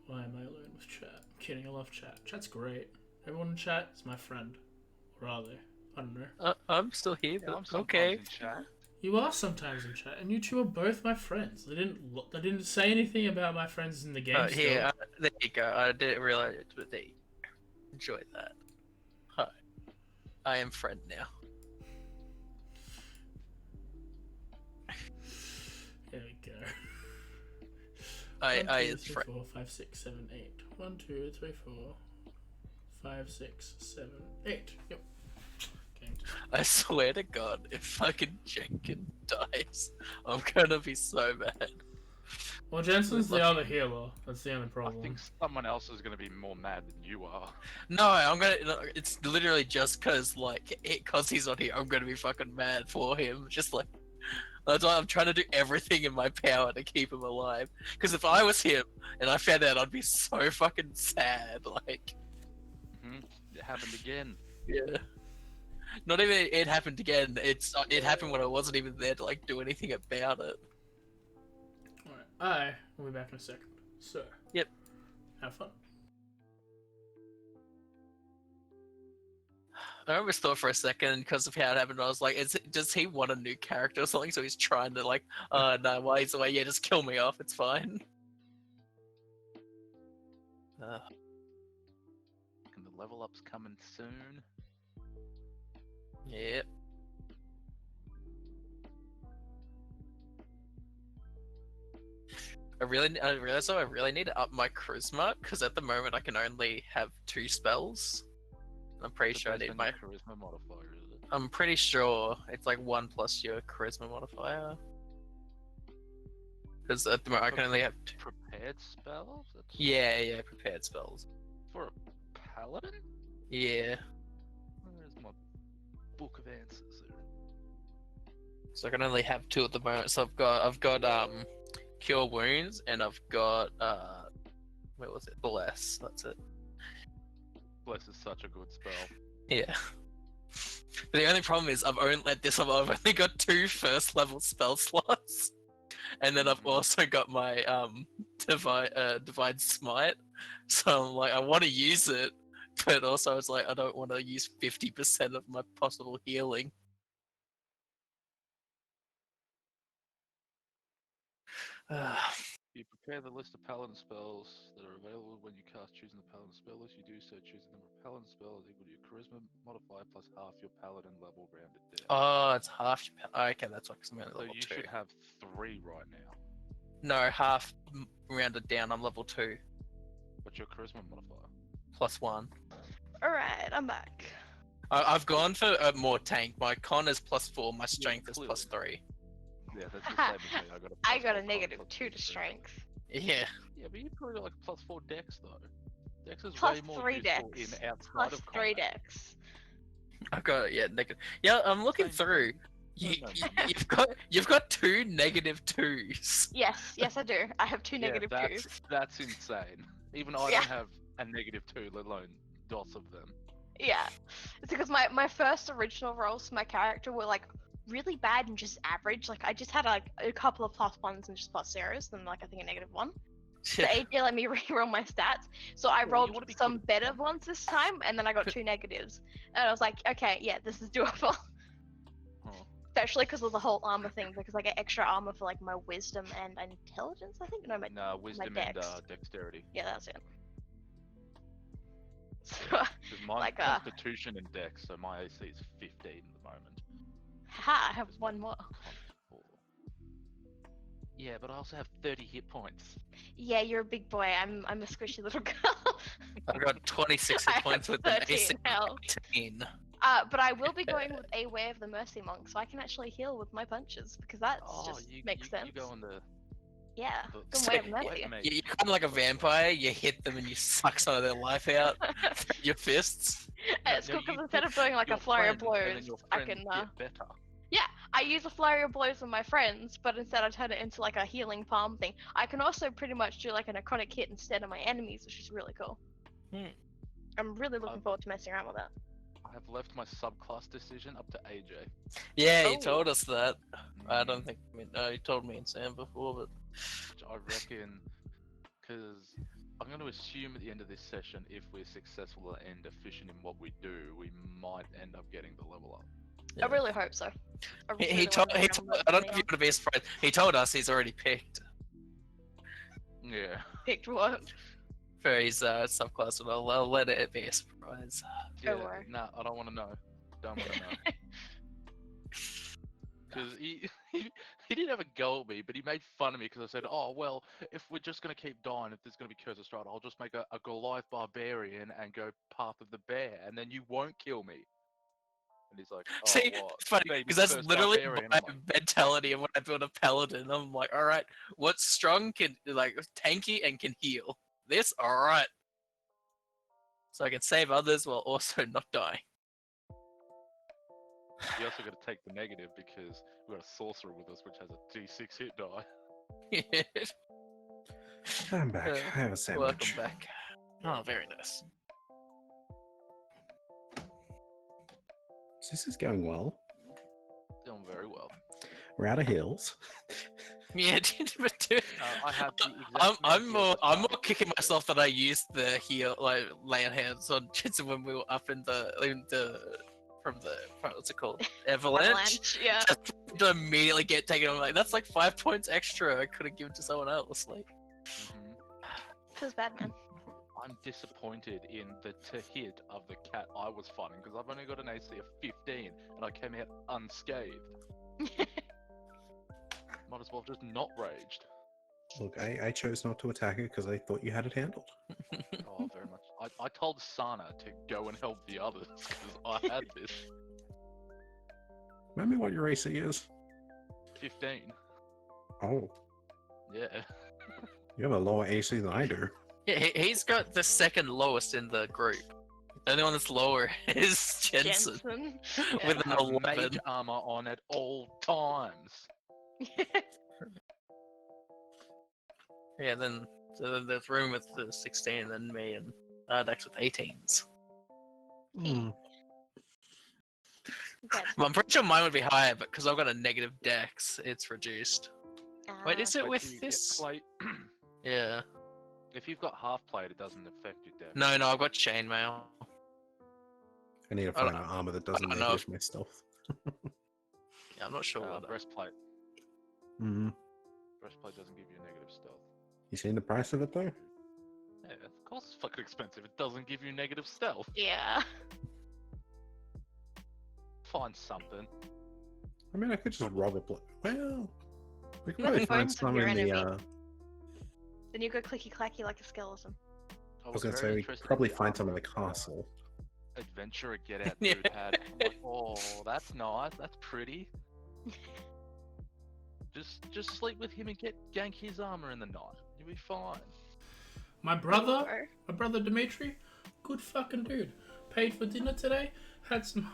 Why am I alone with chat? I'm kidding, I love chat. Chat's great. Everyone in chat is my friend. Or are they? I don't know. I'm still here, Yeah, but I'm sometimes okay. in chat. You are sometimes in chat, and you two are both my friends. They didn't say anything about my friends in the game. Still. Here, there you go. I didn't realize it, but there you go. Enjoy that. Hi. I am friend now. There we go. I 1, 2, is 3, friend. 4, 5, 6, 7, 8. 1, 2, 3, 4, 5, 6, 7, 8. Yep. Okay. I swear to God, if fucking Jenkins dies, I'm gonna be so mad. Well, Jensen's the other healer. That's the only I problem. think someone else is going to be more mad than you are. No, I'm gonna. No, it's literally just cause cause he's not here. I'm gonna be fucking mad for him. Just like that's why I'm trying to do everything in my power to keep him alive. Because if I was him and I found out, I'd be so fucking sad. Like, It happened again. yeah. Not even it happened again. It happened when I wasn't even there to like do anything about it. Alright, I will be back in a second. So. Yep. Have fun. I almost thought for a second because of how it happened. I was like, does he want a new character or something? So he's trying to like, oh no, why he's away? Yeah, just kill me off. It's fine. And the level up's coming soon. Yep. I realize though I really need to up my charisma because at the moment I can only have 2 spells. I'm pretty So sure I based need on my. your charisma modifier, is it? I'm pretty sure it's like 1 plus your charisma modifier. Because at the moment I can only have. Prepared spells? That's Yeah, prepared spells. for a paladin? Yeah. Where's my book of answers there? So I can only have 2 at the moment. So I've got cure wounds and I've got where was it? Bless. That's it. Bless is such a good spell. Yeah. But the only problem is I've only got 2 first level spell slots. And then I've also got my divine smite. So I'm like I want to use it, but also it's like I don't want to use 50% of my possible healing. You Prepare the list of paladin spells that are available when you cast choosing the paladin spell list. You do so choosing the number of paladin spells equal to your charisma modifier plus half your paladin level rounded down. Oh, it's half. Okay, that's like I'm at So level you 2. should have 3 right now. No, half rounded down. I'm level 2 What's your charisma modifier? plus 1. Alright, I'm back. I've gone for a more tank. My con is plus 4. My strength is clearly. plus 3. Yeah, that's the same as me. I got a +4 negative con, 2 to +3. strength. Yeah. Yeah, but you probably got like a +4 dex though. Dex is Plus way more 3 useful dex. in outside Plus of 3 combat. dex. I got negative. Yeah, I'm looking Same through. thing. You've got 2 negative 2s. Yes, I do. I have 2 negative yeah, 2s. that's insane. Even I Yeah. don't have a -2, let alone DOS of them. Yeah. It's because my first original rolls for my character were like really bad and just average. Like I just had like a couple of +1s and just +0s, and like I think a -1. So AJ let me re-roll my stats. So I you rolled wanna be good some at better something. ones this time, and then I got 2 negatives. And I was like, okay, yeah, this is doable. Oh. Especially because of the whole armor thing, because I get extra armor for like my wisdom and intelligence, I think. No, my Nah, wisdom and dex. dexterity. Yeah, that's it. So, Because mine's Like, constitution and dex, so my AC is 15 at the moment. haha, I have Because 1 my more. con's 4. Yeah, but I also have 30 hit points. Yeah, you're a big boy. I'm a squishy little girl. I've got 26 I hit points have with an 13 AC health. 18. But I will be going with a Way of the Mercy Monk, so I can actually heal with my punches because that just makes sense. You go on the Yeah, the- good So Way of Wait Mercy. for me. You're kind of like a vampire. You hit them and you suck some of their life out through your fists. And it's No, cool because you instead of doing like a your flurry of friends, and then blows, your I friends can get better. I use a flurry of blows on my friends, but instead I turn it into like a healing palm thing. I can also pretty much do like a necrotic hit instead of my enemies, which is really cool. Hmm. I'm really looking forward to messing around with that. I have left my subclass decision up to AJ. Yeah, you Oh. told us that. I don't think. You told me and Sam before, but Which I reckon, because I'm going to assume at the end of this session, if we're successful and efficient in what we do, we might end up getting the level up. I really hope so. I really he wanna told. mess He around told. with I don't that know if you would be surprised. He told us he's already picked Yeah. picked what? for his subclass, and I'll let it be a surprise. Don't worry. Nah, I don't want to know. Don't want to know. Because he didn't have a go at me, but he made fun of me because I said, oh, well, if we're just going to keep dying, if there's going to be Curse of Stride, I'll just make a Goliath Barbarian and go Path of the Bear, and then you won't kill me. And he's like, oh, See, what? it's funny Baby because that's first literally barbarian. my I'm like, mentality of when I build a paladin. I'm like, all right, what's strong, can like tanky and can heal. This, all right, so I can save others while also not dying. you also got to take the negative because we've got a sorcerer with us, which has a D6 hit die. I'm back. I have a sandwich. Welcome back. Oh, very nice. So this is going well. Doing very well. We're out of hills. Yeah, but dude, I have the exact I'm amount of more heals as kicking myself that I used the heal like lay on hands on Jensen when we were up in the what's it called, avalanche. Yeah. Just to immediately get taken. I'm like, that's like 5 points extra I could have given to someone else. Like, Feels bad, man. I'm disappointed in the to hit of the cat I was fighting because I've only got an AC of 15 and I came out unscathed. Might as well have just not raged. Look, I chose not to attack it because I thought you had it handled. Oh, very much. I told Sana to go and help the others because I had this. Remember what your AC is? 15. Oh, Yeah. you have a lower AC than I do. yeah, he's got the second lowest in the group. The only one that's lower is Jensen with an Have 11. mage armor on at all times. Yeah, then there's room with the 16, and then me and Dex with 18s. Hmm. Well, I'm pretty sure mine would be higher, but because I've got a negative Dex, it's reduced. Wait, is it But with you get this? plate- Yeah. If you've got half plate, it doesn't affect your dex. No, I've got chainmail. I need to I don't- find an armor that doesn't don't know negative my stealth. Yeah, I'm not sure what that. Breastplate. Hmm. Breastplate doesn't give you a negative stealth. You seen the price of it though? Yeah, of course it's fucking expensive. It doesn't give you negative stealth. Yeah. Find something. I mean, I could just rob a well, we could Look, probably find bones of some your in the. enemy. Then you go clicky clacky like a skeleton. I was gonna say we could probably find some in the castle. Adventurer get out Yeah. dude had. I'm like, oh, that's nice. That's pretty. Just sleep with him and gank his armor in the night. You'll be fine. My brother Dimitri, good fucking dude. Paid for dinner today. Had some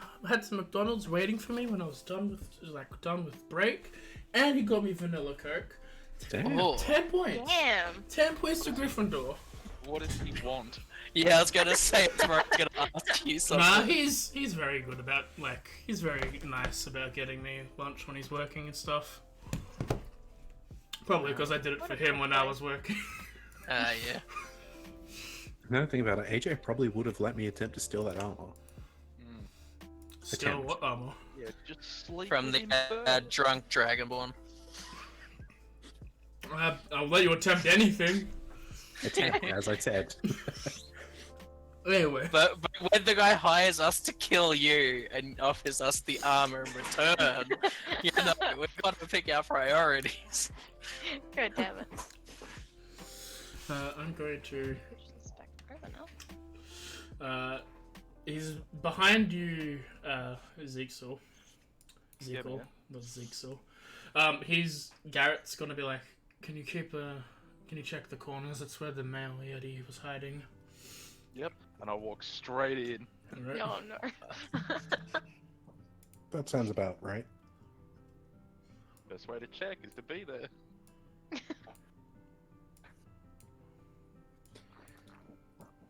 McDonald's waiting for me when I was done with break, and he got me vanilla Coke. Damn. Oh. 10 points. Damn. 10 points to Gryffindor. What does he want? Yeah, I was gonna say it's right. I'm gonna ask you something. Nah, he's very good about he's very nice about getting me lunch when he's working and stuff. Probably because I did it for him when I was working. Yeah. Another thing about it, AJ probably would have let me attempt to steal that armor. Still, Attempt. what armor? Yeah, just sleep From with the him first. drunk dragonborn. I'll let you attempt anything. Attempt, as I said. Anyway. But when the guy hires us to kill you and offers us the armor in return, you know, we've got to pick our priorities. God damn it. I'm going to. Push this back over now. He's behind you, Zigsaw. Yeah, man. Not Zigsaw. Garrett's gonna be like, can you check the corners? That's where the male yeti was hiding. Yep. And I walk straight in. Alright. Oh no. That sounds about right. Best way to check is to be there.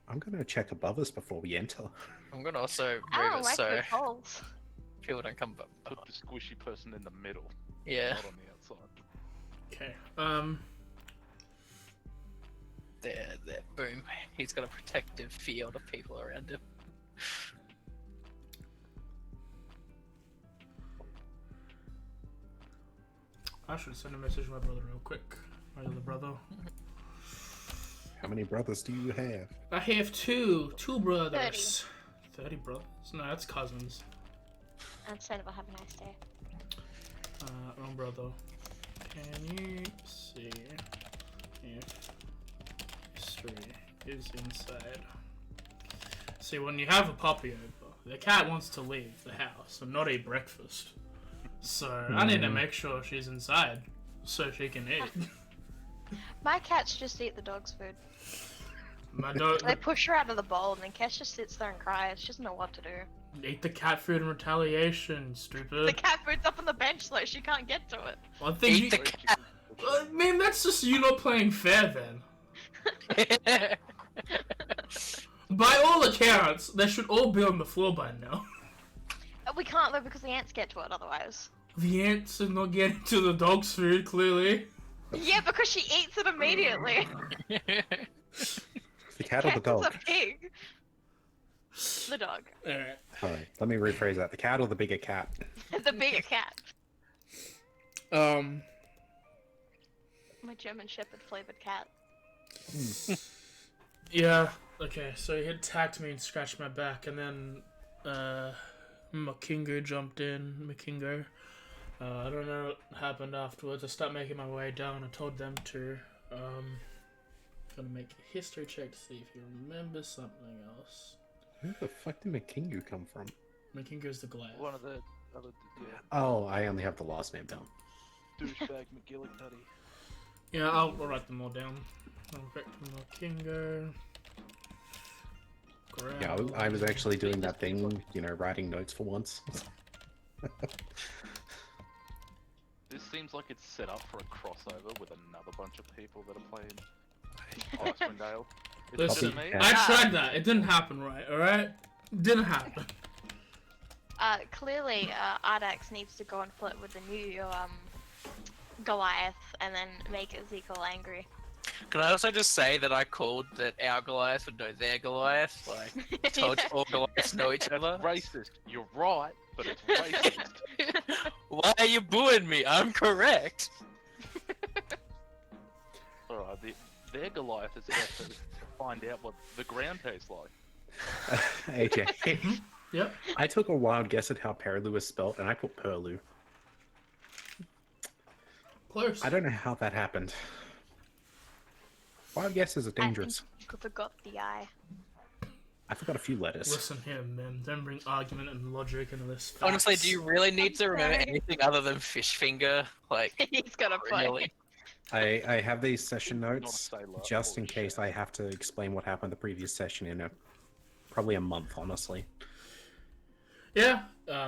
I'm gonna check above us before we enter. I'm gonna also I move don't it like so those holes. people don't come up. Put the squishy person in the middle, Yeah, not on the outside. Okay. there, boom. He's got a protective field of people around him. I should send a message to my brother real quick. My other brother. How many brothers do you have? I have two brothers. 30 brothers? No, that's cousins. And send him a have a nice day. Wrong brother. Can you see if history is inside? See, when you have a puppy over, the cat wants to leave the house and not eat breakfast. So I need to make sure she's inside so she can eat. My cats just eat the dog's food. My dog They push her out of the bowl and then Cash just sits there and cries. She doesn't know what to do. eat the cat food in retaliation, stupid. The cat food's up on the bench so she can't get to it. I think Eat the cat. I mean, that's just you not playing fair then. By all accounts, they should all be on the floor by now. We can't though because the ants get to it otherwise. The ants are not getting to the dog's food, clearly. Yeah, because she eats it immediately. The cat or the Cat's dog? a pig. The dog. Alright. Alright, let me rephrase that. The cat or the bigger cat? The bigger cat. My German Shepherd flavored cat. Yeah, okay, so he attacked me and scratched my back, and then, Makingo jumped in. Makingo. I don't know what happened afterwards. I started making my way down. I told them to. Gonna make a history check to see if you remember something else. Where the fuck did Makingu come from? Makingo's the Goliath. One of the other Oh, I only have the last name down. douchebag McGillicuddy. Yeah, I'll write them all down. Makingo. Yeah, I was actually doing that thing, you know, writing notes for once. This seems like it's set up for a crossover with another bunch of people that are playing Icewind Dale. It's Listen, just me. Yeah. I tried that. It didn't happen right, alright? Didn't happen. Clearly, Ardax needs to go and flirt with the new, Goliath and then make Ezekiel angry. Can I also just say that I called that our Goliath would know their Goliath? Like, told all Goliaths know each other? Racist. You're right, but it's racist. Why are you booing me? I'm correct. Alright, their Goliath as effort to find out what the ground tastes like. AJ, Yep. I took a wild guess at how Perilu is spelt, and I put Perlu. Close. I don't know how that happened. Wild guesses are dangerous. I think you forgot the I. I forgot a few letters. Listen here, man. Don't bring argument and logic into this. Honestly, facts. do you really need to remember sorry. anything other than fish finger? Like, He's got a point. really? I have these session Not a notes sailor just or in case chef. I have to explain what happened the previous session in probably a month, honestly. Yeah,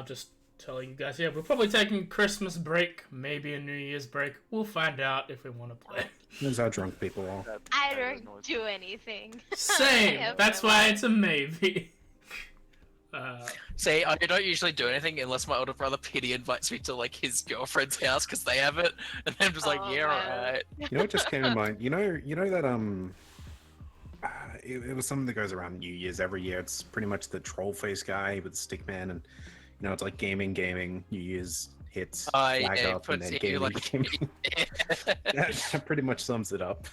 just telling you guys. Yeah, we're probably taking Christmas break, maybe a New Year's break. We'll find out if we want to play. Those are drunk people all. That I potato don't noise. do anything. Same. I have That's no why idea. it's a maybe. See, I don't usually do anything unless my older brother Pity invites me to like his girlfriend's house because they have it, and I'm just like, Oh, yeah, man. alright. You know what just came to mind? You know that it was something that goes around New Year's every year. It's pretty much the troll face guy with the stick man, and you know it's like gaming, New Year's hits, flag Yeah, it up, and puts then you gaming, like gaming. That pretty much sums it up.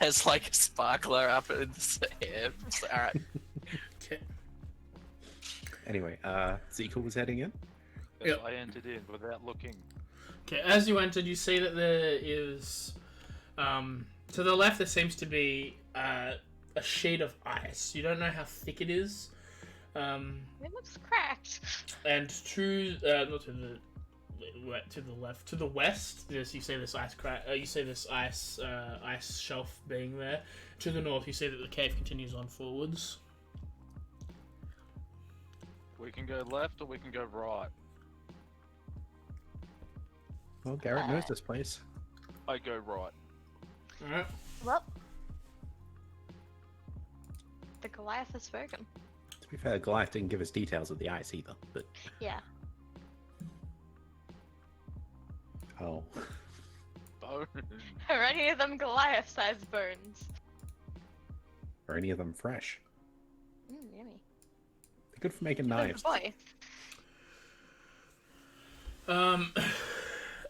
has like a sparkler up in the air. Alright. Okay. Anyway, Zekel was heading in. Yes, Yep. I entered in without looking. Okay, as you entered, you see that there is, to the left, there seems to be a sheet of ice. You don't know how thick it is, It looks cracked. and not to the left, to the west, there's, you see this ice crack. You see this ice shelf being there. To the north, you see that the cave continues on forwards. We can go left or we can go right. Well, Garrett knows this place. I go right. All right. Well, the Goliath has spoken. To be fair, Goliath didn't give us details of the ice either. But Yeah. oh, Bone. Are any of them Goliath-sized bones? are any of them fresh? Yummy. They're good for making Good knives. boy.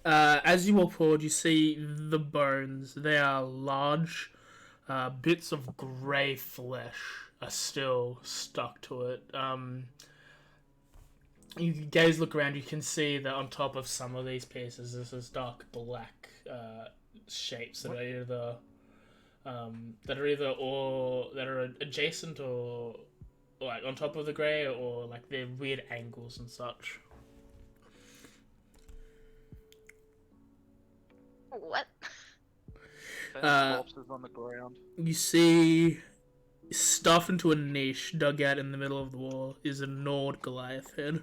As you walk forward, you see the bones. They are large. Bits of grey flesh are still stuck to it. You gaze, look around. You can see that on top of some of these pieces, there's this dark black shapes that are adjacent or like on top of the grey, or like they're weird angles and such. What? Corpses on the ground. You see stuff into a niche dug out in the middle of the wall is a gnawed Goliath head.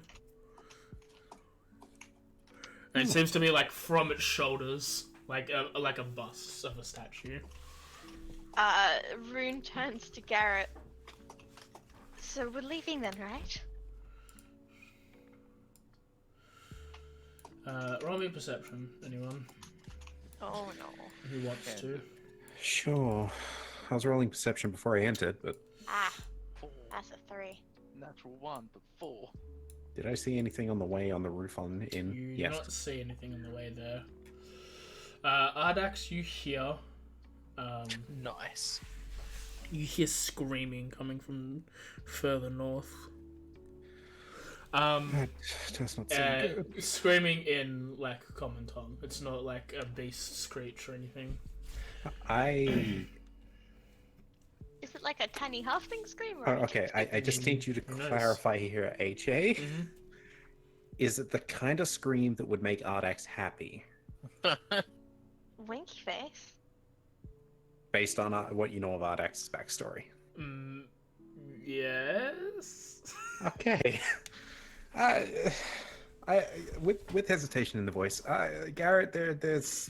And it seems to be like from its shoulders, like a bust of a statue. Rune turns to Garrett. So we're leaving then, right? Roll me perception, anyone Oh no. who wants to. Sure. I was rolling perception before I entered, but Ah, 4. that's a 3. Natural 1, but 4. did I see anything on the way on the roof in? You Yes. do not see anything on the way there. Ardax, you hear Nice. screaming coming from further north. That does not seem good. Screaming in like common tongue. It's not like a beast screech or anything. Is it like a tiny halfling scream? Oh, Or a okay, I just need you to Who knows? clarify here, HA. Mm-hmm. Is it the kind of scream that would make Ardax happy, winky face? based on what you know of Ardax's backstory? Yes. Okay. With hesitation in the voice, Garrett, there's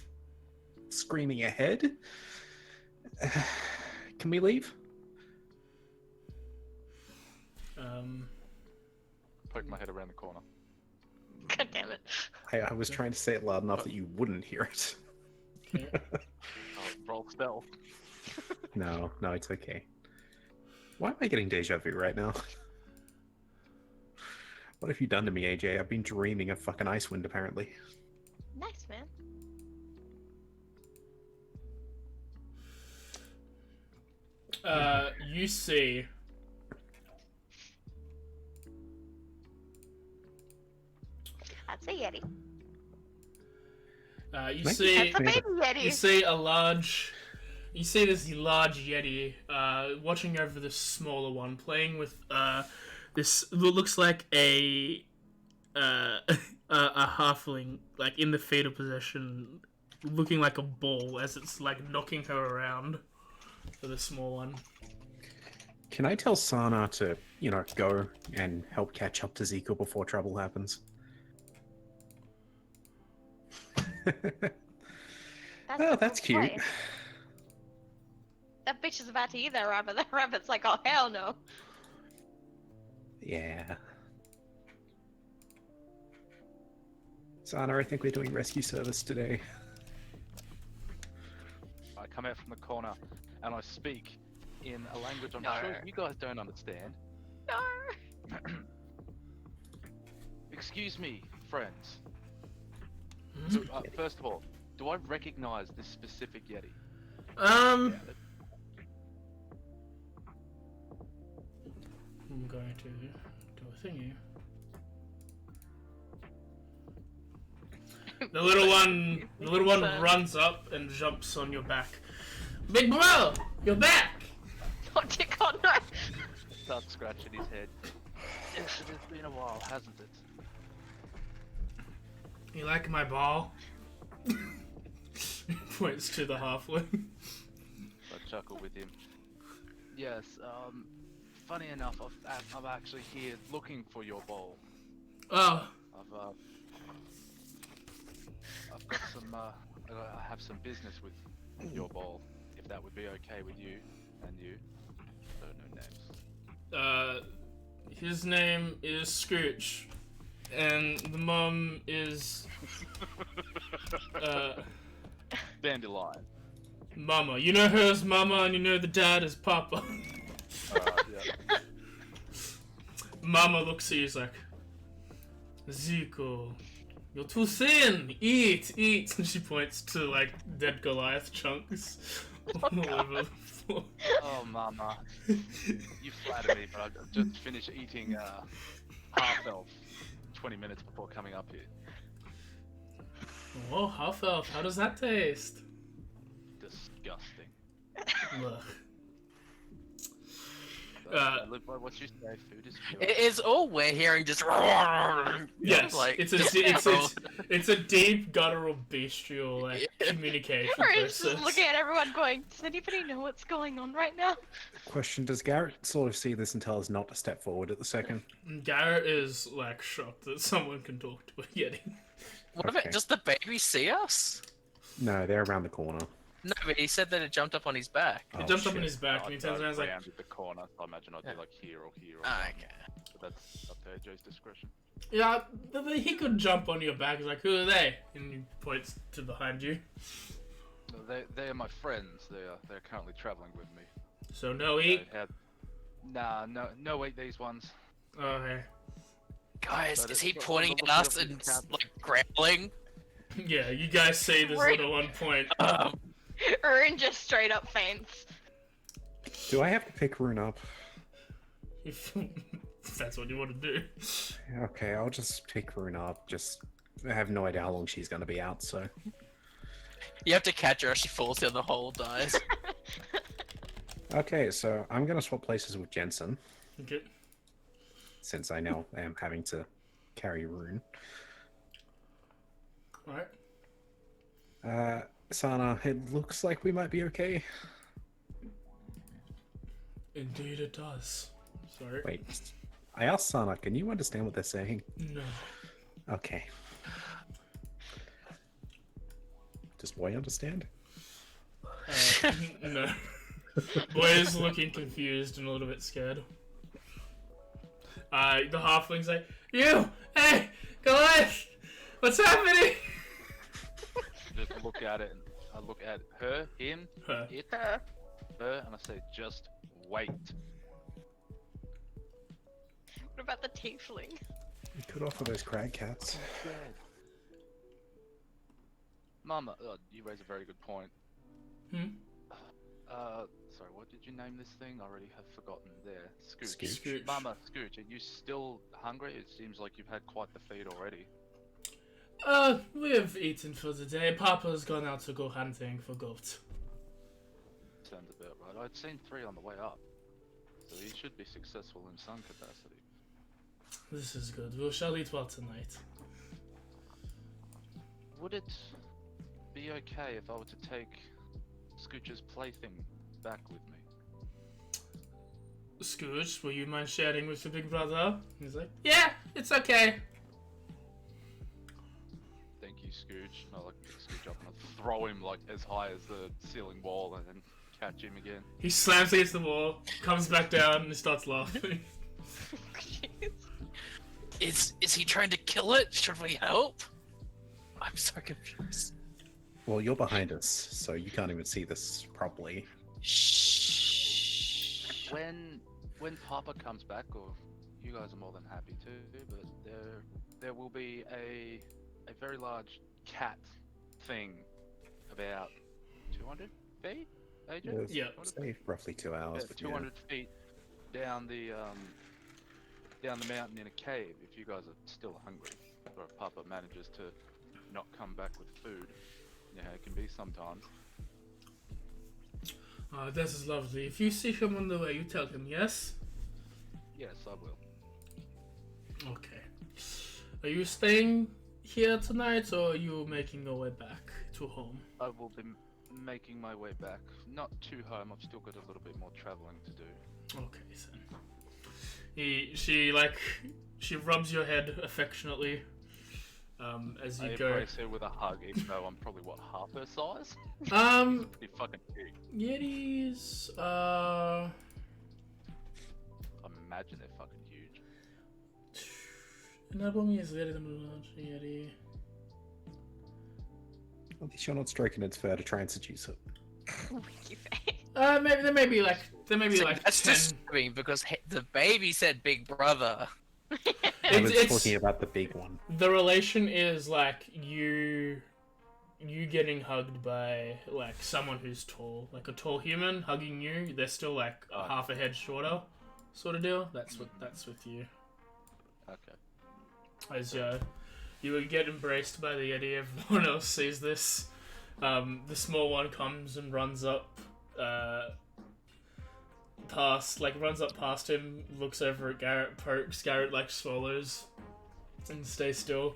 screaming ahead. Can we leave? Poke my head around the corner. God damn it. I was trying to say it loud enough that you wouldn't hear it. Okay. Oh, roll stealth. No, it's okay. Why am I getting deja vu right now? What have you done to me, AJ? I've been dreaming of fucking Icewind, apparently. Nice, man. You see. That's a yeti. You Nice. see. That's a baby yeti. You see a large. You see this large yeti watching over this smaller one, playing with this what looks like a halfling, like in the fetal position, looking like a ball as it's like knocking her around for the small one. Can I tell Sana to, go and help catch up to Zico before trouble happens? Oh, the that's whole cute. point. That bitch is about to eat that rabbit. That rabbit's like, oh hell no. Yeah. Sana, I think we're doing rescue service today. I come out from the corner and I speak in a language I'm No. sure you guys don't understand. No. Excuse me, friends. Hmm? So, first of all, do I recognize this specific yeti? I'm going to do a thingy. The little one runs up and jumps on your back. Big bro, you're back. Oh dear God, no. Starts scratching his head. Yes, it has been a while, hasn't it? You like my ball? Points to the halfling. I chuckle with him. Yes, funny enough, I'm actually here looking for your bowl. Oh, I've got some, I have some business with your bowl, if that would be okay with you and you. I don't know names. his name is Scooch, and the mum is Dandelion. Mama. You know her as Mama, and you know the dad as Papa. Yeah. Mama looks at you, he's like, Zico, you're too thin. Eat, eat. And she points to like dead Goliath chunks all over the floor. Oh, mama. You flatter me, but I've just finished eating half elf 20 minutes before coming up here. Oh, half elf. How does that taste? Disgusting. Ugh. I live by what you say, food is fuel. It's all we're hearing just. Yes, like it's a deep guttural bestial like communication Ryan's process. just looking at everyone going, does anybody know what's going on right now? Question, does Garrett sort of see this and tell us not to step forward at the second? Garrett is like shocked that someone can talk to a yeti. What Okay. about does the baby see us? No, they're around the corner. No, but he said that it jumped up on his back. He Oh, jumps up shit. in his back and he turns around and is like, rounded the corner, so I imagine I'd be like here or here or Ah, there. okay. But that's up to AJ's discretion. yeah, he could jump on your back. He's like, who are they? And he points to behind you. So they are my friends. They're currently traveling with me. So no eat? They had- no eat these ones. Okay. Guys, But is it's he got- pointing look at at us the and cap. like growling? Yeah, you guys see this Right. little one point. Urin just straight up faints. Do I have to pick Rune up? If that's what you want to do. Okay, I'll just pick Rune up. I have no idea how long she's going to be out, so... You have to catch her as she falls down the hole, dies. Okay, so I'm going to swap places with Jensen, Okay. since I now am having to carry Rune. Alright. Sana, it looks like we might be okay. Indeed it does. Sorry. Wait, I asked Sana, can you understand what they're saying? No. Okay. Does Boy understand? No. Boy is looking confused and a little bit scared. The halfling's like, you! Hey! Goliath! What's happening? Just look at it. And I look at her, him, Her. it, Her. her, and I say, just wait. What about the tiefling? We could offer those crag cats. Mama, you raise a very good point. Hmm? sorry, what did you name this thing? I already have forgotten there. Scooch. Scooch. Mama, Scooch, are you still hungry? It seems like you've had quite the feed already. We have eaten for the day. Papa's gone out to go hunting for goat. Sounds about right. I'd seen 3 on the way up. So he should be successful in some capacity. This is good. We shall eat well tonight. Would it be okay if I were to take Scooch's plaything back with me? Scooch, will you mind sharing with your big brother? He's like, yeah, it's okay. Thank you, Scooch. I like pick Scooch up and I throw him like as high as the ceiling wall and then catch him again. He slams against the wall, comes back down, and starts laughing. Is he trying to kill it? Should we help? I'm so confused. Well, you're behind us, so you can't even see this properly. Shh. When Papa comes back, or you guys are more than happy to, but there will be a very large cat thing about 200 feet, Adrian? Yes, Yeah. say roughly 2 hours. Yeah, 200 feet down the mountain in a cave. If you guys are still hungry, or if Papa manages to not come back with food, yeah, it can be sometimes. This is lovely. If you see him on the way, you tell him, yes? Yes, I will. Okay. Are you staying here tonight, or are you making your way back to home? I will be making my way back, not to home. I've still got a little bit more traveling to do. Okay, then. She rubs your head affectionately, as you I go. embrace her with a hug, even though I'm probably half her size. Pretty fucking big. Yetis, I imagine they're fucking huge. enable me is better than a large Yeti. At least you're not stroking its fur to try and seduce it. Maybe there may be like That's 10. disturbing because the baby said big brother. I was It's talking about the big one. the relation is like you getting hugged by like someone who's tall, like a tall human hugging you. They're still like half a head shorter, sort of deal. That's with you. Okay. As you would get embraced by the Yeti. Everyone else sees this. The small one comes and runs up past him, looks over at Garrett, pokes Garrett, like swallows and stays still,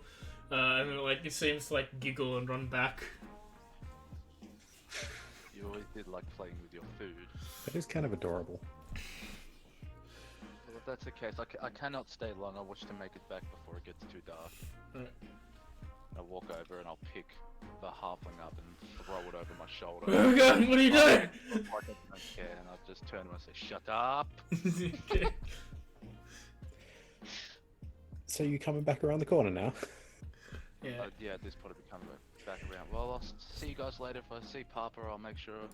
and then like it seems to like giggle and run back. You always did like playing with your food. That is kind of adorable. Well, if that's the case, I cannot stay long. I wish to make it back before it gets too dark. Right. I'll walk over and I'll pick the halfling up and throw it over my shoulder. Oh god, what are you doing? Look like I don't care, and I'll just turn to him and say, "Shut up!" Okay. So you coming back around the corner now? Yeah. Yeah, at this point I'll be coming back around. Well, I'll see you guys later. If I see Papa, I'll make sure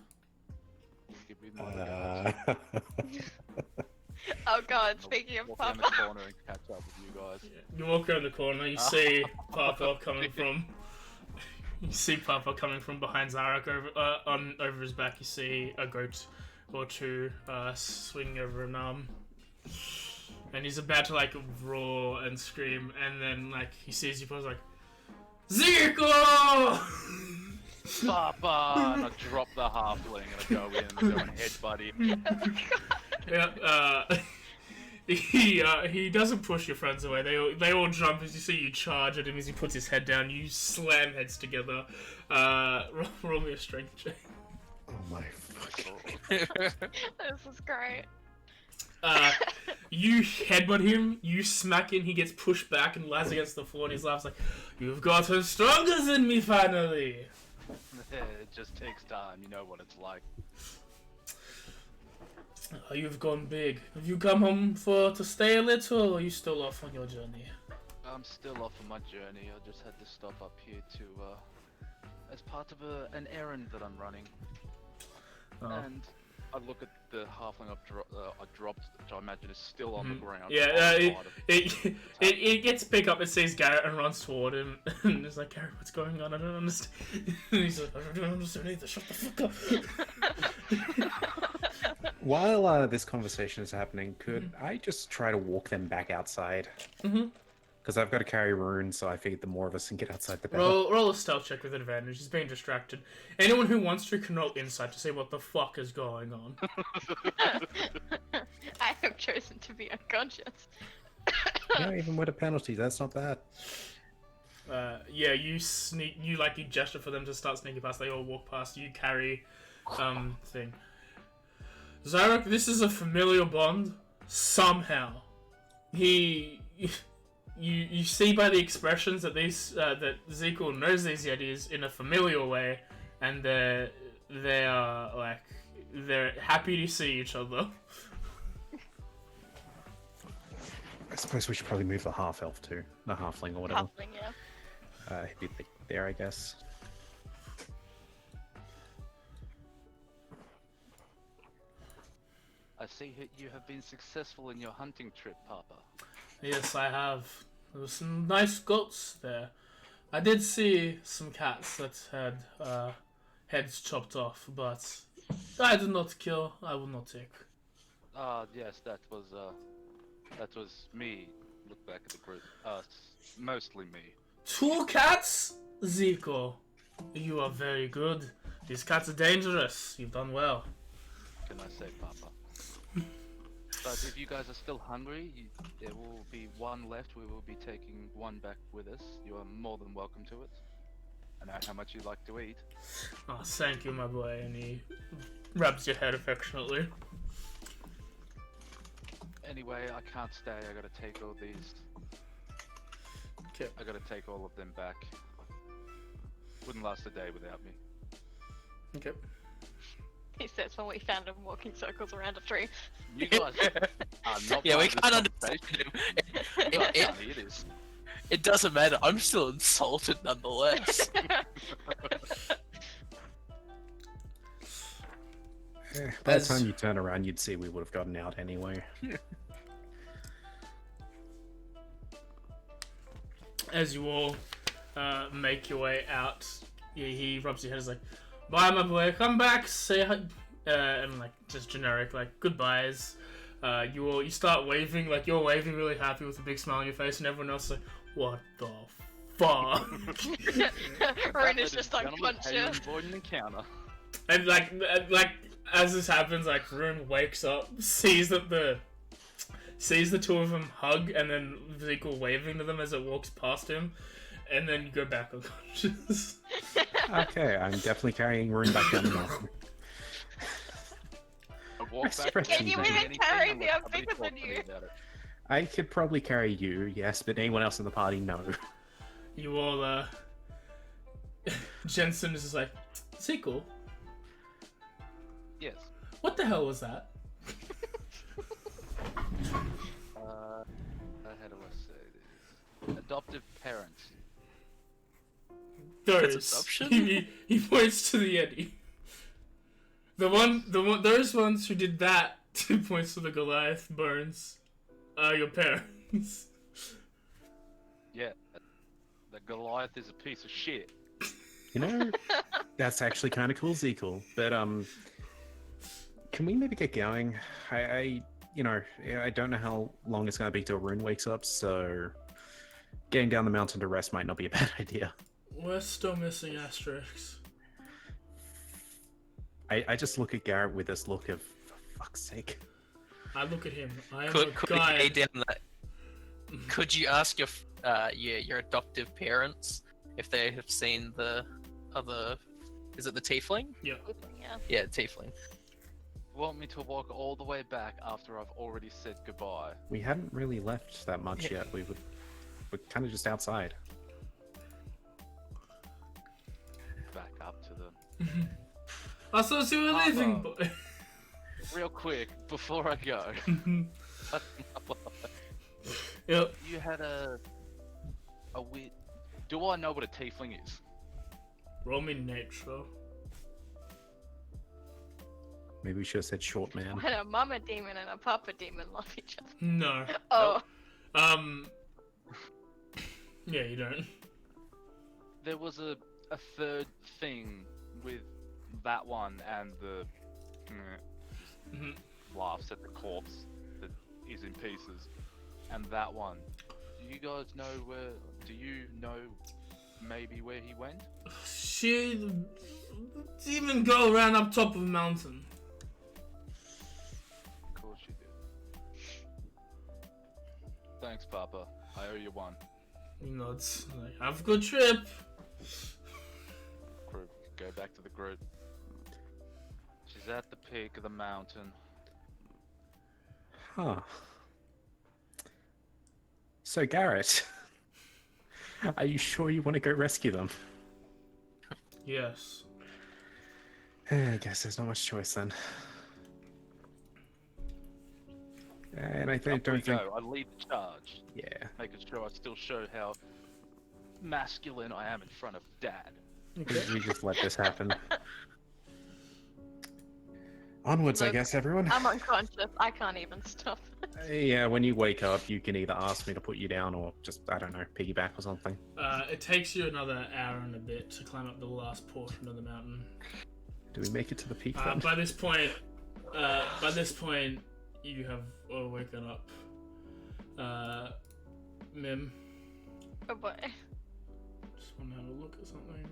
give you my regards. Oh god, I'll speaking of walk around Papa. the corner and catch up with you guys. You walk around the corner, you see Papa coming from. You see Papa coming from behind Zarek over his back. You see a goat or two swinging over an arm, and he's about to like roar and scream, and then like he sees you, Papa's like, Zico! Papa! And I drop the halfling and I go in and go and headbutt him. Yeah, he doesn't push your friends away. They all jump as you see you charge at him as he puts his head down. You slam heads together. Roll me a strength check. Oh my fucking. This is great. You headbutt him. You smack him. He gets pushed back and lands against the floor. And he laughs like, "You've gotten stronger than me finally." It just takes time. You know what it's like. You've gone big. Have you come home to stay a little, or are you still off on your journey? I'm still off on my journey. I just had to stop up here to, as part of an errand that I'm running. Oh. And I look at the halfling I dropped, which I imagine is still on the ground. Yeah, it gets picked up. It sees Garrett and runs toward him. And it's like, Garrett, what's going on? I don't understand. And he's like, I don't understand either. Shut the fuck up. While this conversation is happening, could I just try to walk them back outside? Mm-hmm. Because I've got to carry Rune, so I figured the more of us can get outside, the better. Roll a stealth check with advantage. He's being distracted. Anyone who wants to can roll insight to see what the fuck is going on. I have chosen to be unconscious. Yeah, even with a penalty, that's not bad. Yeah, you sneak. You gesture for them to start sneaking past. They all walk past. You carry, thing. Zyrok, this is a familiar bond. Somehow, You see by the expressions that that Ezekiel knows these Yetis in a familiar way, and they're happy to see each other. I suppose we should probably move the half-elf too. The halfling or whatever. Halfling, yeah. He'd be there, I guess. I see you have been successful in your hunting trip, Papa. Yes, I have. There were some nice goats there. I did see some cats that had heads chopped off, but I did not kill. I will not take. Yes, that was me. Look back at the group. Mostly me. 2 cats? Zico, you are very good. These cats are dangerous. You've done well. Can I say, Papa? But if you guys are still hungry, there will be one left. We will be taking one back with us. You are more than welcome to it. I know how much you like to eat. Oh, thank you, my boy. And he rubs your head affectionately. Anyway, I can't stay. I gotta take all these. Okay. I gotta take all of them back. Wouldn't last a day without me. Okay. He says when we found him walking circles around a tree. You guys are not Yeah, we part can't of this understand conversation. him. You guys can't hear this. It doesn't matter. I'm still insulted nonetheless. By the As- time you turn around, you'd see we would have gotten out anyway. As you all make your way out, he rubs your head. He's like, "Bye, my boy. Come back. Say hi." And just generic goodbyes. You start waving. You're waving really happy with a big smile on your face, and everyone else is like, "What the fuck?" Rune is just How you unconscious. avoid an encounter? And as this happens, Rune wakes up, sees the 2 of them hug, and then Ezekiel waving to them as it walks past him, and then you go back unconscious. Okay, I'm definitely carrying Rune back down the mountain. I walk back. Can you even carry me? I'm bigger than you. I could probably carry you, yes, but anyone else in the party, no. You all, Jensen is just like, Ezekiel, Yes. what the hell was that? How do I say this? Adoptive parents. Those. adoption? He points to the Yeti. Those ones who did that, 2 points to the Goliath bones, are your parents. Yeah. The Goliath is a piece of shit. You know, that's actually kind of cool, Zekiel. But can we maybe get going? I don't know how long it's going to be till Rune wakes up, so getting down the mountain to rest might not be a bad idea. We're still missing asterisks. I just look at Garrett with this look of, for fuck's sake. I look at him. I am Could a we guy. lay down that? Could you ask your adoptive parents if they have seen the other? Is it the tiefling? Yeah. Yeah. Yeah, tiefling. Want me to walk all the way back after I've already said goodbye? We hadn't really left that much yet. We're kind of just outside. Back up to them. I thought you were Papa. leaving, boy. Real quick, before I go. Yep. You had a weird... Do I know what a tiefling is? Roll me nature. Maybe we should have said short man. When a mama demon and a papa demon love each other. No. Oh. Yeah, you don't. There was a third thing with that one and the... Mhm. laughs at the corpse that is in pieces. And that one, do you guys know where? Do you know maybe where he went? She didn't even go around up top of a mountain. Of course you did. Thanks, Papa. I owe you one. He nods. Like, have a good trip. Group, go back to the group. She's at the peak of the mountain. Huh. So, Garrett, are you sure you want to go rescue them? Yes. I guess there's not much choice then. And I Up we don't think. go. I lead the charge, Yeah. making sure I still show how masculine I am in front of Dad. Okay. We just let this happen. Onwards, I Look, guess, everyone. I'm unconscious. I can't even stop. Yeah, when you wake up, you can either ask me to put you down or just, I don't know, piggyback or something. It takes you another hour and a bit to climb up the last portion of the mountain. Do we make it to the peak then? By this point, you have all woken up. Mim, Oh boy. just want to have a look at something.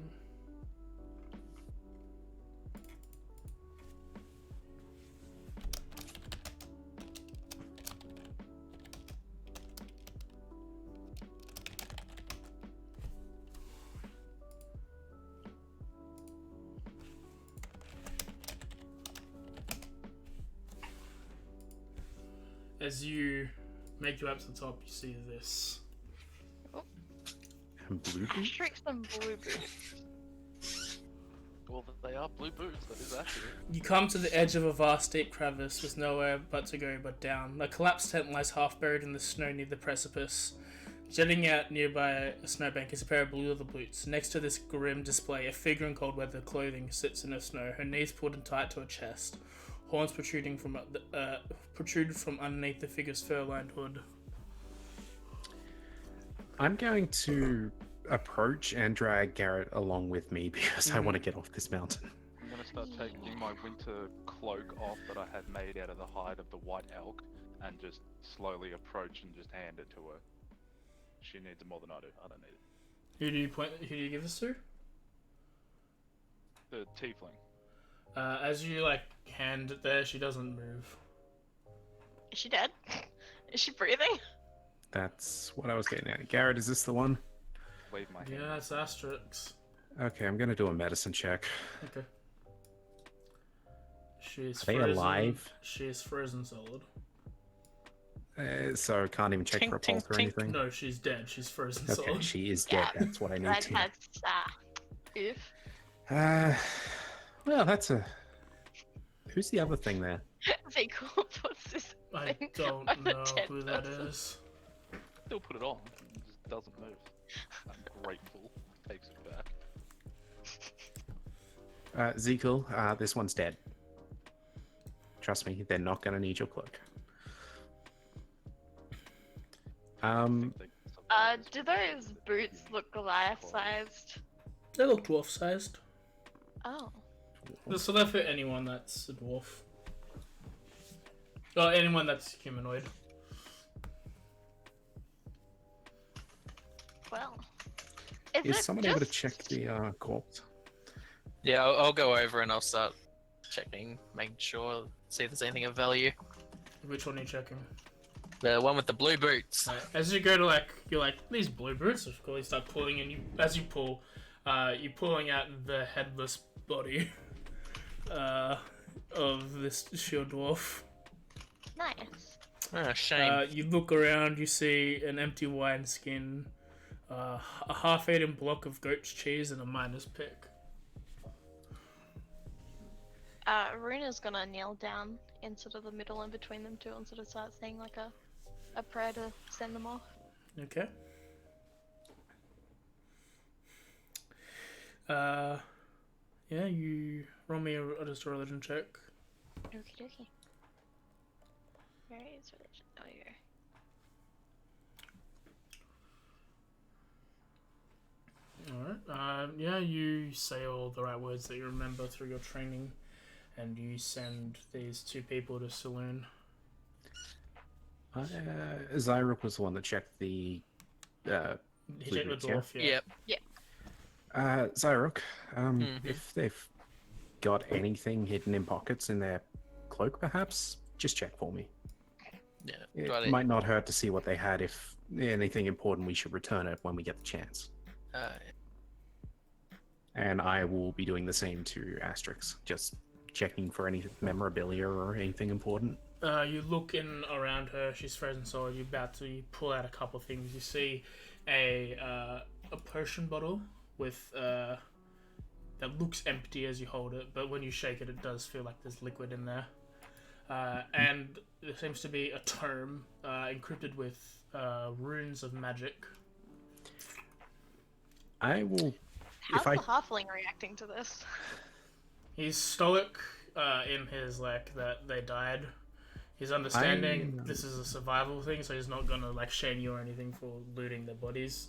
As you make your way up to the top, you see this. And blue boots? Trick some blue boots. Well, they are blue boots. That is accurate. You come to the edge of a vast deep crevice with nowhere but to go but down. A collapsed tent lies half buried in the snow near the precipice. Jutting out nearby a snowbank is a pair of blue leather boots. Next to this grim display, a figure in cold weather clothing sits in the snow, her knees pulled in tight to her chest. Horns protrude from underneath the figure's fur-lined hood. I'm going to approach and drag Garrett along with me because I want to get off this mountain. I'm gonna start taking my winter cloak off that I had made out of the hide of the white elk, and just slowly approach and just hand it to her. She needs it more than I do. I don't need it. Who do you give this to? The tiefling. As you hand it there, she doesn't move. Is she dead? Is she breathing? That's what I was getting at. Garrett, is this the one? Leave my hand. Yeah, that's Asterix. Okay, I'm going to do a medicine check. Okay. She's Are they frozen. alive? She is frozen solid. So can't even check Tink, for a pulse tink, or tink. anything? No, she's dead. She's frozen Okay, solid. she is dead. Yeah. That's what I need to. That's oof. Well, that's a... Who's the other thing there? They cool puts this I thing don't on a know dead who that person. is. Still put it on. It just doesn't move. I'm grateful. Takes it back. Ezekiel, this one's dead. Trust me, they're not going to need your cloak. Do those boots look Goliath-sized? They look dwarf-sized. Oh. So they fit anyone that's a dwarf. Or anyone that's humanoid. Well. Is it someone able to just- check the corpse? Yeah, I'll go over and I'll start checking, making sure, see if there's anything of value. Which one are you checking? The one with the blue boots. Right. As you go to you're like, these blue boots, of course, you start pulling, and as you pull, you're pulling out the headless body of this shield dwarf. Nice. Oh, shame. You look around, you see an empty wineskin, a half-eaten block of goat's cheese, and a miner's pick. Runa's gonna kneel down in sort of the middle in between them two and sort of start saying like a prayer to send them off. Okay. Yeah, you roll me just a religion check. Okie dokie. Where is religion? Oh, here. Alright. Yeah, you say all the right words that you remember through your training, and you send these two people to Saloon. Zyruk was the one that checked the He Blue checked the boots, yeah? dwarf, yeah. Yep. Zyruk, Mhm. if they've got anything hidden in pockets in their cloak, perhaps, just check for me. Yeah. It Got it. might not hurt to see what they had. If anything important, we should return it when we get the chance. And I will be doing the same to Asterix, just checking for any memorabilia or anything important. You look in around her. She's frozen solid. You're about to pull out a couple of things. You see a potion bottle with that looks empty as you hold it, but when you shake it, it does feel like there's liquid in there. And there seems to be a tome encrypted with runes of magic. I will. How's If I the halfling reacting to this? He's stoic in his like that they died. He's understanding this is a survival thing, so he's not gonna like shame you or anything for looting their bodies.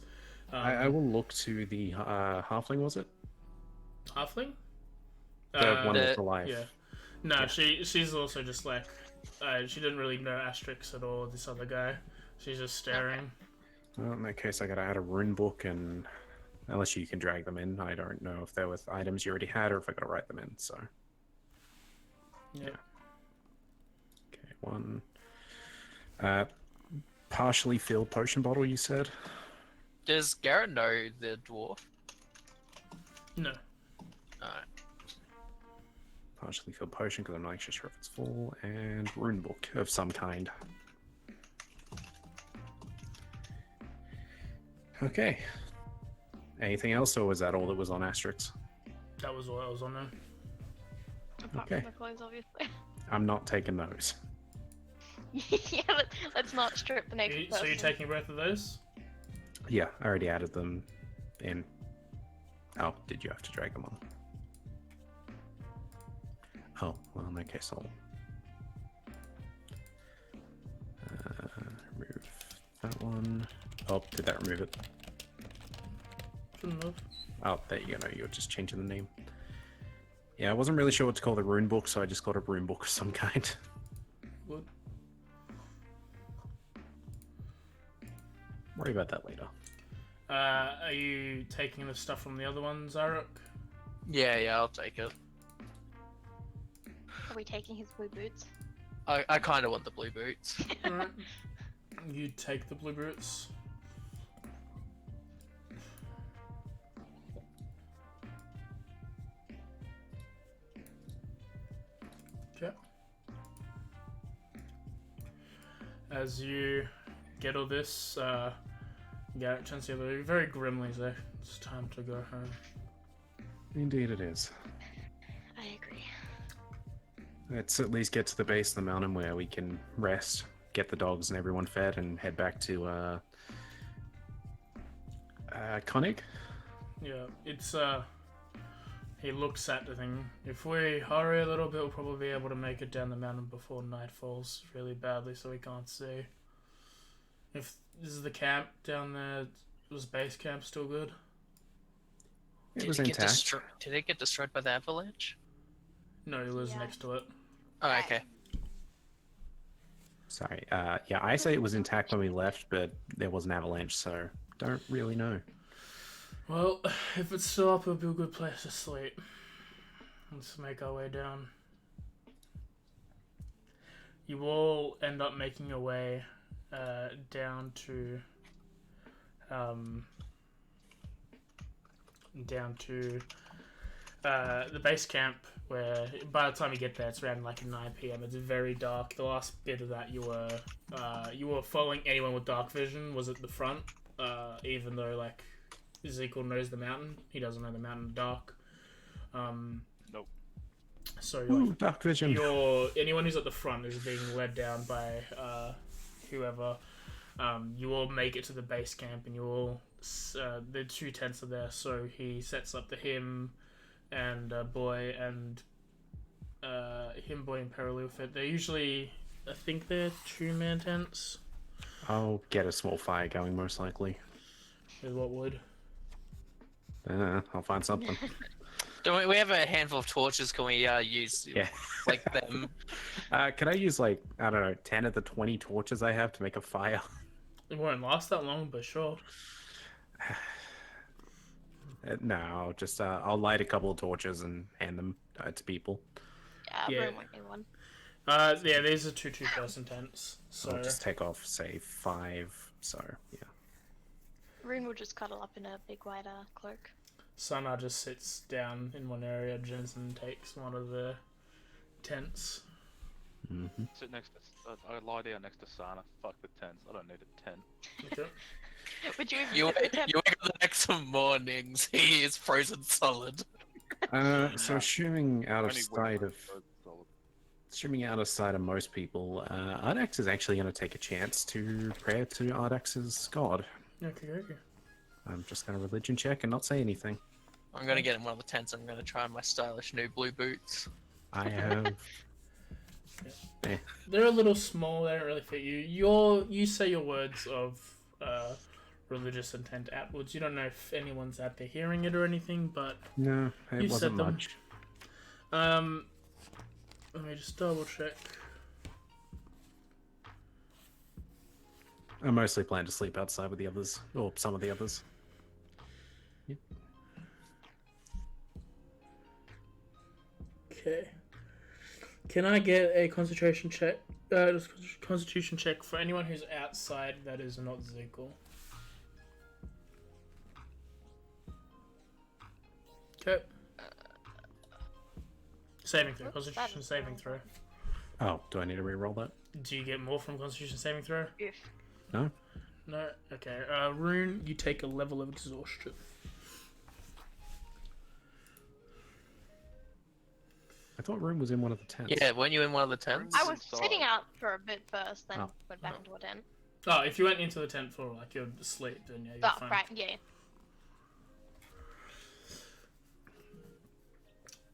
I will look to the halfling. Was it Halfling? the one with the life? Yeah. No, she's also just like she didn't really know Asterix at all. This other guy, she's just staring. Well, in that case, I gotta add a rune book, and unless you can drag them in, I don't know if they're with items you already had or if I gotta write them in. So Yeah. okay, one. Partially filled potion bottle. You said. Does Garrett know the dwarf? No. Alright. Partially filled potion because I'm not actually sure if it's full, and rune book of some kind. Okay. Anything else, or was that all that was on Asterix? That was all that was on there. Apart Okay. from the clothes, obviously. I'm not taking those. Yeah, let's not strip the naked So person. you're taking both of those? Yeah, I already added them in. Oh, did you have to drag them on? Oh, well, in that case, I'll remove that one. Oh, did that remove it? Shouldn't have. Oh, there you go. No, you're just changing the name. Yeah, I wasn't really sure what to call the rune book, so I just got a rune book of some kind. Good. Worry about that later. Are you taking the stuff from the other one, Zaruk? Yeah, I'll take it. Are we taking his blue boots? I kind of want the blue boots. Alright. You take the blue boots. Okay. As you get all this, Garrett turns to you very grimly, so it's time to go home. Indeed it is. I agree. Let's at least get to the base of the mountain where we can rest, get the dogs and everyone fed, and head back to Konig. Yeah, it's he looks at the thing. If we hurry a little bit, we'll probably be able to make it down the mountain before night falls really badly, so we can't see. If this is the camp down there, was base camp still good? It Did was it get intact. Did it get destroyed by the avalanche? No, he lives Yeah. next to it. Oh, okay. Sorry. Yeah, I say it was intact when we left, but there was an avalanche, so don't really know. Well, if it's still up, it'll be a good place to sleep. Let's make our way down. You all end up making your way down to the base camp, where by the time you get there it's around like 9 p.m. It's very dark. The last bit of that you were following anyone with dark vision was at the front, even though like Ezekiel knows the mountain, he doesn't know the mountain in the dark. Nope. So Ooh, dark vision. anyone who's at the front is being led down by whoever. You all make it to the base camp, and you all the two tents are there. So he sets up him and boy and Perilou fit. They're usually, I think they're 2-man tents. I'll get a small fire going, most likely. With what wood? I'll find something. We have a handful of torches. Can we use Yeah. like them? Can I use like, I don't know, 10 of the 20 torches I have to make a fire? It won't last that long, but sure. No, I'll light a couple of torches and hand them to people. Yeah, Yeah. room won't need one. Yeah, these are two-person tents, so I'll just take off, say, 5. So, yeah. Rune will just cuddle up in a big white cloak. Sana just sits down in one area. Jensen takes one of the tents. Mm-hmm. Sit next to. I lie down next to Sana. Fuck the tents. I don't need a tent. Okay. Would you even You sit in the tent? wake up the next mornings. He is frozen solid. So assuming out of Only sight when of I'm solid. Assuming out of sight of most people, Ardax is actually going to take a chance to pray to Ardax's god. Okay, okay. I'm just going to religion check and not say anything. I'm gonna get in one of the tents. I'm gonna try my stylish new blue boots. I have. They're a little small. They don't really fit you. You say your words of religious intent outwards. You don't know if anyone's out there hearing it or anything, but No, it You wasn't said them. much. let me just double check. I mostly plan to sleep outside with the others, or some of the others. Yep. Okay. Can I get a concentration check? Constitution check for anyone who's outside that is not Ziegel. Okay. Saving throw. Oops, Constitution that is saving wrong. throw. Oh, do I need to re-roll that? Do you get more from Constitution saving throw? If. No? No? Okay. Rune, you take a level of exhaustion. I thought Room was in one of the tents. Yeah, weren't you in one of the tents? I was Inside. sitting out for a bit first, then Oh. went back into a tent. Oh, if you went into the tent for like your sleep, then yeah, you're Oh, fine. right, yeah.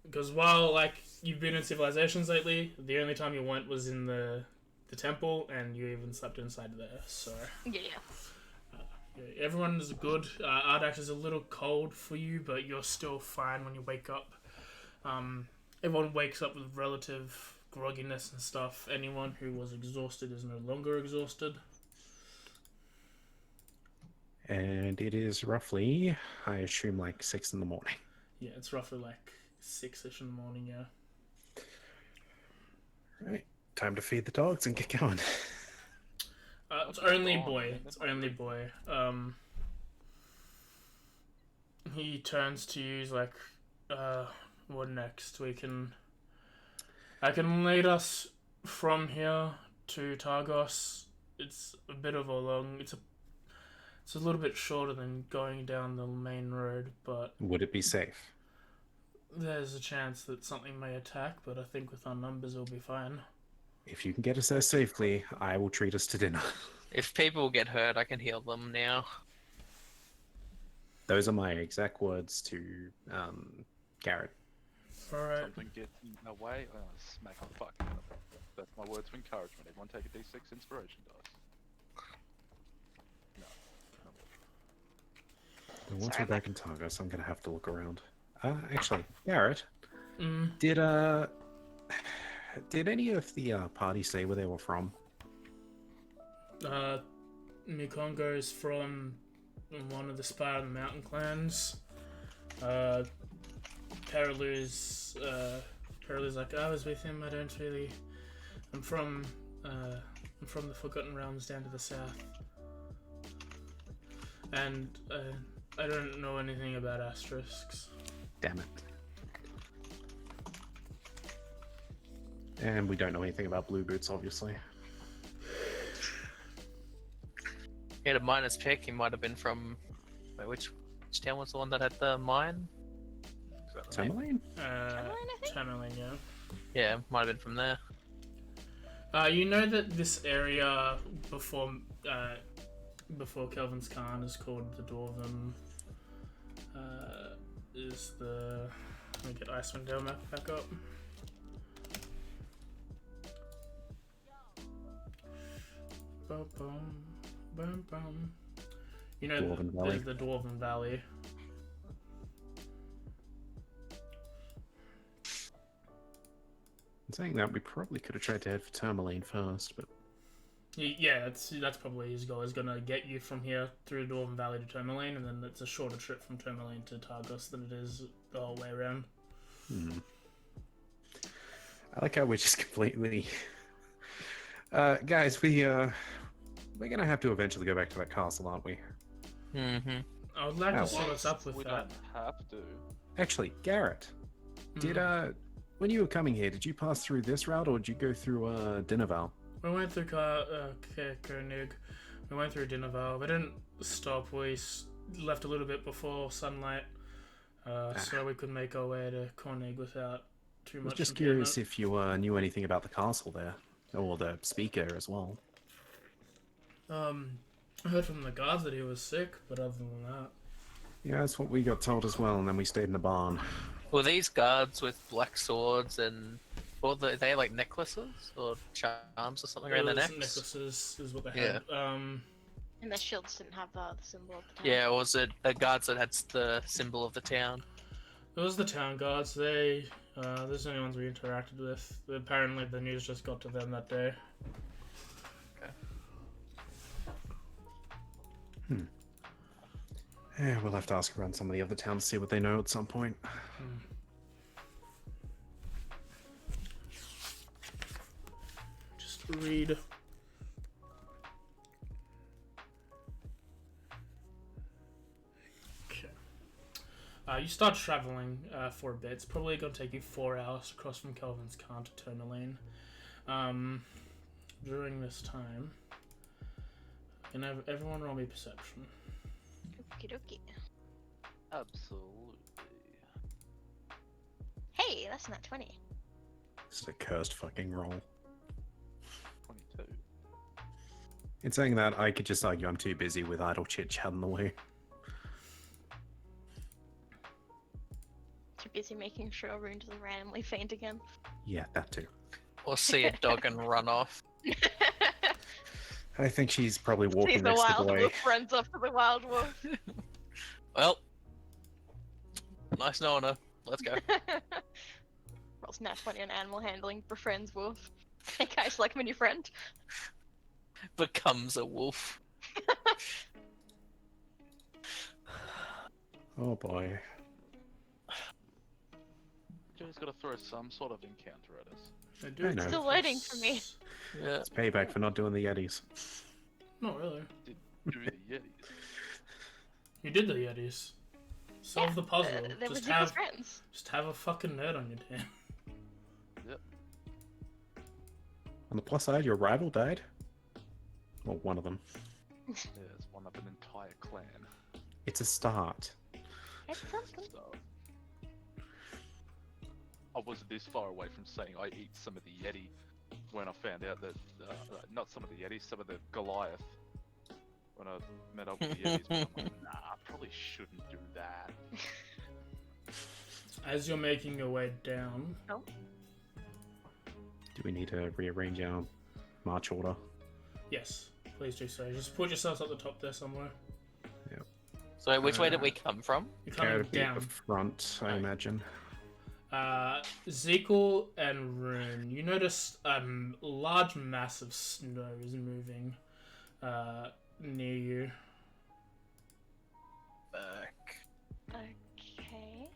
Because while like you've been in civilizations lately, the only time you went was in the temple, and you even slept inside there. So Yeah. yeah, everyone is good. Ardax is a little cold for you, but you're still fine when you wake up. Everyone wakes up with relative grogginess and stuff. Anyone who was exhausted is no longer exhausted. And it is roughly, I assume, like 6 in the morning. Yeah, it's roughly like 6ish in the morning. Yeah. Right. Time to feed the dogs and get going. It's only gone, boy. man. It's only boy. He turns to you. He's like, what next? I can lead us from here to Targos. It's a bit of a long. It's a little bit shorter than going down the main road, but Would it be safe? there's a chance that something may attack. But I think with our numbers, it'll be fine. If you can get us there safely, I will treat us to dinner. If people get hurt, I can heal them now. Those are my exact words to Garrett. All right. Something gets in the way, smack the fuck out of it. That's my words of encouragement. Everyone take a D6 inspiration dice. No. And once Sorry, we're back in Targos, I'm gonna have to look around. Actually, Garrett, Mm. did any of the party say where they were from? Mikongo is from one of the Spire and the Mountain clans. Paralu's like, I was with him. I don't really. I'm from the Forgotten Realms down to the south, and I don't know anything about asterisks. Damn it. And we don't know anything about blue boots, obviously. He had a miner's pick. He might have been from. Wait, which town was the one that had the mine? Forgot the name. Tourmaline? Tourmaline, I think? Tourmaline, yeah. Yeah, might have been from there. You know that this area before Kelvin's Khan is called the Dwarven. Is the let me get Icewind Dale map back up. Bum, bum, bum, bum. You know, Dwarven Valley. there's the Dwarven Valley. Saying that, we probably could have tried to head for Tourmaline first, but Yeah, that's probably his goal. Is gonna get you from here through the Dwarven Valley to Tourmaline, and then it's a shorter trip from Tourmaline to Targos than it is the whole way around. I like how we're just completely. Guys, we're gonna have to eventually go back to that castle, aren't we? Mm-hmm. I would like Oh. to see what's up with We that. don't have to. Actually, Garrett, did when you were coming here, did you pass through this route or did you go through Dinaval? We went through Koenig. We went through Dinaval. We didn't stop. We left a little bit before sunlight, so we could make our way to Koenig without too I much. was just impediment. curious if you knew anything about the castle there, or the speaker as well. I heard from the guards that he was sick, but other than that, Yeah, that's what we got told as well, and then we stayed in the barn. Were these guards with black swords and they like necklaces or charms or something around their those necks? necklaces is what they Yeah. had. And the shields didn't have the symbol of the town. Yeah, or was it the guards that had the symbol of the town? It was the town guards. They, those are the only ones we interacted with. Apparently, the news just got to them that day. Yeah, we'll have to ask around some of the other towns, see what they know at some point. Just read. Okay. You start traveling for a bit. It's probably going to take you 4 hours to cross from Kelvin's Khan to Tourmaline. During this time, can everyone roll me perception? Okie dokie. Absolutely. Hey, that's not 20. This is a cursed fucking roll. 22. In saying that, I could just argue I'm too busy with idle chit-chat in the way. Too busy making sure Rune doesn't randomly faint again. Yeah, that too. Or see a dog and run off? I think she's probably walking Sees the next to the wild way. wolf, runs off to the wild wolf. Well, nice knowing her. Let's go. Rolls nat 20 on animal handling, befriends wolf. Hey guys, like my new friend. Becomes a wolf. Oh boy. Joe's got to throw some sort of encounter at us. I do. I know. Still waiting for me. Yeah. It's payback for not doing the Yetis. Not really. Do the Yetis. You did the Yetis. Solve the puzzle. They were just Ziggle's friends. have a fucking nerd on your team. Yep. On the plus side, your rival died? Well, one of them. Yeah, it's one of an entire clan. It's a start. It's something. So, I was this far away from saying I eat some of the Yeti when I found out that, not some of the Yeti, some of the Goliath. When I met up with the Yetis, but I'm like, nah, I probably shouldn't do that. As you're making your way down, Do we need to rearrange our march order? yes, please do so. Just put yourselves at the top there somewhere. So which way did we come from? You're Care coming to be at down. the front, I imagine. Zekel and Rune, you notice a large mass of snow is moving near you. Okay.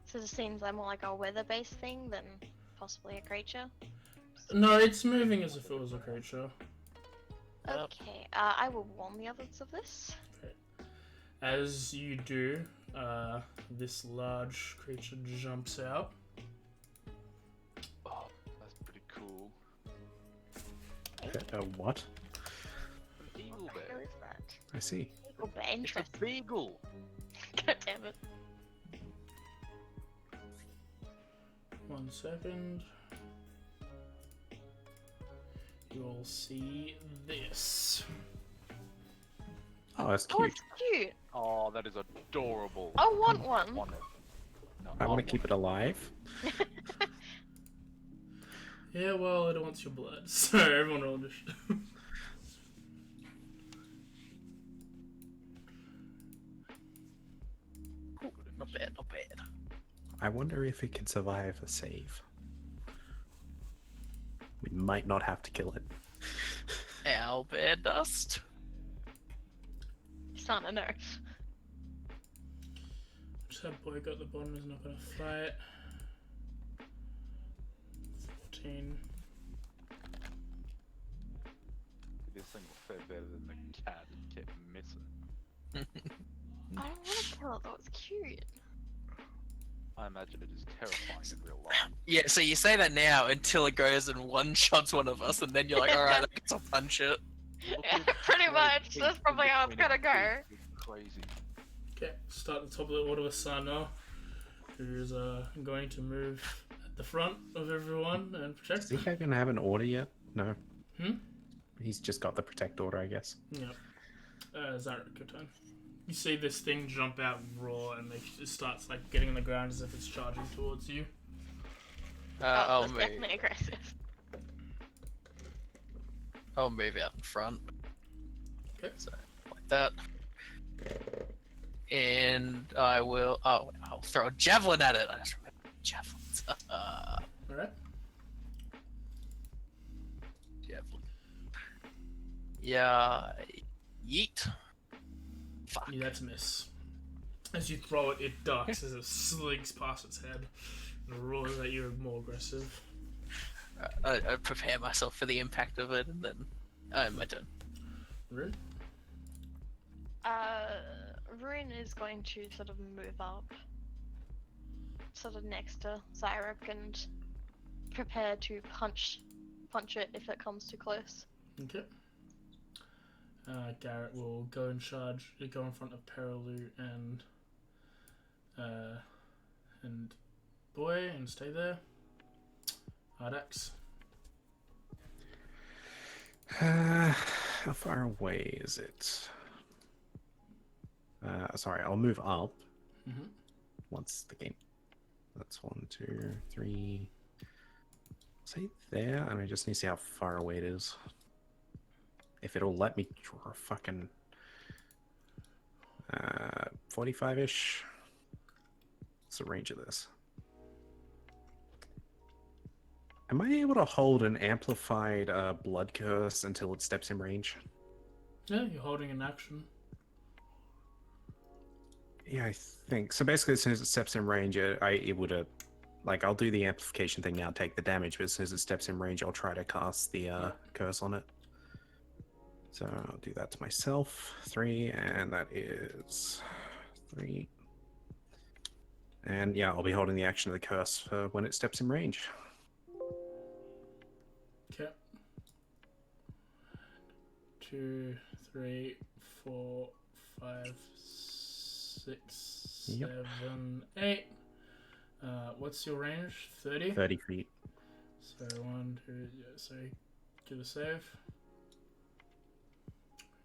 So this seems like more like a weather-based thing than possibly a creature. No, it's moving as if it was a creature. Yep. Okay, I will warn the others of this. As you do, this large creature jumps out. Oh, that's pretty cool. What? An eagle What the hell bear. is that? I see. Eagle bear, It's a interesting. beagle. God damn it. 1 second. You'll see this. Oh, that's Oh, cute. it's cute. Oh, that is adorable. I want one. Want it. No, I want to keep it alive. Yeah, well, it wants your blood, so everyone roll initiative. Not bad, not bad. I wonder if it can survive a save. might not have to kill it. Owlbear dust. Son of no. Just that boy got the bottom is not gonna fight. 14. This thing will fare better than the cat. It kept missing. I don't want to kill it though, it's cute. I imagine it is terrifying in real life. Yeah, so you say that now until it goes and one-shots one of us, and then you're like, alright, I guess I'll punch it. Look Yeah, at pretty the much. teeth That's probably in how it's between gonna its go. teeth. It's crazy. Okay, start at the top of the order with Sana, who's going to move at the front of everyone and protect Is he them. going to have an order yet? No. Hmm? He's just got the protect order, I guess. Yep. Zarek, good time. You see this thing jump out and roar, and it starts like getting on the ground as if it's charging towards you. I'll That's move. definitely aggressive. I'll move out in front. Okay. So, like that. And I will. Oh, I'll throw a javelin at it. I just remember javelins. Alright. Javelin. Yeah. Yeet. Fuck. Yeah, that's a miss. As you throw it, it ducks as it slinks past its head and roars at you more aggressive. I prepare myself for the impact of it, and then my turn. Rude. Ruin is going to sort of move up, sort of next to Zyrek, and prepare to punch it if it comes too close. Okay. Garrett will go in charge. Go in front of Perilu and Boy and stay there. Ardax. How far away is it? Sorry, I'll move up Mm-hmm. once the game. That's 1, 2, 3. Say there, and I just need to see how far away it is. If it'll let me draw a fucking 45-ish. What's the range of this? Am I able to hold an amplified blood curse until it steps in range? Yeah, you're holding an action. Yeah, I think so. Basically, as soon as it steps in range, it would like I'll do the amplification thing now, take the damage, but as soon as it steps in range, I'll try to cast the curse on it. So I'll do that to myself. 3, and that is 3. And yeah, I'll be holding the action of the curse for when it steps in range. Okay. 2, 3, 4, 5, 6, Yep. 7, 8. What's your range? 30? 30 feet. So 1, 2, yeah, so give a save.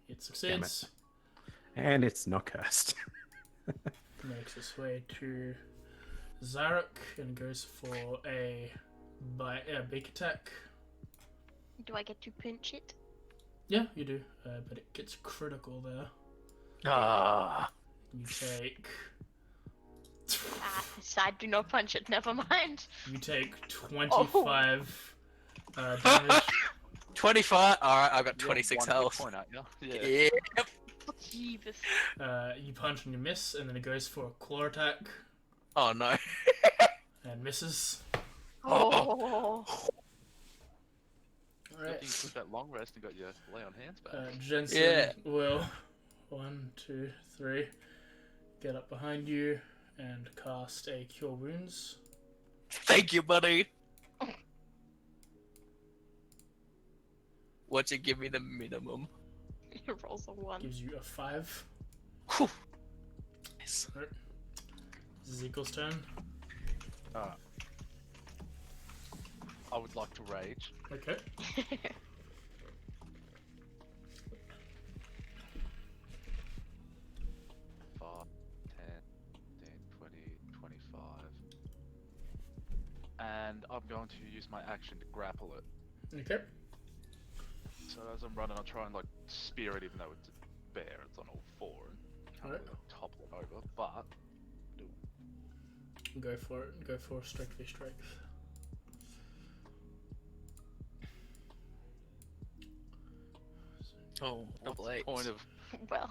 It succeeds. And it's not cursed. Makes its way to Zarek and goes for a beak attack. Do I get to pinch it? Yeah, you do, but it gets critical there. Ah. You take I do not punch it, never mind. you take 25 damage. 25. Alright, I've got You have 26 one hit health. point, aren't you? Yeah. Yep. Jesus. You punch and you miss, and then it goes for a claw attack Oh no. and misses. Oh. Good Alright. thing you took that long rest and got your lay on hands back. Jensen Yeah. will 1, 2, 3 get up behind you and cast a Cure Wounds. Thank you, buddy. What'd you give me the minimum? He rolls a 1. Gives you a 5. Whew. Nice. Alright. Ezekiel's turn. I would like to rage. Okay. 5, 10, 15, 20, 25. And I'm going to use my action to grapple it. Okay. So as I'm running, I'll try and like spear it, even though it's a bear. It's on all 4 and can't Alright. really topple it over. But Go for it. Go for strength v strength. Oh, double What's eight. the point of? Well.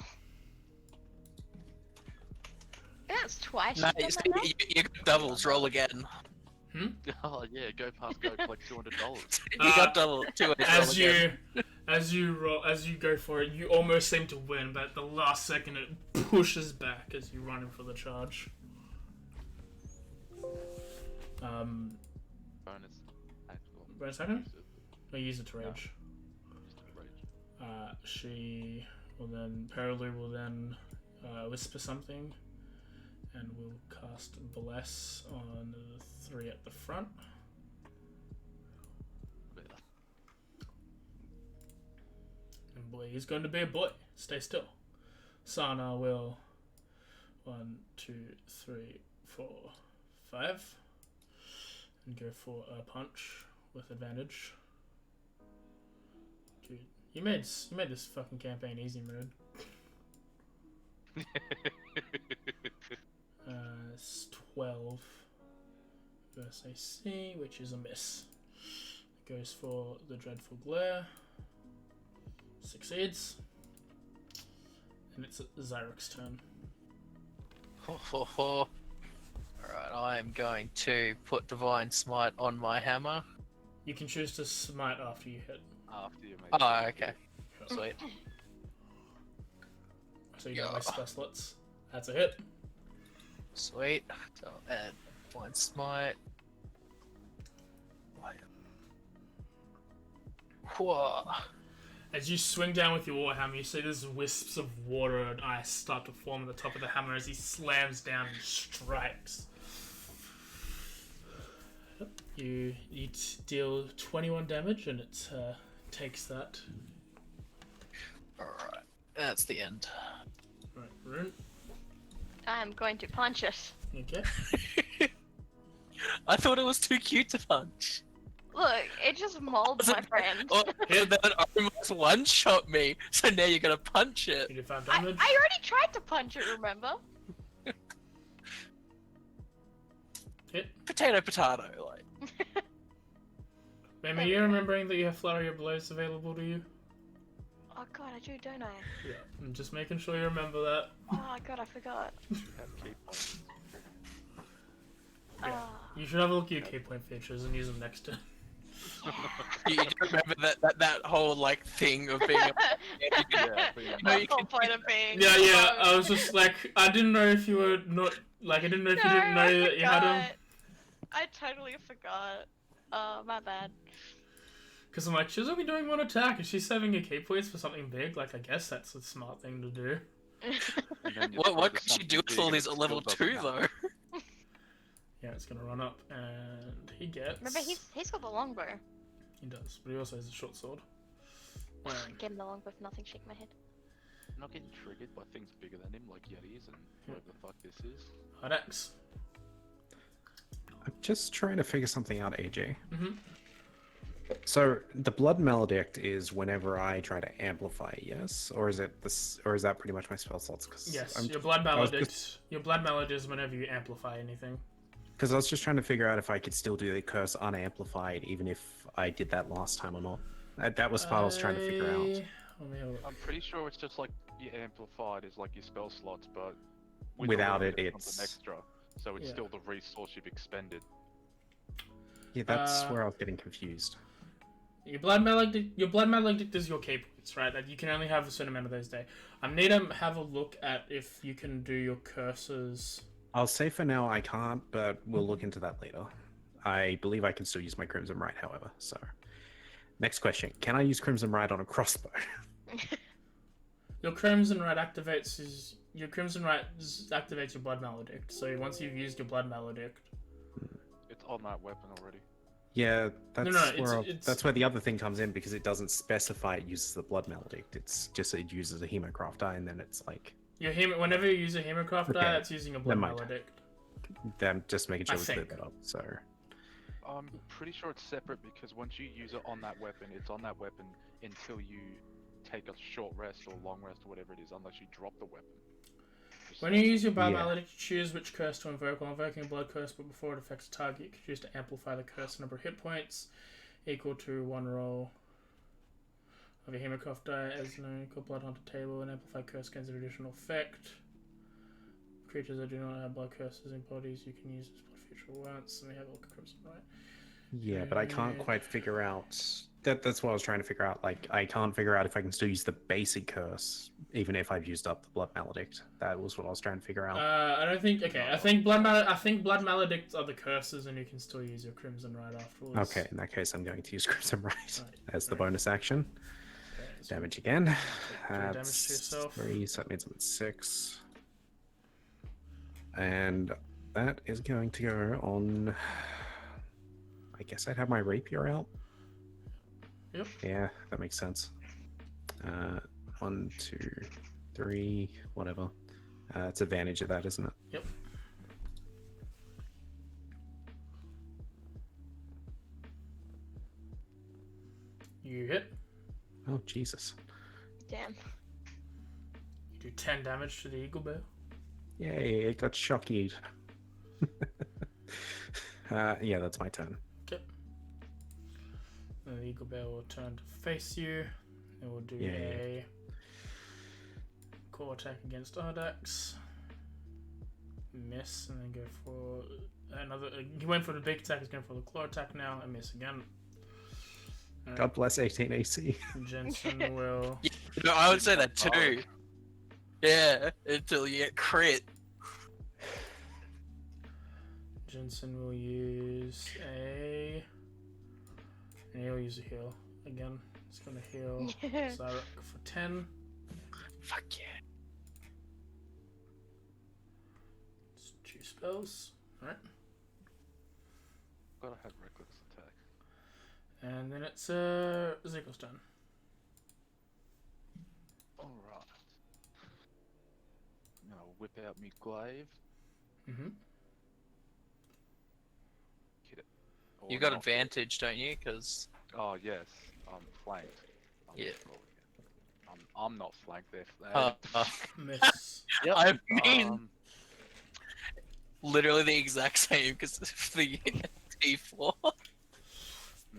That's twice No, you've you, done that now? you got doubles. Roll again. Oh yeah, go past go collect $200. You got double. 2 ways. Roll As again. as you go for it, you almost seem to win, but at the last second it pushes back as you run in for the charge. Bonus. Actual. Wait a second. Use it. I use it to rage. Use the rage. She will then Perilu will then whisper something, and will cast Bless on the 3 at the front. And boy, he's going to be a boy. Stay still. Sana will 1, 2, 3, 4, 5, and go for a punch with advantage. Dude, you made this fucking campaign easy mode. It's 12 versus AC, which is a miss. Goes for the Dreadful Glare. Succeeds. And it's Zyric's turn. Alright, I am going to put Divine Smite on my hammer. You can choose to smite after you hit. After you make. Oh, okay. Sweet. So you don't waste spell slots. That's a hit. Sweet. So I'll add Divine Smite. Whoa. As you swing down with your warhammer, you see these wisps of water and ice start to form on the top of the hammer as he slams down and strikes. You deal 21 damage, and it takes that. Alright, that's the end. Right, Rune. I'm going to punch it. Okay. I thought it was too cute to punch. Look, it just mauled my friend. Oh, and then it almost one-shot me, so now you're gonna punch it. You do 5 I damage. already tried to punch it, remember? Hit. Potato, potato, like. Ma'am, are you remembering that you have Flurry of Blows available to you? Oh god, I do, don't I? Yeah. I'm just making sure you remember that. Oh god, I forgot. Have key points. Yeah. Ah. You should have a look at your key point features and use them next turn. You do remember that whole like thing of being a Yeah, but know, The you whole can- point of being. Yeah, yeah. alone. I was just like, I didn't know if you were not like, I didn't know if you No, didn't know I that you had them. forgot. I totally forgot. Oh, my bad. Because I'm like, she's only doing 1 attack. Is she saving her key points for something big? Like, I guess that's a smart thing to do. And then you What throw could she something do with big all and these it at still level doesn't 2 matter. though? Yeah, it's gonna run up, and he gets. Remember, he's got the longbow. He does, but he also has a short sword. Give him the longbow for nothing, shake my head. I'm not getting triggered by things bigger than him, like Yetis and whatever the fuck this is. Hydax. I'm just trying to figure something out, AJ. Mhm. So the blood maledict is whenever I try to amplify, yes, or is it this, or is that pretty much my spell slots? Cause Yes, I'm, your blood I was maledict. Your blood maledict is whenever you amplify anything. because I was just trying to figure out if I could still do the curse unamplified, even if I did that last time or not. That was what I was trying to figure out. Let me have a look. I'm pretty sure it's just like your amplified is like your spell slots, but with Without all it, of something it's- extra. So it's Yeah. still the resource you've expended. Yeah, that's Uh, where I was getting confused. Your blood maledict is your key points, right? That you can only have a certain amount of those days. I need to have a look at if you can do your curses. I'll say for now I can't, but we'll look into that later. I believe I can still use my Crimson Right, however. So, next question: can I use Crimson Right on a crossbow? Your Crimson Right activates your blood maledict. So once you've used your blood maledict, It's on that weapon already. Yeah, that's no, that's it's- where the other thing comes in because it doesn't specify it uses the blood maledict. It's just it uses a hemocraft die, and then it's like whenever you use a hemocraft die, Okay, that's using a blood never mind. maledict. them just making sure I we clear think. that up. So I'm pretty sure it's separate because once you use it on that weapon, it's on that weapon until you take a short rest or long rest or whatever it is, unless you drop the weapon. Just When you saying. use your blood Yeah. maledict, choose which curse to invoke. While invoking a blood curse, but before it affects a target, you can choose to amplify the curse number of hit points equal to one roll Of a Hemocroft die as no called Blood Hunter table, and Amplify Curse gains an additional effect. Creatures that do not have blood curses in bodies, you can use this blood feature once, and we have Ilka Crimson, right? Yeah, but I can't quite figure out. That's what I was trying to figure out. Like, I can't figure out if I can still use the basic curse, even if I've used up the Blood Maledict. That was what I was trying to figure out. I don't think. Okay, I think Blood Maledicts are the curses, and you can still use your Crimson Rite afterwards. Okay, in that case, I'm going to use Crimson Right as the right. bonus action. Okay, so Damage again. take 3 damage to That's yourself. 3, so that means I'm at 6. And that is going to go on. I guess I'd have my rapier out. Yep. Yeah, that makes sense. 1, 2, 3, whatever. It's advantage of that, isn't it? Yep. You hit. Oh, Jesus. Damn. You do 10 damage to the Eagle Bear. Yay, it got shocky. Yeah, that's my turn. Okay. And the Eagle Bear will turn to face you. It will do Yeah. a core attack against Ardax. Miss, and then go for another. He went for the big attack, he's going for the claw attack now, and miss again. God bless 18 AC. Jensen will. No, I would say that too. Yeah, until you get crit. Jensen will use a. And he'll use a heal again. It's going to heal Zarek for 10. Fuck yeah. It's 2 spells. Alright. Gotta have reckless attack. And then it's Ezekiel's turn. Alright. I'm gonna whip out me glaive. Mm-hmm. Hit it. Or You got not. advantage, don't you? Because Oh yes, I'm flanked. Yeah. I'm not flanked there. Miss. Yep. I mean, um, literally the exact same because of the T4.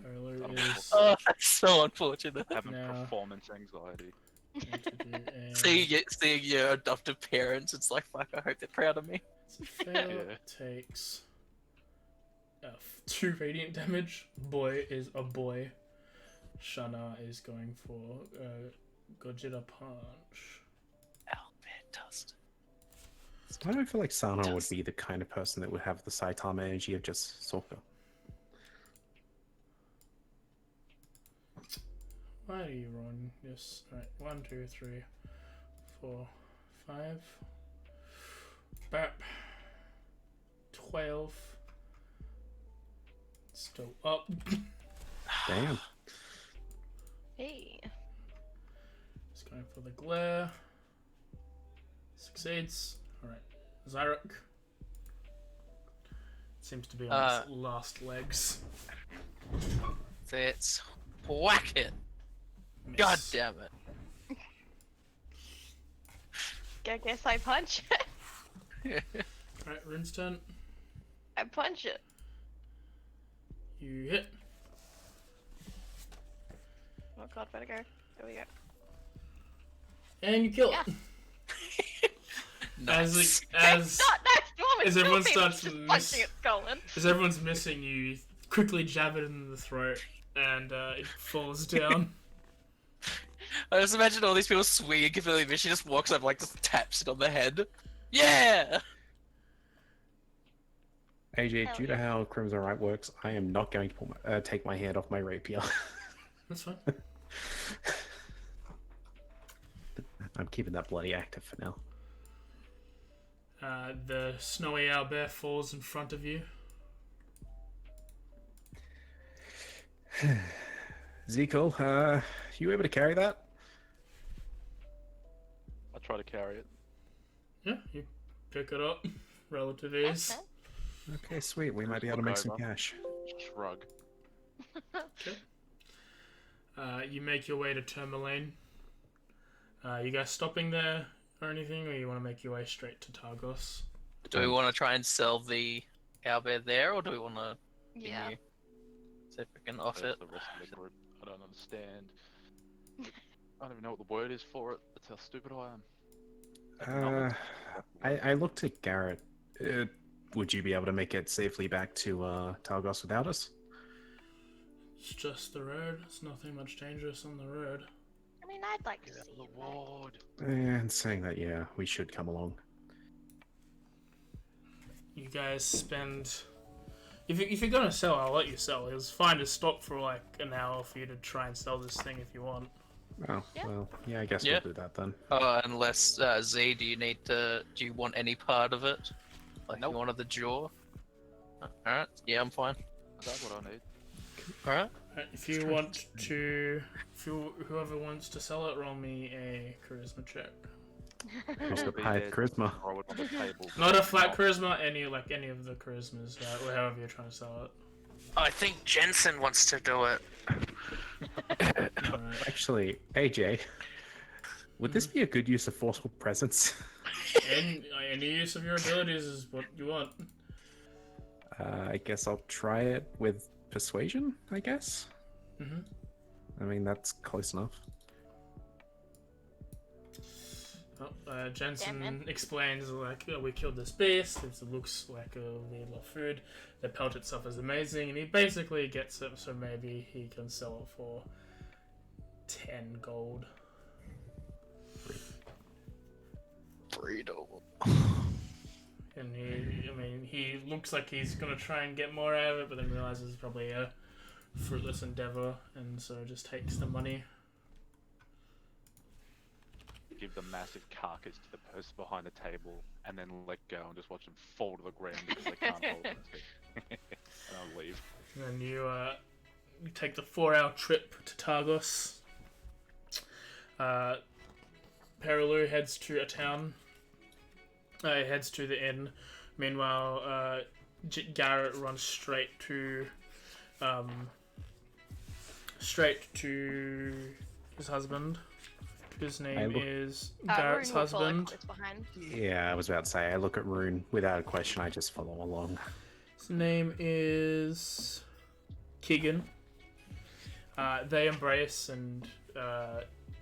Auril is Oh, that's so unfortunate. having No. performance anxiety. going to do Seeing your adoptive parents, it's like, fuck, I hope they're proud of me. it's a fail. Yeah. Takes 2 radiant damage. Boy is a boy. Shana is going for Gojira Punch. Albert Dust. Why do I feel like Sana would be the kind of person that would have the Saitama energy of just Sokka? Why are you rolling this? Right, 1, 2, 3, 4, 5. Bap. 12. Still up. Damn. Hey. It's going for the glare. Succeeds. Alright. Zarek. Seems to be on its last legs. Let's whack it. Miss. God damn it. I guess I punch it. Alright, Rin's turn. I punch it. You hit. Oh god, better go. There we go. And you kill Yeah. it. Nice. As as everyone starts to punching its colon. as everyone's missing you quickly jab it in the throat and it falls down. I just imagine all these people swinging completely, but she just walks up, like, just taps it on the head. Yeah! AJ, Hell due to how Crimson Right works, I am not going to pull take my hand off my rapier. That's fine. I'm keeping that bloody active for now. The snowy owlbear falls in front of you. Zekel, you able to carry that? I try to carry it. Yeah, you pick it up. Relative ease. Okay. Okay, sweet. We might be able to make some Look over. cash. Shrug. Okay. You make your way to Tourmaline. You guys stopping there or anything, or you want to make your way straight to Targos? Do we want to try and sell the owlbear there, or do we want to Yeah. see if we can off There's it? the rest of the group. I don't understand. I don't even know what the word is for it. That's how stupid I am. I looked at Garrett. Would you be able to make it safely back to Targos without us? It's just the road. It's nothing much dangerous on the road. I mean, I'd like to Get out see of the it. Back. ward. And saying that, yeah, we should come along. You guys spend. If you're gonna sell, I'll let you sell. It's fine to stop for like an hour for you to try and sell this thing if you want. Oh, Yeah. well, yeah, I guess Yeah. we'll do that then. Unless Z, do you want any part of it? Like Nope. you wanted the jaw? Alright, yeah, I'm fine. That's what I need. Alright. If you want to, whoever wants to sell it, roll me a charisma check. Who's the Be high there to charisma? Throw it on the table. Not a flat charisma, any of the charismas, or however you're trying to sell it. I think Jensen wants to do it. Alright. Actually, AJ, would this be a good use of forceful presence? Any use of your abilities is what you want. I guess I'll try it with persuasion, I guess? Mm-hmm. I mean, that's close enough. Jensen Damn explains like, we killed this beast. It looks like a meal of food. The pelt itself is amazing, and he basically gets it so maybe he can sell it for 10 gold. Burrito. And he looks like he's gonna try and get more out of it, but then realizes it's probably a fruitless endeavor, and so just takes the money. Give the massive carcass to the person behind the table, and then let go and just watch them fall to the ground because they can't hold it. And I'll leave. And then you take the 4-hour trip to Targos. Perilu heads to a town. He heads to the inn. Meanwhile, Garrett runs straight to his husband, whose name is Garrett's Rune will follow husband. close behind. Yeah, I was about to say, I look at Rune without a question, I just follow along. His name is Keegan. They embrace, and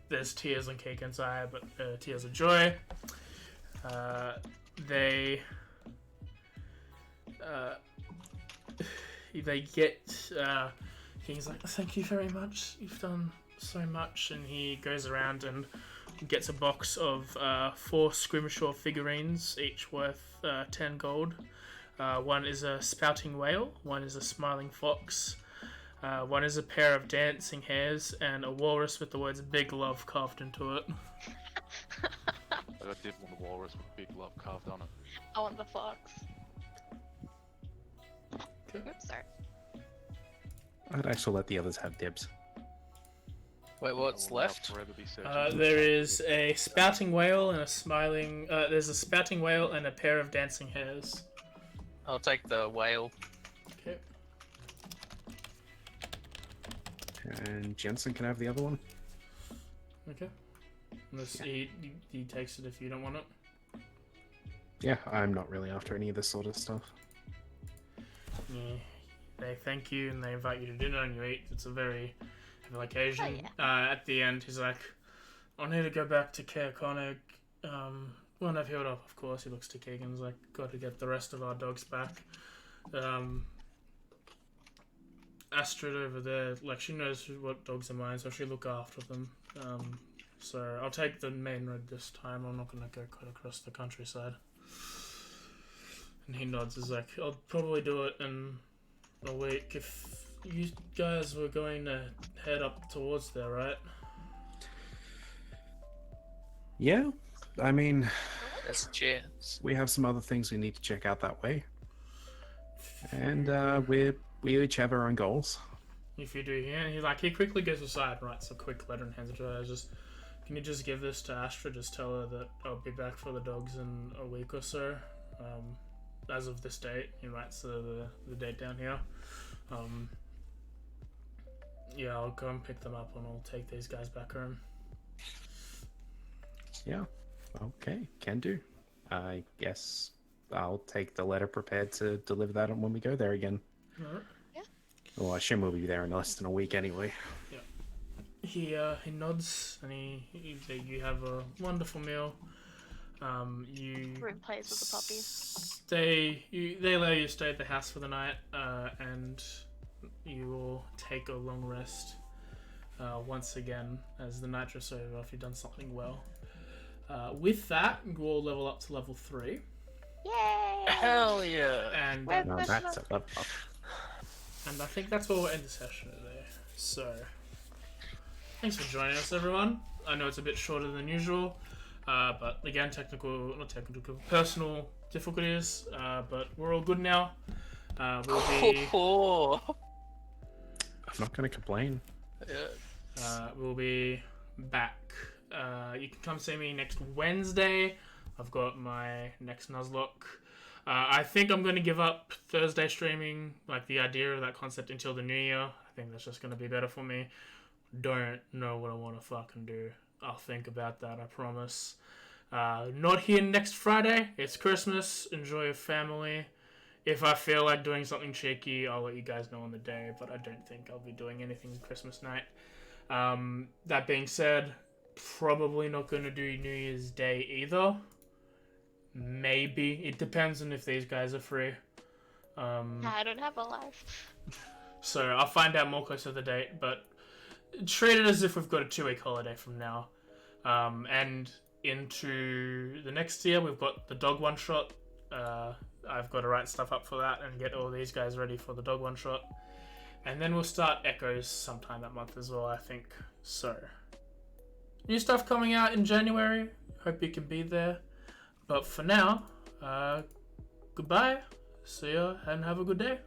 there's tears in Keegan's eye, but tears of joy. They get. He's like, "Thank you very much. You've done so much." And he goes around and gets a box of 4 Scrimshaw figurines, each worth 10 gold. One is a spouting whale, one is a smiling fox, one is a pair of dancing hares, and a walrus with the words "Big Love" carved into it. I did want the walrus with big love carved on it. I want the fox. Okay. Oops, sorry. I'd actually let the others have dibs. Wait, what's I will now left? forever be searching. There is a spouting whale and a smiling. There's a spouting whale and a pair of dancing hares. I'll take the whale. Okay. And Jensen can have the other one. Okay. Unless he takes it if you don't want it. Yeah, I'm not really after any of this sort of stuff. Yeah. They thank you and they invite you to dinner and you eat. It's a very happy occasion. Oh, At the end, he's like, "I need to go back to Caer Konig. When I've healed up, of course." He looks to Keegan's like, "Got to get the rest of our dogs back." Astrid over there, like, she knows what dogs are mine, so she'll look after them. So I'll take the main road this time. I'm not gonna go cut across the countryside. And he nods. He's like, "I'll probably do it in a week. If you guys were going to head up towards there, right?" Yeah, I mean, There's a chance. we have some other things we need to check out that way. And we each have our own goals. If you do, yeah. He quickly goes aside, writes a quick letter and hands it to her. Can you just give this to Astra? Just tell her that I'll be back for the dogs in a week or so. As of this date, he writes the date down here. Yeah, I'll go and pick them up and I'll take these guys back home. Yeah, okay, can do. I guess I'll take the letter prepared to deliver that when we go there again. Alright. Well, I assume we'll be there in less than a week anyway. he nods and you have a wonderful meal. You Rime plays with the puppies. they allow you to stay at the house for the night, and you will take a long rest once again as the night's just over if you've done something well. With that, you all level up to level 3. Yay! Hell yeah! And Where's Now the that's a level up. And I think that's where we'll end the session today. So, thanks for joining us, everyone. I know it's a bit shorter than usual, but again, personal difficulties, but we're all good now. We'll be, I'm not going to complain. we'll be back. You can come see me next Wednesday. I've got my next Nuzlocke. I think I'm going to give up Thursday streaming, like the idea of that concept, until the new year. I think that's just going to be better for me. Don't know what I want to fucking do. I'll think about that, I promise. Not here next Friday. It's Christmas. Enjoy your family. If I feel like doing something cheeky, I'll let you guys know on the day, but I don't think I'll be doing anything Christmas night. That being said, probably not going to do New Year's Day either. Maybe. It depends on if these guys are free. I don't have a life. So I'll find out more close to the date, but treat it as if we've got a 2-week holiday from now. And into the next year, we've got the dog one-shot. I've got to write stuff up for that and get all these guys ready for the dog one-shot. And then we'll start Echoes sometime that month as well, I think. So, new stuff coming out in January. Hope you can be there. But for now, goodbye, see ya, and have a good day.